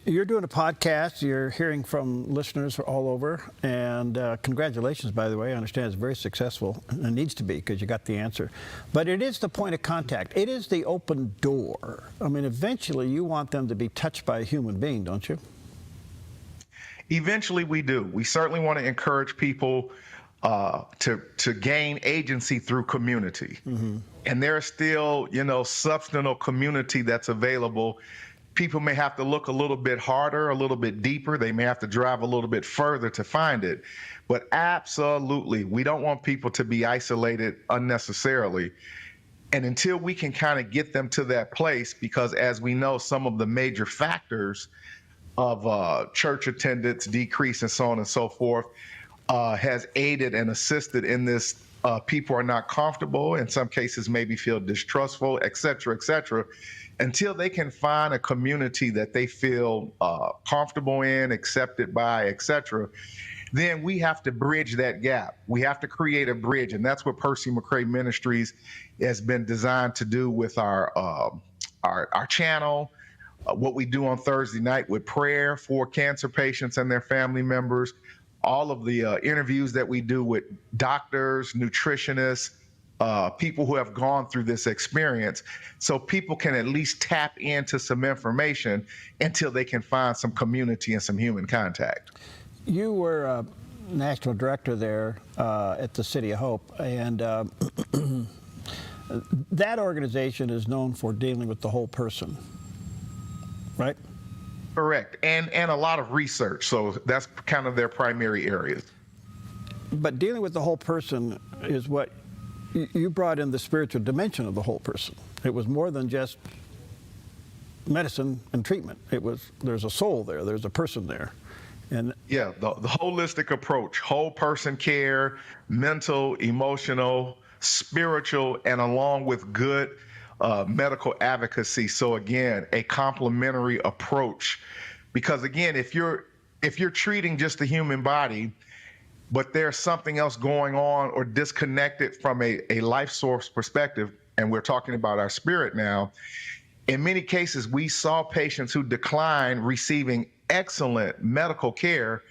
You're doing a podcast. You're hearing from listeners all over. And congratulations, by the way. I understand it's very successful. And it needs to be because you got the answer. But it is the point of contact. It is the open door. I mean, eventually you want them to be touched by a human being, don't you? Eventually we do. We certainly want to encourage people to gain agency through community. And there's still, you know, substantial community that's available. People may have to look a little bit harder, a little bit deeper. They may have to drive a little bit further to find it. But absolutely, we don't want people to be isolated unnecessarily. And until we can kind of get them to that place, because as we know, some of the major factors of church attendance decrease and so on and so forth has aided and assisted in this. People are not comfortable, in some cases maybe feel distrustful, et cetera, until they can find a community that they feel comfortable in, accepted by, et cetera. Then we have to bridge that gap. We have to create a bridge, and that's what Percy McCray Ministries has been designed to do with our channel, what we do on Thursday night with prayer for cancer patients and their family members, all of the interviews that we do with doctors, nutritionists, people who have gone through this experience, so people can at least tap into some information until they can find some community and some human contact. You were national director there at the City of Hope, and that organization is known for dealing with the whole person, right? Correct, and a lot of research, so that's kind of their primary areas. But dealing with the whole person is what you brought in, the spiritual dimension of the whole person. It was more than just medicine and treatment. There's a soul there, there's a person there. And yeah, the holistic approach, whole person care, mental, emotional, spiritual, and along with good medical advocacy. So again, a complementary approach, because again, if you're treating just the human body, but there's something else going on or disconnected from a life source perspective, and we're talking about our spirit now, in many cases, we saw patients who declined receiving excellent medical care,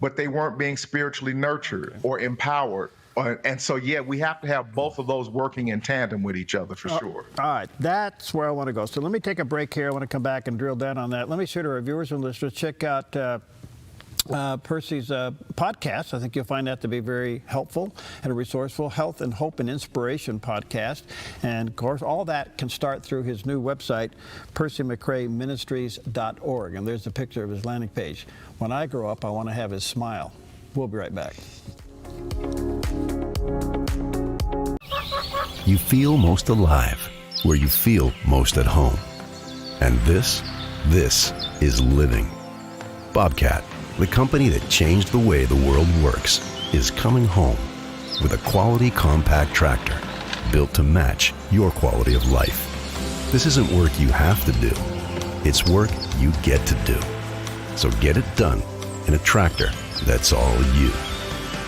but they weren't being spiritually nurtured or empowered And so, yeah, we have to have both of those working in tandem with each other for sure. All right, that's where I want to go. So let me take a break here. I want to come back and drill down on that. Let me say to our viewers and listeners, check out Percy's podcast. I think you'll find that to be very helpful and a resourceful health and hope and inspiration podcast. And of course, all that can start through his new website, percymccraeministries.org. And there's a picture of his landing page. When I grow up, I want to have his smile. We'll be right back. You feel most alive where you feel most at home. And this is living. Bobcat, the company that changed the way the world works, is coming home with a quality compact tractor built to match your quality of life. This isn't work you have to do. It's work you get to do. So get it done in a tractor that's all you.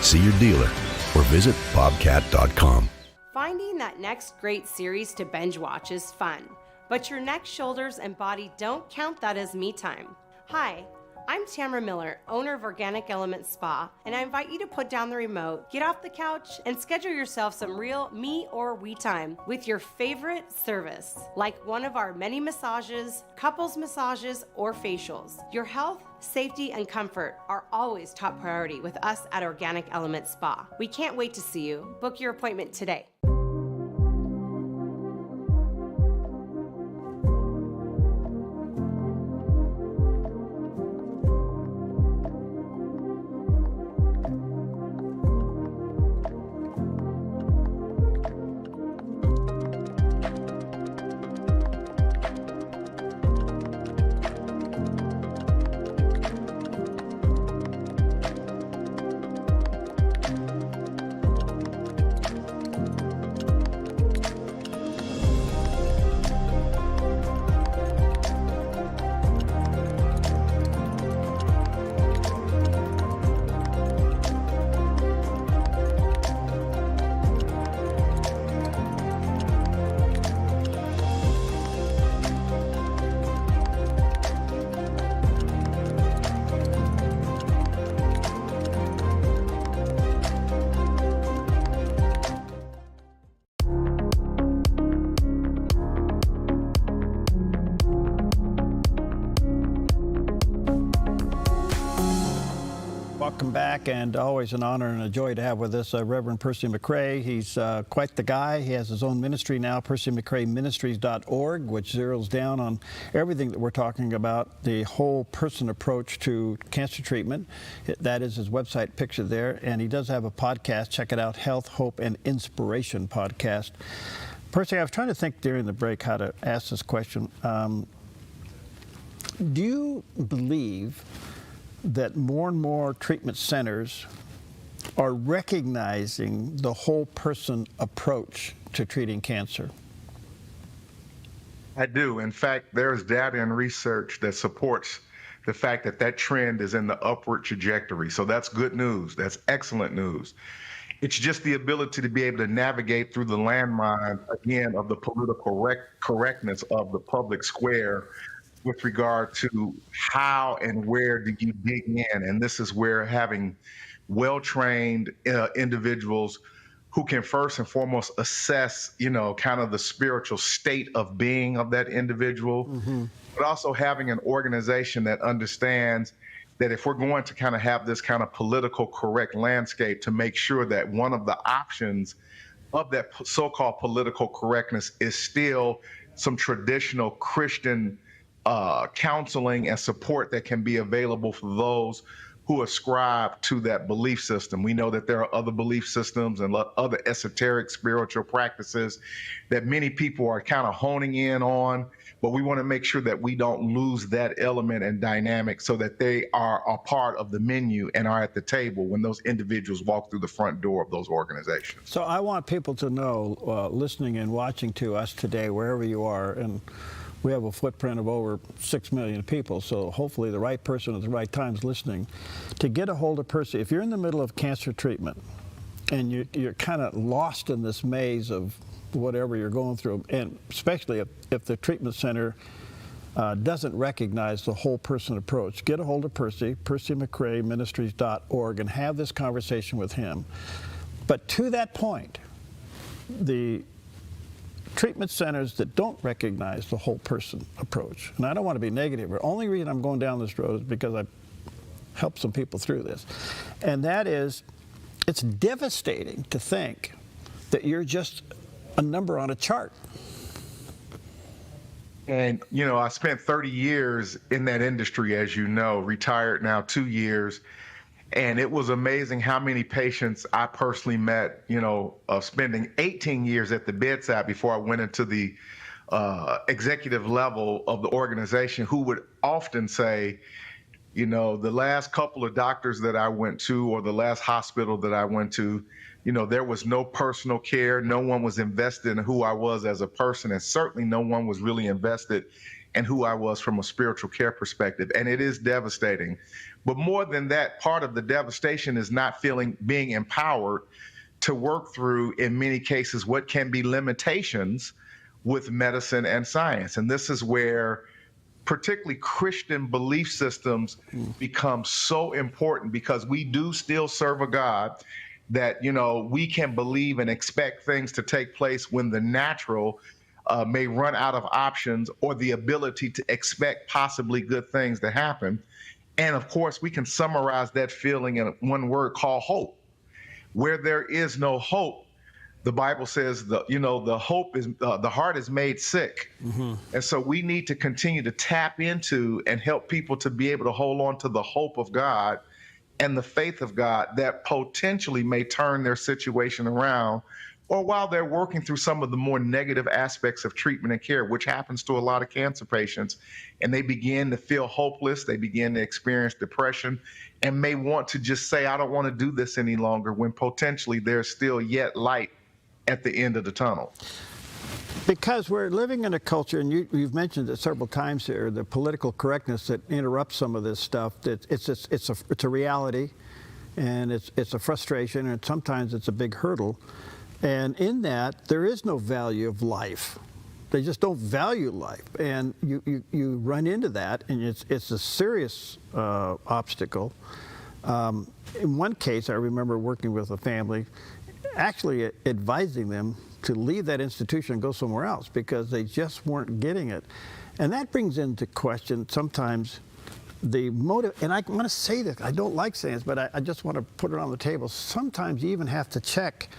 See your dealer or visit bobcat.com. Finding that next great series to binge watch is fun, but your neck, shoulders, and body don't count that as me time. Hi, I'm Tamara Miller, owner of Organic Element Spa, and I invite you to put down the remote, get off the couch, and schedule yourself some real me or we time with your favorite service, like one of our many massages, couples massages, or facials. Your health, safety, and comfort are always top priority with us at Organic Element Spa. We can't wait to see you. Book your appointment today. Welcome back, and always an honor and a joy to have with us Reverend Percy McCrae. He's quite the guy. He has his own ministry now, percymccraeministries.org, which zeroes down on everything that we're talking about, the whole person approach to cancer treatment. That is his website picture there, and he does have a podcast. Check it out, Health, Hope, and Inspiration Podcast. Percy, I was trying to think during the break how to ask this question. Do you believe that more and more treatment centers are recognizing the whole person approach to treating cancer? I do. In fact, there's data and research that supports the fact that that trend is in the upward trajectory. So that's good news. That's excellent news. It's just the ability to be able to navigate through the landmine, again, of the political correctness of the public square with regard to how and where do you dig in. And this is where having well-trained individuals who can first and foremost assess, kind of the spiritual state of being of that individual, but also having an organization that understands that if we're going to kind of have this kind of political correct landscape, to make sure that one of the options of that so-called political correctness is still some traditional Christian counseling and support that can be available for those who ascribe to that belief system. We know that there are other belief systems and other esoteric spiritual practices that many people are kind of honing in on, but we want to make sure that we don't lose that element and dynamic so that they are a part of the menu and are at the table when those individuals walk through the front door of those organizations. So I want people to know, listening and watching to us today, wherever you are, and we have a footprint of over 6 million people, so hopefully the right person at the right time is listening. To get a hold of Percy, if you're in the middle of cancer treatment and you're kind of lost in this maze of whatever you're going through, and especially if the treatment center doesn't recognize the whole person approach, get a hold of Percy, percymccraeministries.org, and have this conversation with him. But to that point, the treatment centers that don't recognize the whole person approach, and I don't want to be negative, the only reason I'm going down this road is because I've helped some people through this, and that is, it's devastating to think that you're just a number on a chart. And, you know, I spent 30 years in that industry, as you know, retired now 2 years. And it was amazing how many patients I personally met, you know, spending 18 years at the bedside before I went into the executive level of the organization, who would often say, you know, the last couple of doctors that I went to, or the last hospital that I went to, you know, there was no personal care. No one was invested in who I was as a person, and certainly no one was really invested in who I was from a spiritual care perspective. And it is devastating. But more than that, part of the devastation is not being empowered to work through, in many cases, what can be limitations with medicine and science. And this is where particularly Christian belief systems become so important, because we do still serve a God that, you know, we can believe and expect things to take place when the natural may run out of options, or the ability to expect possibly good things to happen. And of course, we can summarize that feeling in one word called hope. Where there is no hope, the Bible says, the heart is made sick. Mm-hmm. And so we need to continue to tap into and help people to be able to hold on to the hope of God and the faith of God that potentially may turn their situation around, or while they're working through some of the more negative aspects of treatment and care, which happens to a lot of cancer patients, and they begin to feel hopeless, they begin to experience depression, and may want to just say, I don't want to do this any longer, when potentially there's still yet light at the end of the tunnel. Because we're living in a culture, and you've mentioned it several times here, the political correctness that interrupts some of this stuff. That it's a reality, and it's a frustration, and sometimes it's a big hurdle. And in that, there is no value of life. They just don't value life, and you run into that, and it's a serious obstacle. In one case, I remember working with a family, actually advising them to leave that institution and go somewhere else, because they just weren't getting it. And that brings into question sometimes the motive, and I want to say this, I don't like saying this, but I just want to put it on the table. Sometimes you even have to check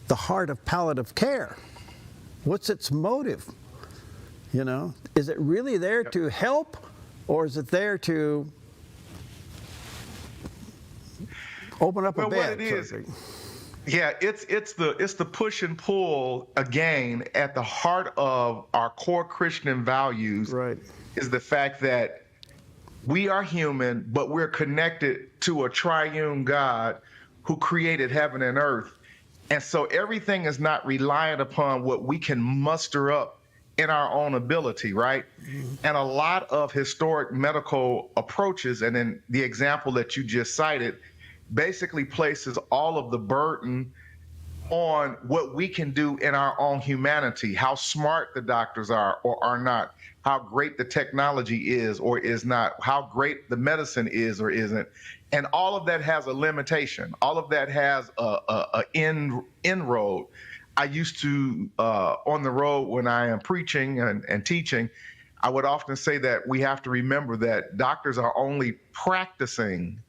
the heart of palliative care. What's its motive? You know, is it really there to help, or is it there to open up a bed? What it is, yeah, it's the push and pull again at the heart of our core Christian values. Right. Is the fact that we are human, but we're connected to a triune God who created heaven and earth. And so everything is not reliant upon what we can muster up in our own ability, right? Mm-hmm. And a lot of historic medical approaches, and in the example that you just cited, basically places all of the burden on what we can do in our own humanity, how smart the doctors are or are not, how great the technology is or is not, how great the medicine is or isn't. And all of that has a limitation. All of that has a inroad. I used to, on the road when I am preaching and teaching, I would often say that we have to remember that doctors are only practicing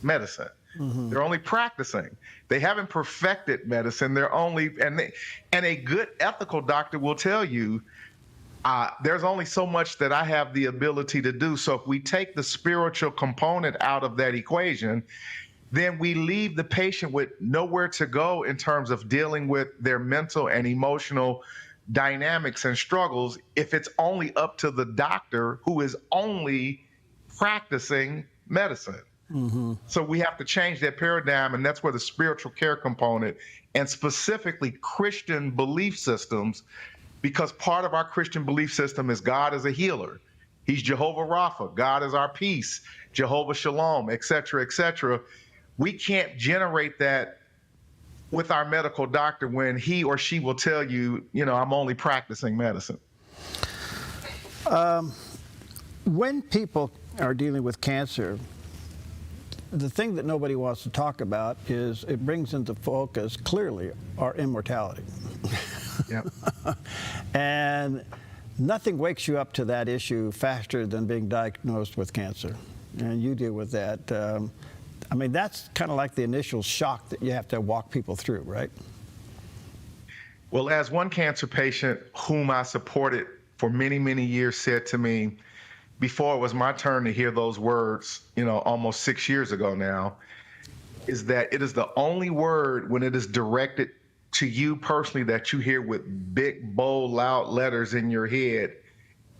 medicine. Mm-hmm. They're only practicing. They haven't perfected medicine. They're only, and a good ethical doctor will tell you, there's only so much that I have the ability to do. So if we take the spiritual component out of that equation, then we leave the patient with nowhere to go in terms of dealing with their mental and emotional dynamics and struggles, if it's only up to the doctor who is only practicing medicine. Mm-hmm. So we have to change that paradigm, and that's where the spiritual care component, and specifically Christian belief systems, because part of our Christian belief system is God is a healer. He's Jehovah Rapha. God is our peace, Jehovah Shalom, et cetera, et cetera. We can't generate that with our medical doctor when he or she will tell you, I'm only practicing medicine. When people are dealing with cancer, the thing that nobody wants to talk about is it brings into focus clearly our immortality. Yep. And nothing wakes you up to that issue faster than being diagnosed with cancer. And you deal with that. I mean, that's kind of like the initial shock that you have to walk people through, right? Well, as one cancer patient whom I supported for many, many years said to me, before it was my turn to hear those words, almost 6 years ago now, is that it is the only word when it is directed to you personally that you hear with big, bold, loud letters in your head.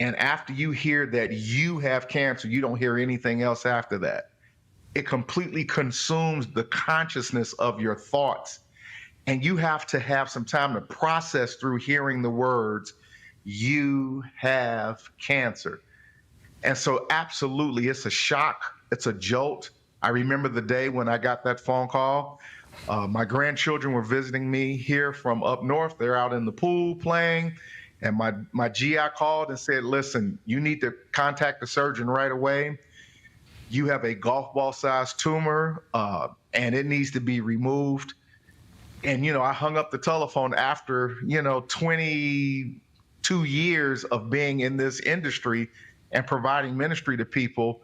And after you hear that you have cancer, you don't hear anything else after that. It completely consumes the consciousness of your thoughts. And you have to have some time to process through hearing the words, you have cancer. And so absolutely, it's a shock. It's a jolt. I remember the day when I got that phone call. My grandchildren were visiting me here from up north. They're out in the pool playing. And my GI called and said, listen, you need to contact the surgeon right away. You have a golf ball sized tumor and it needs to be removed. And, I hung up the telephone after, 22 years of being in this industry and providing ministry to people.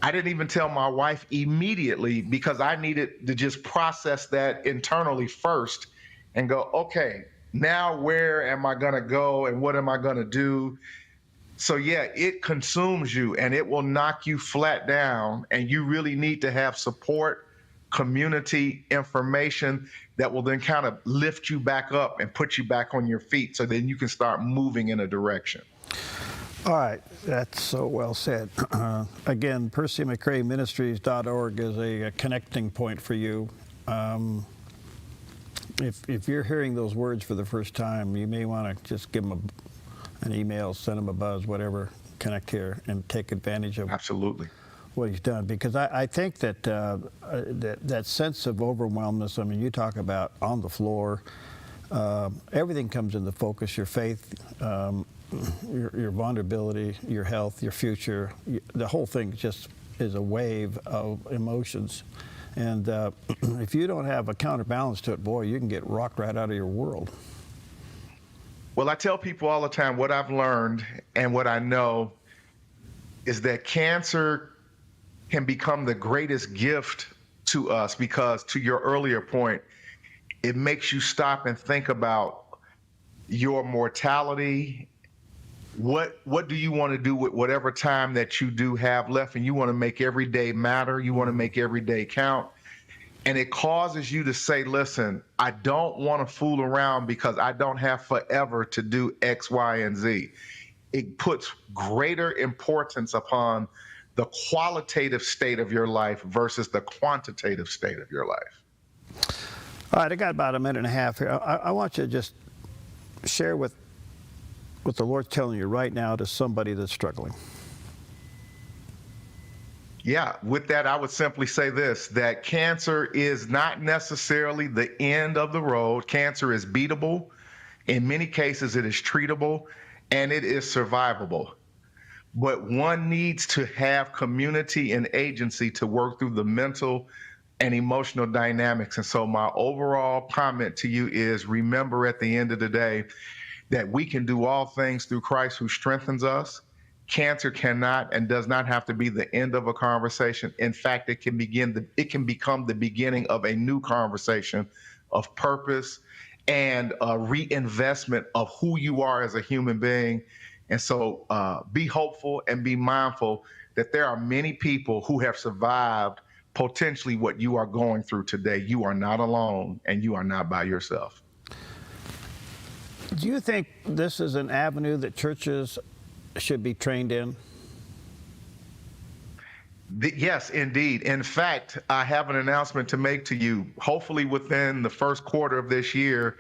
I didn't even tell my wife immediately because I needed to just process that internally first and go, okay, now where am I going to go and what am I going to do? So yeah, it consumes you and it will knock you flat down, and you really need to have support, community, information that will then kind of lift you back up and put you back on your feet so then you can start moving in a direction. All right, that's so well said. Again, PercyMcCraeMinistries.org is a connecting point for you. If you're hearing those words for the first time, you may want to just give them an email, send them a buzz, whatever, connect here and take advantage of absolutely what he's done. Because I think that that sense of overwhelmness, I mean, you talk about on the floor, everything comes into focus, your faith, your vulnerability, your health, your future, the whole thing just is a wave of emotions. And if you don't have a counterbalance to it, boy, you can get rocked right out of your world. Well, I tell people all the time what I've learned and what I know is that cancer can become the greatest gift to us because, to your earlier point, it makes you stop and think about your mortality. What do you want to do with whatever time that you do have left? And you want to make every day matter. You want to make every day count. And it causes you to say, listen, I don't want to fool around because I don't have forever to do X, Y, and Z. It puts greater importance upon the qualitative state of your life versus the quantitative state of your life. All right, I got about a minute and a half here. I want you to just share what the Lord's telling you right now to somebody that's struggling. Yeah, with that, I would simply say this, that cancer is not necessarily the end of the road. Cancer is beatable. In many cases, it is treatable, and it is survivable. But one needs to have community and agency to work through the mental and emotional dynamics. And so my overall comment to you is, remember at the end of the day that we can do all things through Christ who strengthens us. Cancer cannot and does not have to be the end of a conversation. In fact, it can become the beginning of a new conversation of purpose and a reinvestment of who you are as a human being. And so be hopeful and be mindful that there are many people who have survived potentially what you are going through today. You are not alone and you are not by yourself. Do you think this is an avenue that churches should be trained in? Yes, indeed. In fact, I have an announcement to make to you. Hopefully within the first quarter of this year,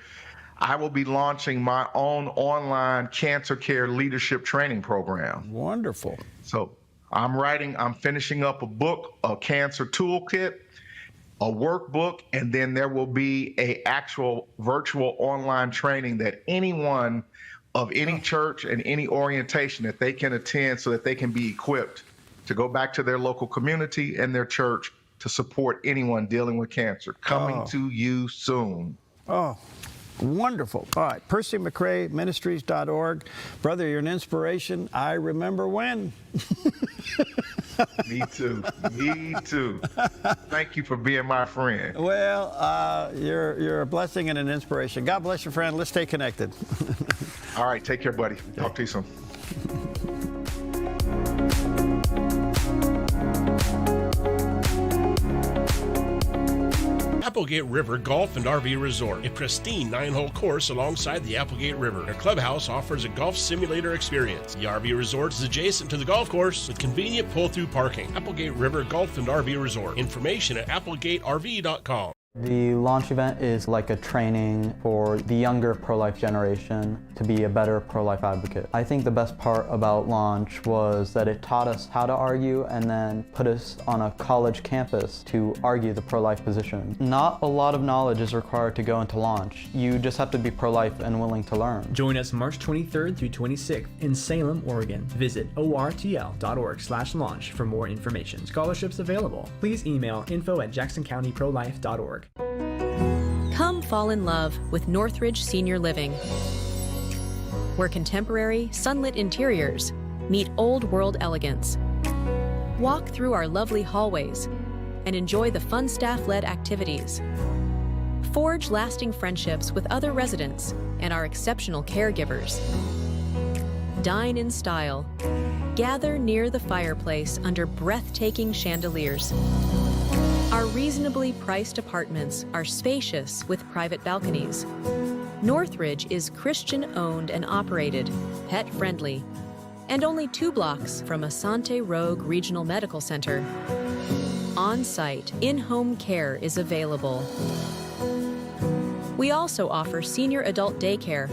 I will be launching my own online cancer care leadership training program. Wonderful. So I'm finishing up a book, a cancer toolkit, a workbook, and then there will be a actual virtual online training that anyone of any church and any orientation that they can attend so that they can be equipped to go back to their local community and their church to support anyone dealing with cancer. Coming to you soon. Oh, wonderful. All right, PercyMcRaeMinistries.org. Brother, you're an inspiration. I remember when. Me too. Me too. Thank you for being my friend. Well, you're a blessing and an inspiration. God bless you, friend. Let's stay connected. All right, take care, buddy. Talk to you soon. Applegate River Golf and RV Resort, a pristine 9-hole course alongside the Applegate River. Their clubhouse offers a golf simulator experience. The RV Resort is adjacent to the golf course with convenient pull-through parking. Applegate River Golf and RV Resort. Information at applegateRV.com. The launch event is like a training for the younger pro-life generation to be a better pro-life advocate. I think the best part about launch was that it taught us how to argue and then put us on a college campus to argue the pro-life position. Not a lot of knowledge is required to go into launch. You just have to be pro-life and willing to learn. Join us March 23rd through 26th in Salem, Oregon. Visit ortl.org/launch for more information. Scholarships available. Please email info@jacksoncountyprolife.org. Come fall in love with Northridge Senior Living, where contemporary, sunlit interiors meet old world elegance. Walk through our lovely hallways and enjoy the fun staff-led activities. Forge lasting friendships with other residents and our exceptional caregivers. Dine in style. Gather near the fireplace under breathtaking chandeliers. Our reasonably priced apartments are spacious with private balconies. Northridge is Christian-owned and operated, pet-friendly, and only 2 blocks from Asante Rogue Regional Medical Center. On-site, in-home care is available. We also offer senior adult daycare,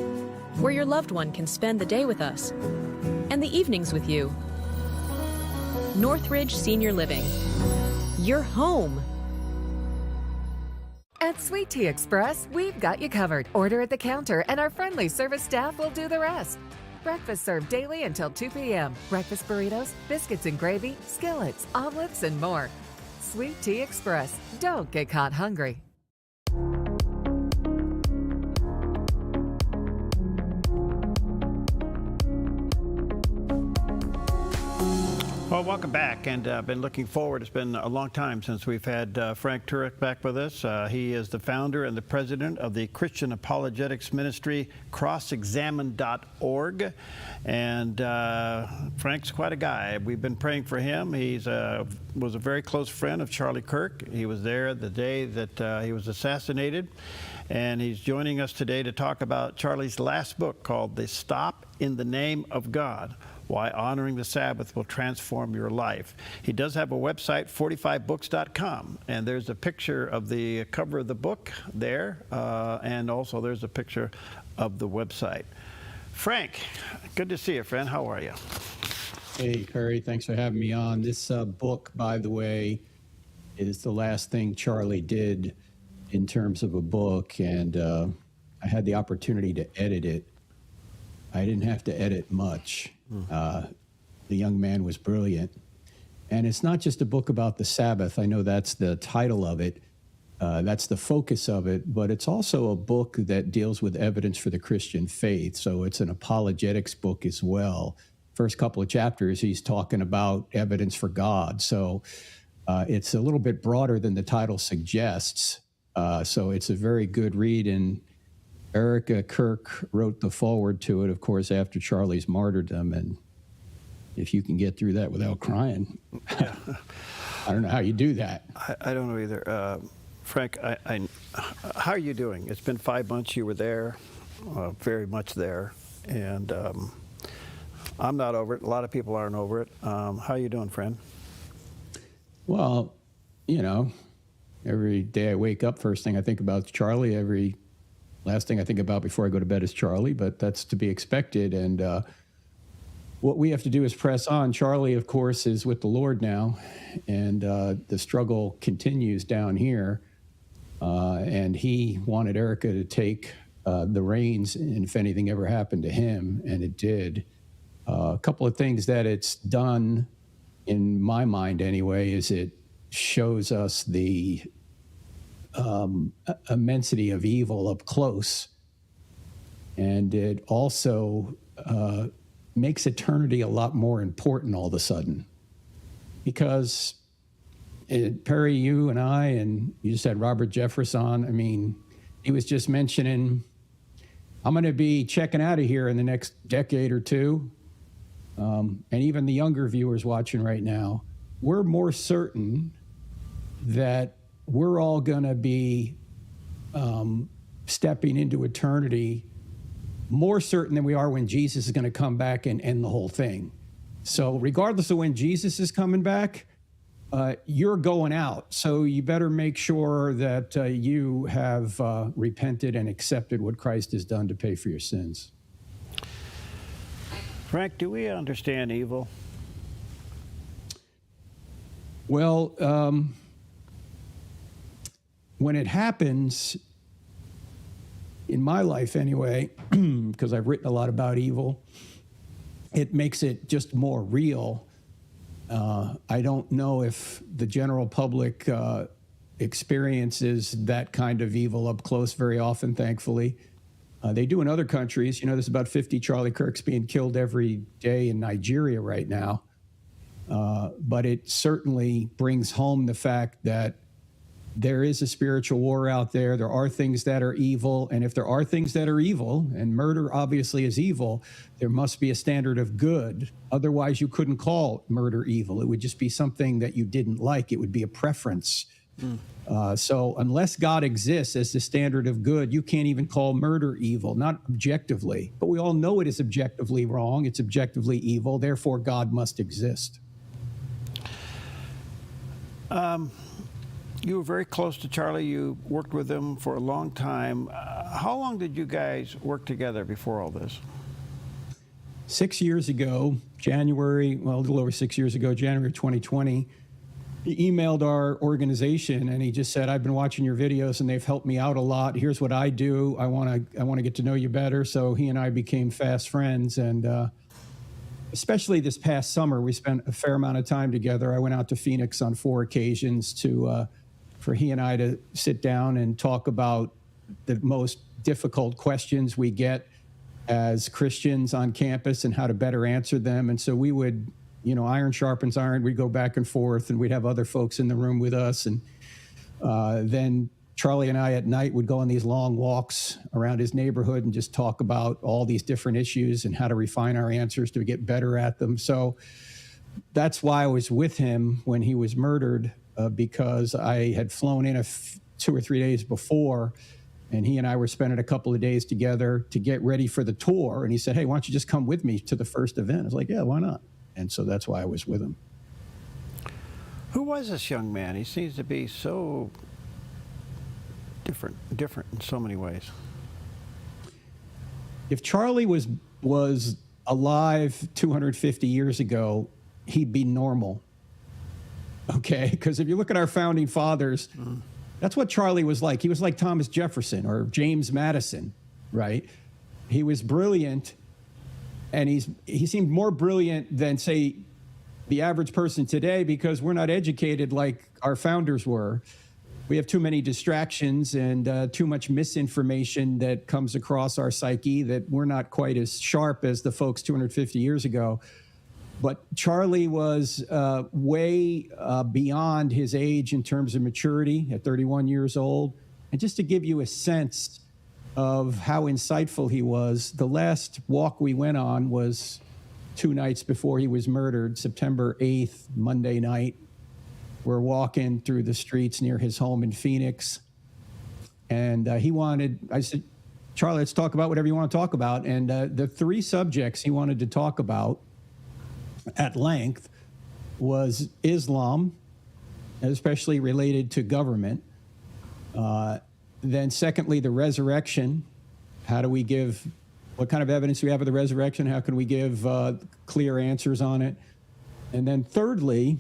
where your loved one can spend the day with us and the evenings with you. Northridge Senior Living. Your home. At Sweet Tea Express, we've got you covered. Order at the counter and our friendly service staff will do the rest. Breakfast served daily until 2 p.m. Breakfast burritos, biscuits and gravy, skillets, omelets, and more. Sweet Tea Express. Don't get caught hungry. Well, welcome back, and I've been looking forward. It's been a long time since we've had Frank Turek back with us. He is the founder and the president of the Christian Apologetics Ministry, crossexamine.org. And Frank's quite a guy. We've been praying for him. He was a very close friend of Charlie Kirk. He was there the day that he was assassinated. And he's joining us today to talk about Charlie's last book called The Stop in the Name of God: Why Honoring the Sabbath Will Transform Your Life. He does have a website, 45books.com, and there's a picture of the cover of the book there, and also there's a picture of the website. Frank, good to see you, friend. How are you? Hey, Curry, thanks for having me on. This book, by the way, is the last thing Charlie did in terms of a book, and I had the opportunity to edit it. I didn't have to edit much. The young man was brilliant. And it's not just a book about the Sabbath. I know that's the title of it. That's the focus of it. But it's also a book that deals with evidence for the Christian faith. So it's an apologetics book as well. First couple of chapters, he's talking about evidence for God. So it's a little bit broader than the title suggests. So it's a very good read. And Erica Kirk wrote the foreword to it, of course, after Charlie's martyrdom. And if you can get through that without crying, I don't know how you do that. I don't know either. Frank, how are you doing? It's been 5 months you were there, very much there. And I'm not over it. A lot of people aren't over it. How are you doing, friend? Well, you know, every day I wake up, first thing I think about is Charlie. Last thing I think about before I go to bed is Charlie, but that's to be expected. And what we have to do is press on. Charlie, of course, is with the Lord now, and the struggle continues down here. And he wanted Erica to take the reins, and if anything ever happened to him, and it did. A couple of things that it's done, in my mind anyway, is it shows us the immensity of evil up close. And it also makes eternity a lot more important all of a sudden. Because Perry, you and I, and you just had Robert Jefferson, I mean, he was just mentioning, I'm going to be checking out of here in the next decade or two. And even the younger viewers watching right now, we're more certain that we're all going to be stepping into eternity more certain than we are when Jesus is going to come back and end the whole thing. So regardless of when Jesus is coming back, you're going out. So you better make sure that you have repented and accepted what Christ has done to pay for your sins. Frank, do we understand evil? Well, when it happens, in my life anyway, because I've written a lot about evil, it makes it just more real. I don't know if the general public experiences that kind of evil up close very often, thankfully. They do in other countries. You know, there's about 50 Charlie Kirks being killed every day in Nigeria right now. But it certainly brings home the fact that there is a spiritual war out there. There are things that are evil. And if there are things that are evil, and murder obviously is evil, there must be a standard of good. Otherwise, you couldn't call murder evil. It would just be something that you didn't like. It would be a preference. So unless God exists as the standard of good, you can't even call murder evil, not objectively. But we all know it is objectively wrong. It's objectively evil. Therefore, God must exist. You were very close to Charlie. You worked with him for a long time. How long did you guys work together before all this? 6 years ago, January, well, a little over 6 years ago, January 2020, he emailed our organization and he just said, I've been watching your videos and they've helped me out a lot. Here's what I do. I want to get to know you better. So he and I became fast friends. And especially this past summer, we spent a fair amount of time together. I went out to Phoenix on 4 occasions for he and I to sit down and talk about the most difficult questions we get as Christians on campus and how to better answer them. And so we would, you know, iron sharpens iron. We'd go back and forth and we'd have other folks in the room with us. And then Charlie and I at night would go on these long walks around his neighborhood and just talk about all these different issues and how to refine our answers to get better at them. So that's why I was with him when he was murdered, because I had flown in 2 or 3 days before, and he and I were spending a couple of days together to get ready for the tour. And he said, hey, why don't you just come with me to the first event? I was like, yeah, why not? And so that's why I was with him. Who was this young man? He seems to be so different in so many ways. If Charlie was alive 250 years ago, he'd be normal. Okay? Because if you look at our founding fathers, that's what Charlie was like. He was like Thomas Jefferson or James Madison, right? He was brilliant, and he seemed more brilliant than, say, the average person today, because we're not educated like our founders were. We have too many distractions and too much misinformation that comes across our psyche that we're not quite as sharp as the folks 250 years ago. But Charlie was way beyond his age in terms of maturity at 31 years old. And just to give you a sense of how insightful he was, the last walk we went on was 2 nights before he was murdered, September 8th, Monday night. We're walking through the streets near his home in Phoenix. And I said, Charlie, let's talk about whatever you want to talk about. And the 3 subjects he wanted to talk about at length was Islam, especially related to government. Then secondly, the resurrection. What kind of evidence do we have of the resurrection? How can we give clear answers on it? And then thirdly,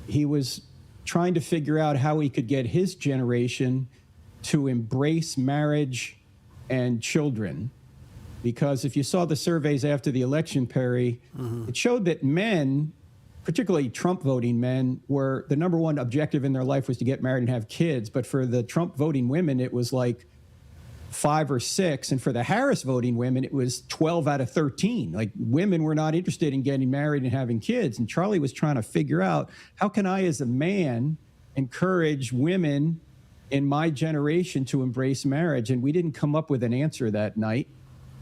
he was trying to figure out how he could get his generation to embrace marriage and children. Because if you saw the surveys after the election, Perry, it showed that men particularly Trump voting men, were the number one objective in their life was to get married and have kids. But for the Trump voting women, it was like 5 or 6. And for the Harris voting women, it was 12 out of 13. Like, women were not interested in getting married and having kids. And Charlie was trying to figure out, how can I, as a man, encourage women in my generation to embrace marriage? And we didn't come up with an answer that night,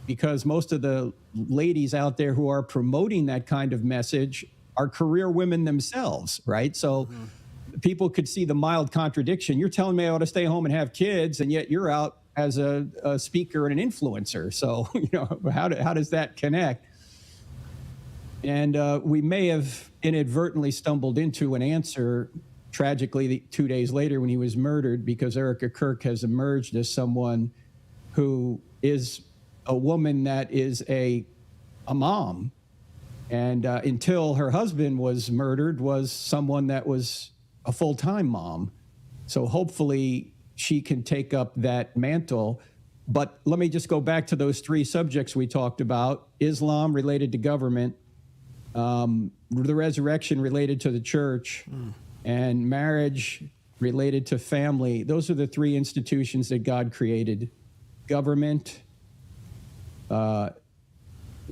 because most of the ladies out there who are promoting that kind of message are career women themselves, right? So people could see the mild contradiction. You're telling me I ought to stay home and have kids, and yet you're out as a speaker and an influencer. So, how does that connect? And we may have inadvertently stumbled into an answer, tragically, 2 days later when he was murdered, because Erica Kirk has emerged as someone who is a woman that is a mom, and until her husband was murdered, was someone that was a full-time mom. So hopefully she can take up that mantle. But let me just go back to those 3 subjects we talked about: Islam related to government, the resurrection related to the church, and marriage related to family. Those are the 3 institutions that God created: government,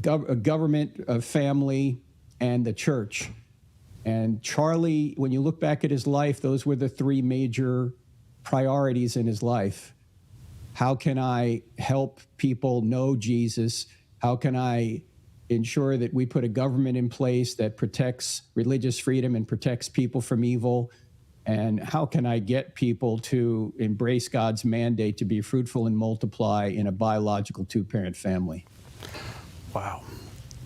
government, family, and the church. And Charlie, when you look back at his life, those were the 3 major priorities in his life. How can I help people know Jesus? How can I ensure that we put a government in place that protects religious freedom and protects people from evil? And how can I get people to embrace God's mandate to be fruitful and multiply in a biological 2-parent family? Wow.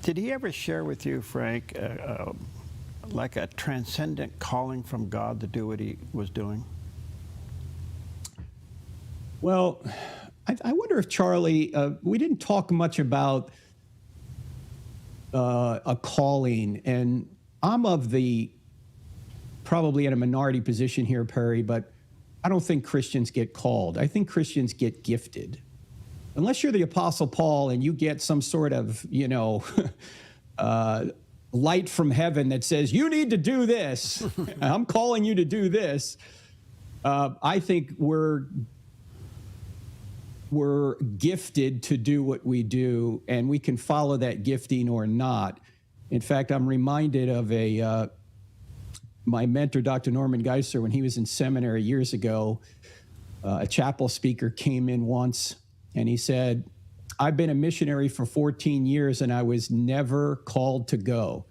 Did he ever share with you, Frank, like a transcendent calling from God to do what he was doing? Well, I wonder if Charlie, we didn't talk much about a calling, and I'm probably in a minority position here, Perry, but I don't think Christians get called. I think Christians get gifted. Unless you're the Apostle Paul and you get some sort of, light from heaven that says, you need to do this, I'm calling you to do this. I think we're gifted to do what we do, and we can follow that gifting or not. In fact, I'm reminded of my mentor, Dr. Norman Geisler, when he was in seminary years ago. A chapel speaker came in once, and he said, I've been a missionary for 14 years, and I was never called to go.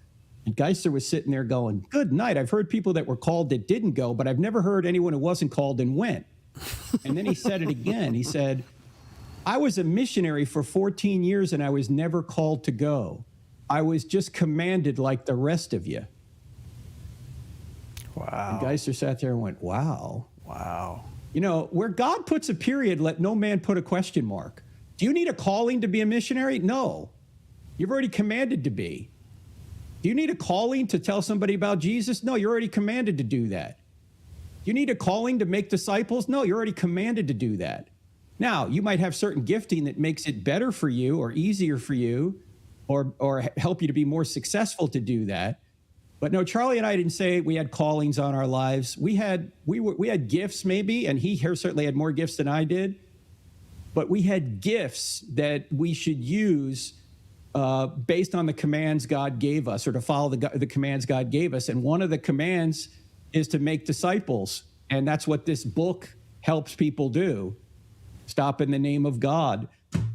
And Geisler was sitting there going, good night. I've heard people that were called that didn't go, but I've never heard anyone who wasn't called and went. And then he said it again. He said, I was a missionary for 14 years, and I was never called to go. I was just commanded like the rest of you. Wow. And Geisler sat there and went, wow. Wow. Where God puts a period, let no man put a question mark. Do you need a calling to be a missionary? No. You've already commanded to be. Do you need a calling to tell somebody about Jesus? No, you're already commanded to do that. Do you need a calling to make disciples? No, you're already commanded to do that. Now, you might have certain gifting that makes it better for you or easier for you or help you to be more successful to do that. But no, Charlie and I didn't say we had callings on our lives. We had gifts maybe, and he here certainly had more gifts than I did. But we had gifts that we should use based on the commands God gave us, or to follow the commands God gave us. And one of the commands is to make disciples. And that's what this book helps people do. Stop in the name of God.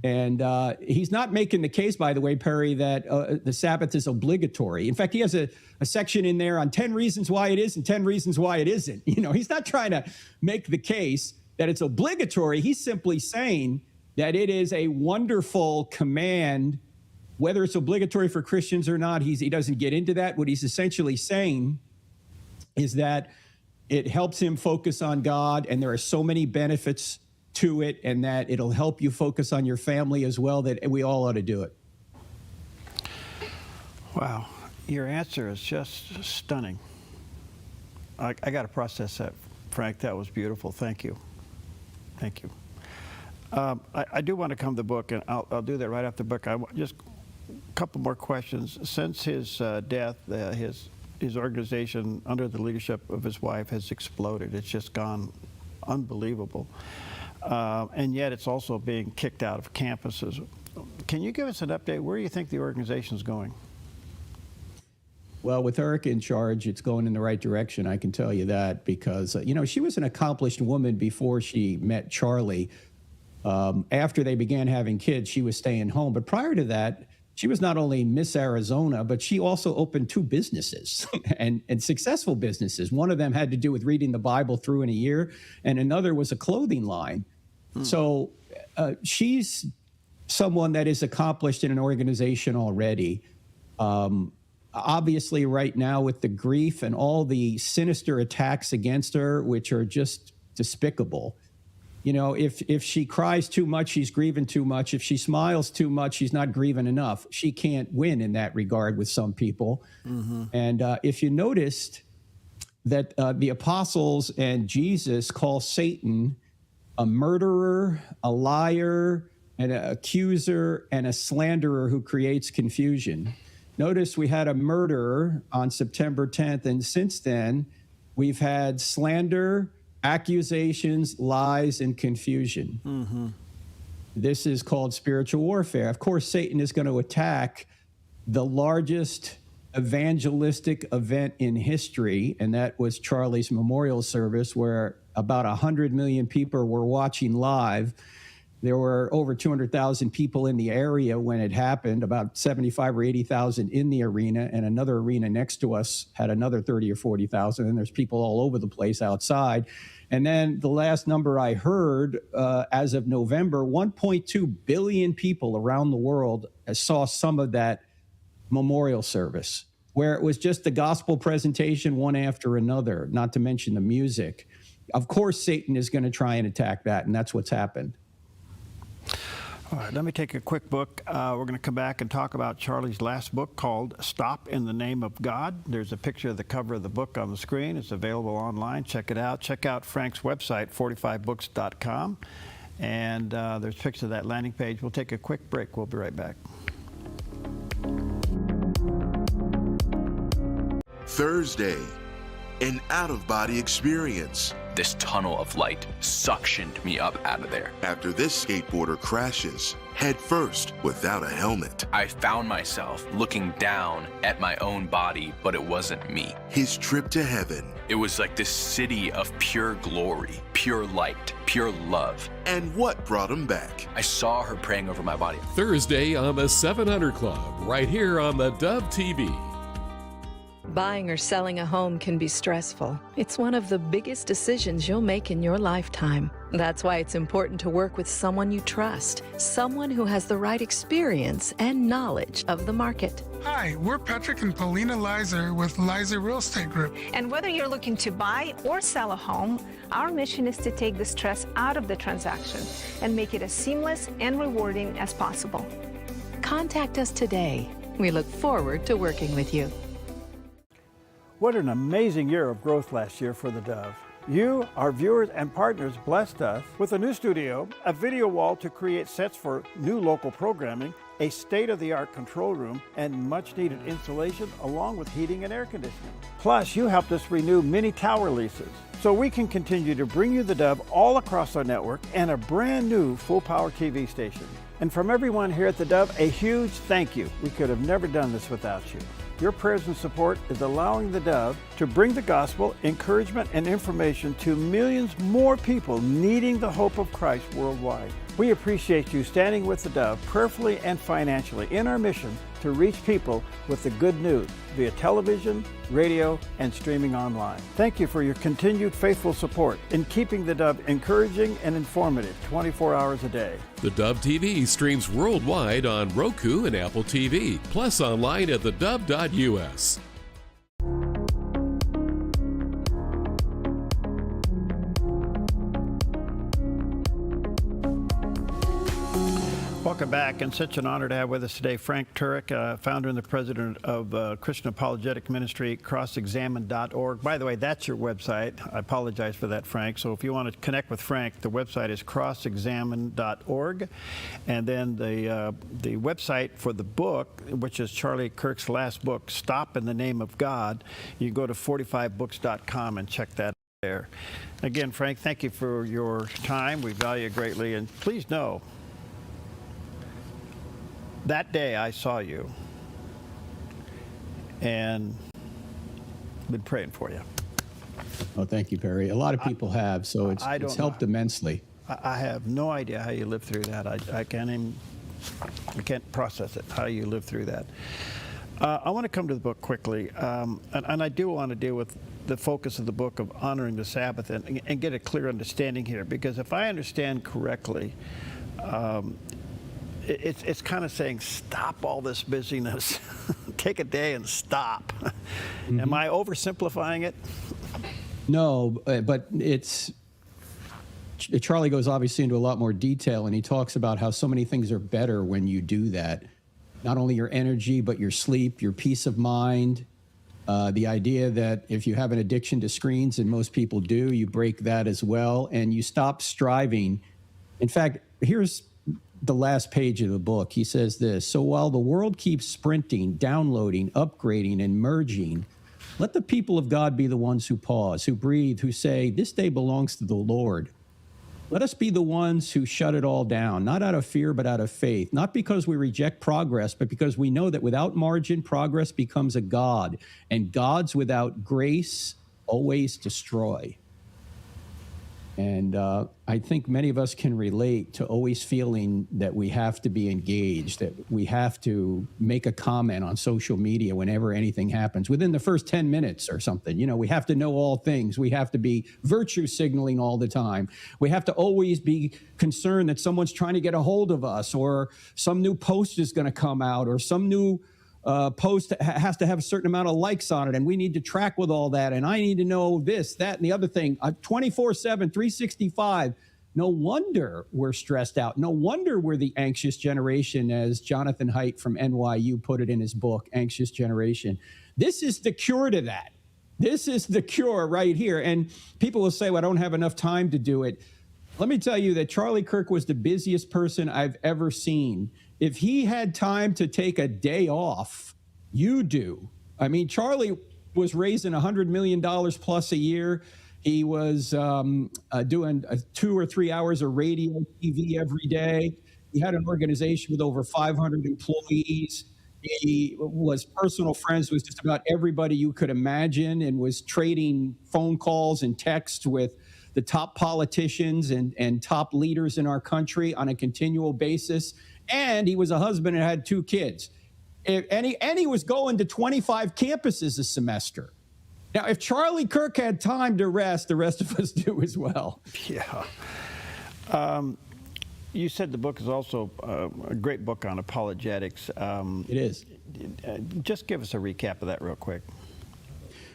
And he's not making the case, by the way, Perry, that the Sabbath is obligatory. In fact, he has a section in there on 10 reasons why it is and 10 reasons why it isn't. He's not trying to make the case that it's obligatory. He's simply saying that it is a wonderful command, whether it's obligatory for Christians or not. He doesn't get into that. What he's essentially saying is that it helps him focus on God, and there are so many benefits to it, and that it'll help you focus on your family as well, that we all ought to do it. Wow. Your answer is just stunning. I got to process that, Frank. That was beautiful. Thank you. Thank you. I do want to come to the book, and I'll do that right after the book. Just a couple more questions. Since his death, his his organization, under the leadership of his wife, has exploded. It's just gone unbelievable. And yet it's also being kicked out of campuses. Can you give us an update? Where do you think the organization is going? Well, with Eric in charge, it's going in the right direction, I can tell you that, because, she was an accomplished woman before she met Charlie. After they began having kids, she was staying home. But prior to that, she was not only Miss Arizona, but she also opened 2 businesses and successful businesses. One of them had to do with reading the Bible through in a year, and another was a clothing line. So she's someone that is accomplished in an organization already. Obviously, right now, with the grief and all the sinister attacks against her, which are just despicable. If she cries too much, she's grieving too much. If she smiles too much, she's not grieving enough. She can't win in that regard with some people. Mm-hmm. And if you noticed that the apostles and Jesus call Satan a murderer, a liar, an accuser, and a slanderer who creates confusion. Notice we had a murderer on September 10th, and since then, we've had slander, accusations, lies, and confusion. Mm-hmm. This is called spiritual warfare. Of course, Satan is going to attack the largest evangelistic event in history, and that was Charlie's memorial service, where about 100 million people were watching live. There were over 200,000 people in the area when it happened, about 75 or 80,000 in the arena, and another arena next to us had another 30 or 40,000, and there's people all over the place outside. And then the last number I heard, as of November, 1.2 billion people around the world saw some of that memorial service, where it was just the gospel presentation one after another, not to mention the music. Of course, Satan is going to try and attack that, and that's what's happened. All right, let me take a quick book. We're going to come back and talk about Charlie's last book called Stop in the Name of God. There's a picture of the cover of the book on the screen. It's available online. Check it out. Check out Frank's website, 45books.com. And there's pictures of that landing page. We'll take a quick break. We'll be right back. Thursday, an out-of-body experience. This tunnel of light suctioned me up out of there. After this skateboarder crashes, head first without a helmet. I found myself looking down at my own body, but it wasn't me. His trip to heaven. It was like this city of pure glory, pure light, pure love. And what brought him back? I saw her praying over my body. Thursday on the 700 Club, right here on the Dove TV. Buying or selling a home can be stressful. It's one of the biggest decisions you'll make in your lifetime. That's why it's important to work with someone you trust, someone who has the right experience and knowledge of the market. Hi, we're Patrick and Paulina Leiser with Leiser Real Estate Group. And whether you're looking to buy or sell a home, our mission is to take the stress out of the transaction and make it as seamless and rewarding as possible. Contact us today. We look forward to working with you. What an amazing year of growth last year for theDove. You, our viewers and partners, blessed us with a new studio, a video wall to create sets for new local programming, a state-of-the-art control room, and much-needed insulation, along with heating and air conditioning. Plus, you helped us renew many tower leases, so we can continue to bring you theDove all across our network and a brand new full-power TV station. And from everyone here at theDove, a huge thank you. We could have never done this without you. Your prayers and support is allowing theDove to bring the gospel, encouragement, and information to millions more people needing the hope of Christ worldwide. We appreciate you standing with theDove prayerfully and financially in our mission to reach people with the good news via television, radio, and streaming online. Thank you for your continued faithful support in keeping theDove encouraging and informative 24 hours a day. The Dove TV streams worldwide on Roku and Apple TV, plus online at thedove.us. Welcome welcome back, and such an honor to have with us today Frank Turek, founder and the president of Christian Apologetic Ministry, crossexamine.org. By the way, that's your website. I apologize for that, Frank. So if you want to connect with Frank, the website is crossexamine.org. And then the website for the book, which is Charlie Kirk's last book, Stop in the Name of God, you go to 45books.com and check that out there. Again, Frank, thank you for your time. We value it greatly. And please know, that day I saw you and been praying for you. Oh, thank you, Perry. A lot of people have, so it's helped immensely. I have no idea how you lived through that. I can't process it, how you lived through that. I want to come to the book quickly, and I do want to deal with the focus of the book of honoring the Sabbath and get a clear understanding here, because if I understand correctly, it's kind of saying stop all this busyness, take a day and stop. Mm-hmm. Am I oversimplifying it? No, but Charlie goes obviously into a lot more detail, and he talks about how so many things are better when you do that. Not only your energy, but your sleep, your peace of mind. The idea that if you have an addiction to screens, and most people do, you break that as well, and you stop striving. In fact, here's the last page of the book. He says this: so while the world keeps sprinting, downloading, upgrading, and merging, let the people of God be the ones who pause, who breathe, who say, this day belongs to the Lord. Let us be the ones who shut it all down, not out of fear, but out of faith, not because we reject progress, but because we know that without margin, progress becomes a god, and gods without grace always destroy. And I think many of us can relate to always feeling that we have to be engaged, that we have to make a comment on social media whenever anything happens, within the first 10 minutes or something. You know, we have to know all things. We have to be virtue signaling all the time. We have to always be concerned that someone's trying to get a hold of us, or some new post is going to come out, or some new post has to have a certain amount of likes on it, and we need to track with all that, and I need to know this, that, and the other thing, 24/7, 365. No wonder we're stressed out. No wonder we're the anxious generation, as Jonathan Haidt from NYU put it in his book, Anxious Generation. This is the cure to that. This is the cure right here. And people will say, well, I don't have enough time to do it. Let me tell you that Charlie Kirk was the busiest person I've ever seen. If he had time to take a day off, you do. I mean, Charlie was raising $100 million plus a year. He was doing 2 or 3 hours of radio, TV every day. He had an organization with over 500 employees. He was personal friends with just about everybody you could imagine, and was trading phone calls and texts with the top politicians and top leaders in our country on a continual basis. And he was a husband and had 2 kids. And he was going to 25 campuses a semester. Now, if Charlie Kirk had time to rest, the rest of us do as well. Yeah. You said the book is also a great book on apologetics. It is. Just give us a recap of that real quick.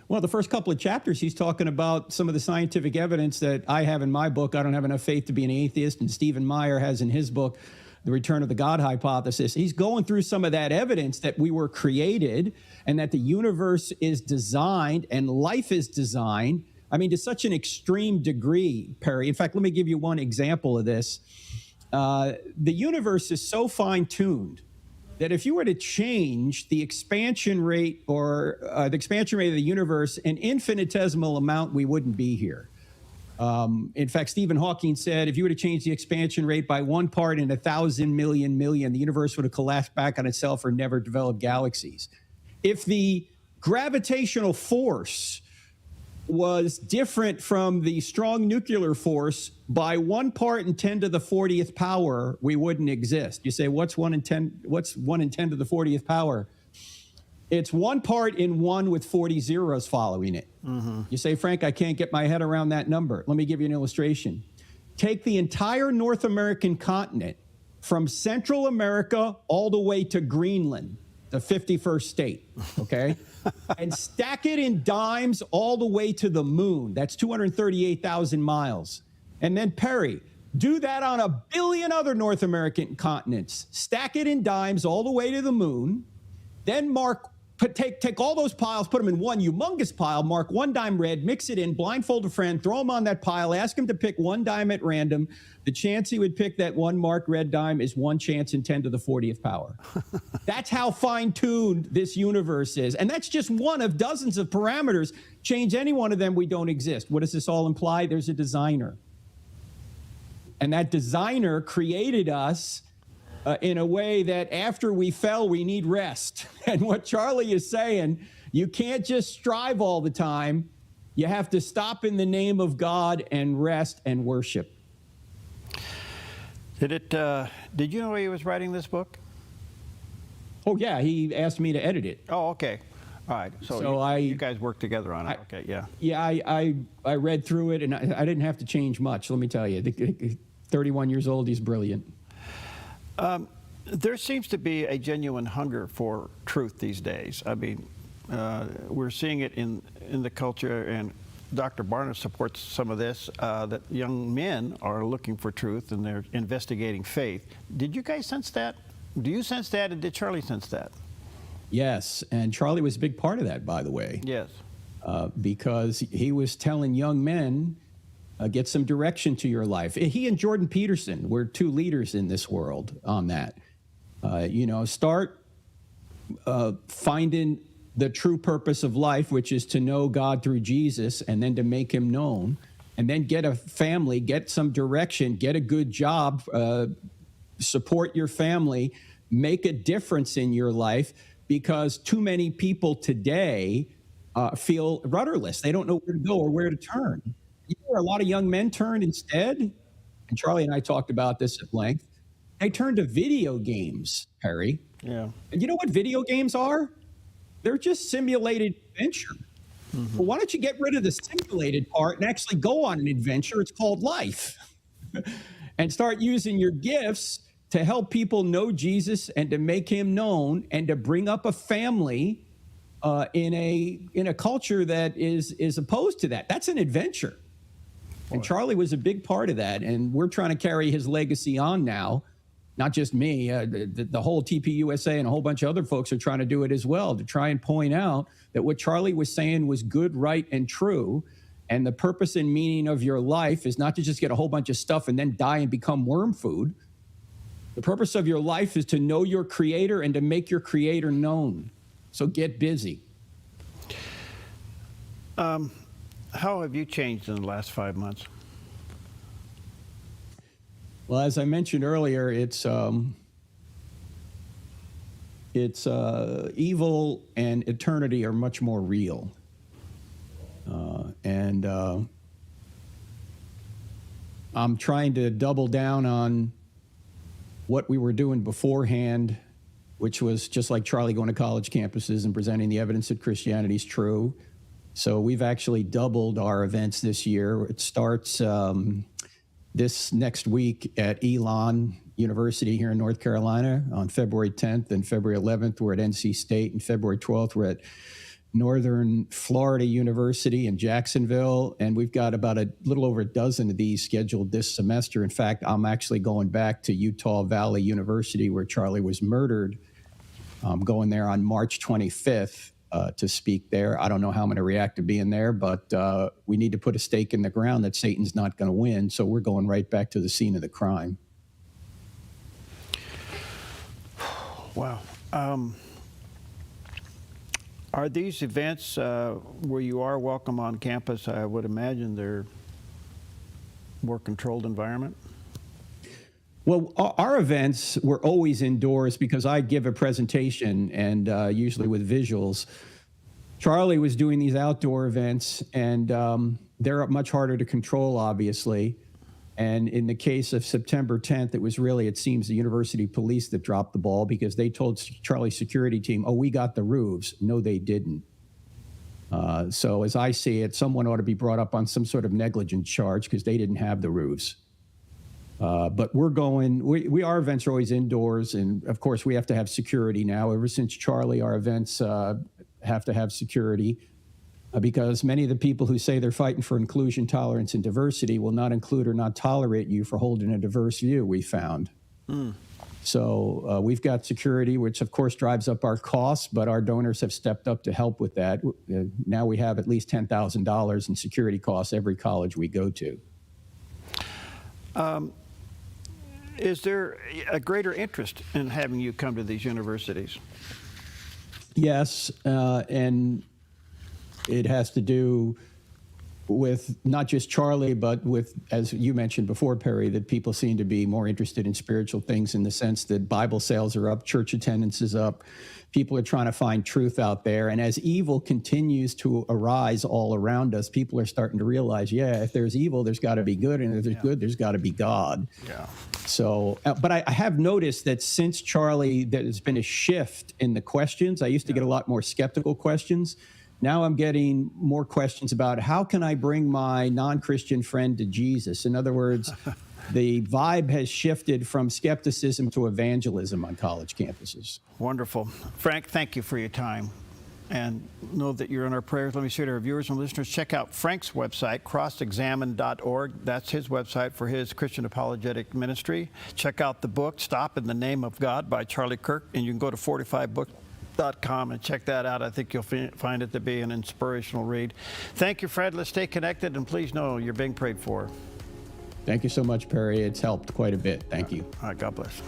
Well, the first couple of chapters, he's talking about some of the scientific evidence that I have in my book. I don't have enough faith to be an atheist, and Stephen Meyer has in his book, The Return of the God Hypothesis. He's going through some of that evidence that we were created, and that the universe is designed and life is designed, I mean, to such an extreme degree, Perry. In fact, let me give you one example of this. The universe is so fine-tuned that if you were to change the expansion rate, or the expansion rate of the universe an infinitesimal amount, we wouldn't be here. In fact, Stephen Hawking said if you were to change the expansion rate by 1 part in 1,000 million, the universe would have collapsed back on itself or never developed galaxies. If the gravitational force was different from the strong nuclear force by 1 part in 10 to the 40th power, we wouldn't exist. You say, what's 1 in 10? What's 1 in 10 to the 40th power? It's 1 part in 1 with 40 zeros following it. Mm-hmm. You say, Frank, I can't get my head around that number. Let me give you an illustration. Take the entire North American continent from Central America all the way to Greenland, the 51st state, okay? And stack it in dimes all the way to the moon. That's 238,000 miles. And then, Perry, Do that on 1 billion other North American continents. Stack it in dimes all the way to the moon. Then take all those piles, put them in one humongous pile, mark 1 dime red, mix it in, blindfold a friend, throw him on that pile, ask him to pick 1 dime at random. The chance he would pick that 1 marked red dime is 1 chance in 10 to the 40th power. That's how fine-tuned this universe is. And that's just one of dozens of parameters. Change any one of them, we don't exist. What does this all imply? There's a designer. And that designer created us in a way that after we fell, we need rest. And what Charlie is saying, you can't just strive all the time. You have to stop in the name of God and rest and worship. Did you know he was writing this book? Oh, yeah. He asked me to edit it. Oh, okay. All right. So you guys worked together on it. Okay, yeah. Yeah, I read through it, and I didn't have to change much, let me tell you. 31 years old, he's brilliant. There seems to be a genuine hunger for truth these days. I mean, we're seeing it in the culture, and Dr. Barna supports some of this, that young men are looking for truth and they're investigating faith. Did you guys sense that? Do you sense that, and did Charlie sense that? Yes, and Charlie was a big part of that, by the way. Yes. Because he was telling young men, get some direction to your life. He and Jordan Peterson were 2 leaders in this world on that. Start finding the true purpose of life, which is to know God through Jesus and then to make him known, and then get a family, get some direction, get a good job, support your family, make a difference in your life, because too many people today feel rudderless. They don't know where to go or where to turn. You know where a lot of young men turn instead? And Charlie and I talked about this at length. They turn to video games, Perry. Yeah. And you know what video games are? They're just simulated adventure. Mm-hmm. Well, why don't you get rid of the simulated part and actually go on an adventure? It's called life. And start using your gifts to help people know Jesus and to make him known and to bring up a family in a culture that is opposed to that. That's an adventure. And Charlie was a big part of that, and we're trying to carry his legacy on now. Not just me, the whole TPUSA and a whole bunch of other folks are trying to do it as well, to try and point out that what Charlie was saying was good, right, and true. And the purpose and meaning of your life is not to just get a whole bunch of stuff and then die and become worm food. The purpose of your life is to know your Creator and to make your Creator known. So get busy. How have you changed in the last 5 months? Well, as I mentioned earlier, it's evil and eternity are much more real. And I'm trying to double down on what we were doing beforehand, which was just like Charlie going to college campuses and presenting the evidence that Christianity is true. So we've actually doubled our events this year. It starts this next week at Elon University here in North Carolina on February 10th, and February 11th we're at NC State, and February 12th we're at Northern Florida University in Jacksonville, and we've got about a little over a dozen of these scheduled this semester. In fact, I'm actually going back to Utah Valley University where Charlie was murdered. I'm going there on March 25th to speak there. I don't know how I'm going to react to being there, but we need to put a stake in the ground that Satan's not going to win, so we're going right back to the scene of the crime. Wow. Are these events where you are welcome on campus? I would imagine they're more controlled environment. Well, our events were always indoors because I give a presentation and usually with visuals. Charlie was doing these outdoor events, and they're much harder to control, obviously. And in the case of September 10th, it was really, it seems, the university police that dropped the ball because they told Charlie's security team, oh, we got the roofs. No, they didn't. So as I see it, someone ought to be brought up on some sort of negligence charge because they didn't have the roofs. But we're going, our events are always indoors. And of course, we have to have security now. Ever since Charlie, our events have to have security. because many of the people who say they're fighting for inclusion, tolerance, and diversity will not include or not tolerate you for holding a diverse view, we found. So we've got security, which of course drives up our costs, but our donors have stepped up to help with that. Now we have at least $10,000 in security costs every college we go to. Is there a greater interest in having you come to these universities? Yes, and it has to do with not just Charlie, but with, as you mentioned before, Perry, that people seem to be more interested in spiritual things in the sense that Bible sales are up, church attendance is up, people are trying to find truth out there. And as evil continues to arise all around us, people are starting to realize, yeah, if there's evil, there's got to be good. And if there's good, there's got to be God. Yeah. So, but I have noticed that since Charlie, there's been a shift in the questions. I used to get a lot more skeptical questions. Now I'm getting more questions about how can I bring my non-Christian friend to Jesus? In other words, the vibe has shifted from skepticism to evangelism on college campuses. Wonderful. Frank, thank you for your time. And know that you're in our prayers. Let me say to our viewers and listeners, check out Frank's website, crossexamine.org. That's his website for his Christian apologetic ministry. Check out the book, Stop in the Name of God by Charlie Kirk, and you can go to 45books.com and check that out. I think you'll find it to be an inspirational read. Thank you, Fred. Let's stay connected, and please know you're being prayed for. Thank you so much, Perry. It's helped quite a bit. Thank you. All right, God bless.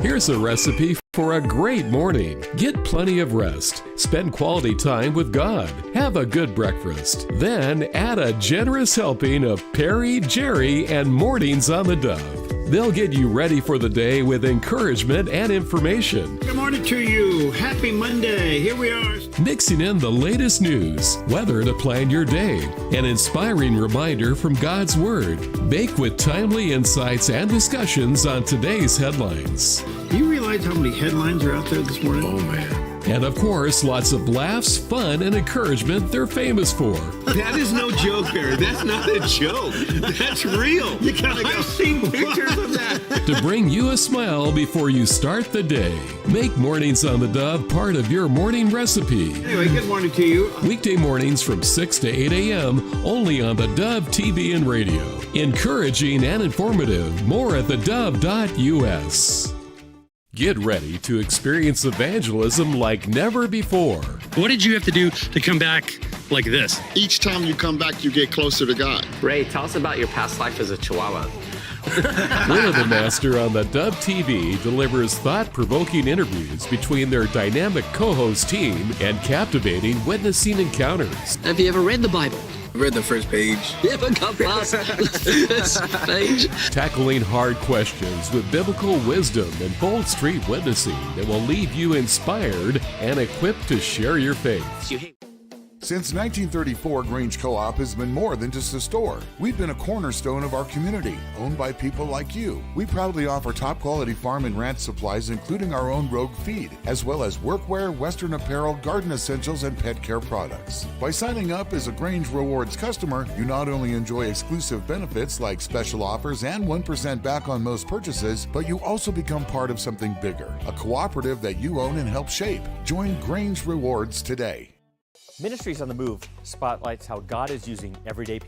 Here's a recipe for a great morning. Get plenty of rest. Spend quality time with God. Have a good breakfast. Then add a generous helping of Perry, Jerry, and Mornings on the Dove. They'll get you ready for the day with encouragement and information. Good morning to you. Happy Monday. Here we are. Mixing in the latest news, weather to plan your day, an inspiring reminder from God's Word, baked with timely insights and discussions on today's headlines. Do you realize how many headlines are out there this morning? Oh, man. And of course, lots of laughs, fun, and encouragement they're famous for. That is no joke, Barry. That's not a joke. That's real. I've seen pictures of that. To bring you a smile before you start the day. Make Mornings on the Dove part of your morning recipe. Anyway, good morning to you. Weekday mornings from 6 to 8 a.m. only on the Dove TV and radio. Encouraging and informative. More at thedove.us. Get ready to experience evangelism like never before. What did you have to do to come back like this? Each time you come back, you get closer to God. Ray, tell us about your past life as a Chihuahua. Will the Master on the Dove TV delivers thought-provoking interviews between their dynamic co-host team and captivating witnessing encounters. Have you ever read the Bible? I read the first page. You haven't got past this page. Tackling hard questions with biblical wisdom and bold street witnessing that will leave you inspired and equipped to share your faith. Since 1934, Grange Co-op has been more than just a store. We've been a cornerstone of our community, owned by people like you. We proudly offer top-quality farm and ranch supplies, including our own Rogue feed, as well as workwear, Western apparel, garden essentials, and pet care products. By signing up as a Grange Rewards customer, you not only enjoy exclusive benefits like special offers and 1% back on most purchases, but you also become part of something bigger, a cooperative that you own and help shape. Join Grange Rewards today. Ministries on the Move spotlights how God is using everyday people.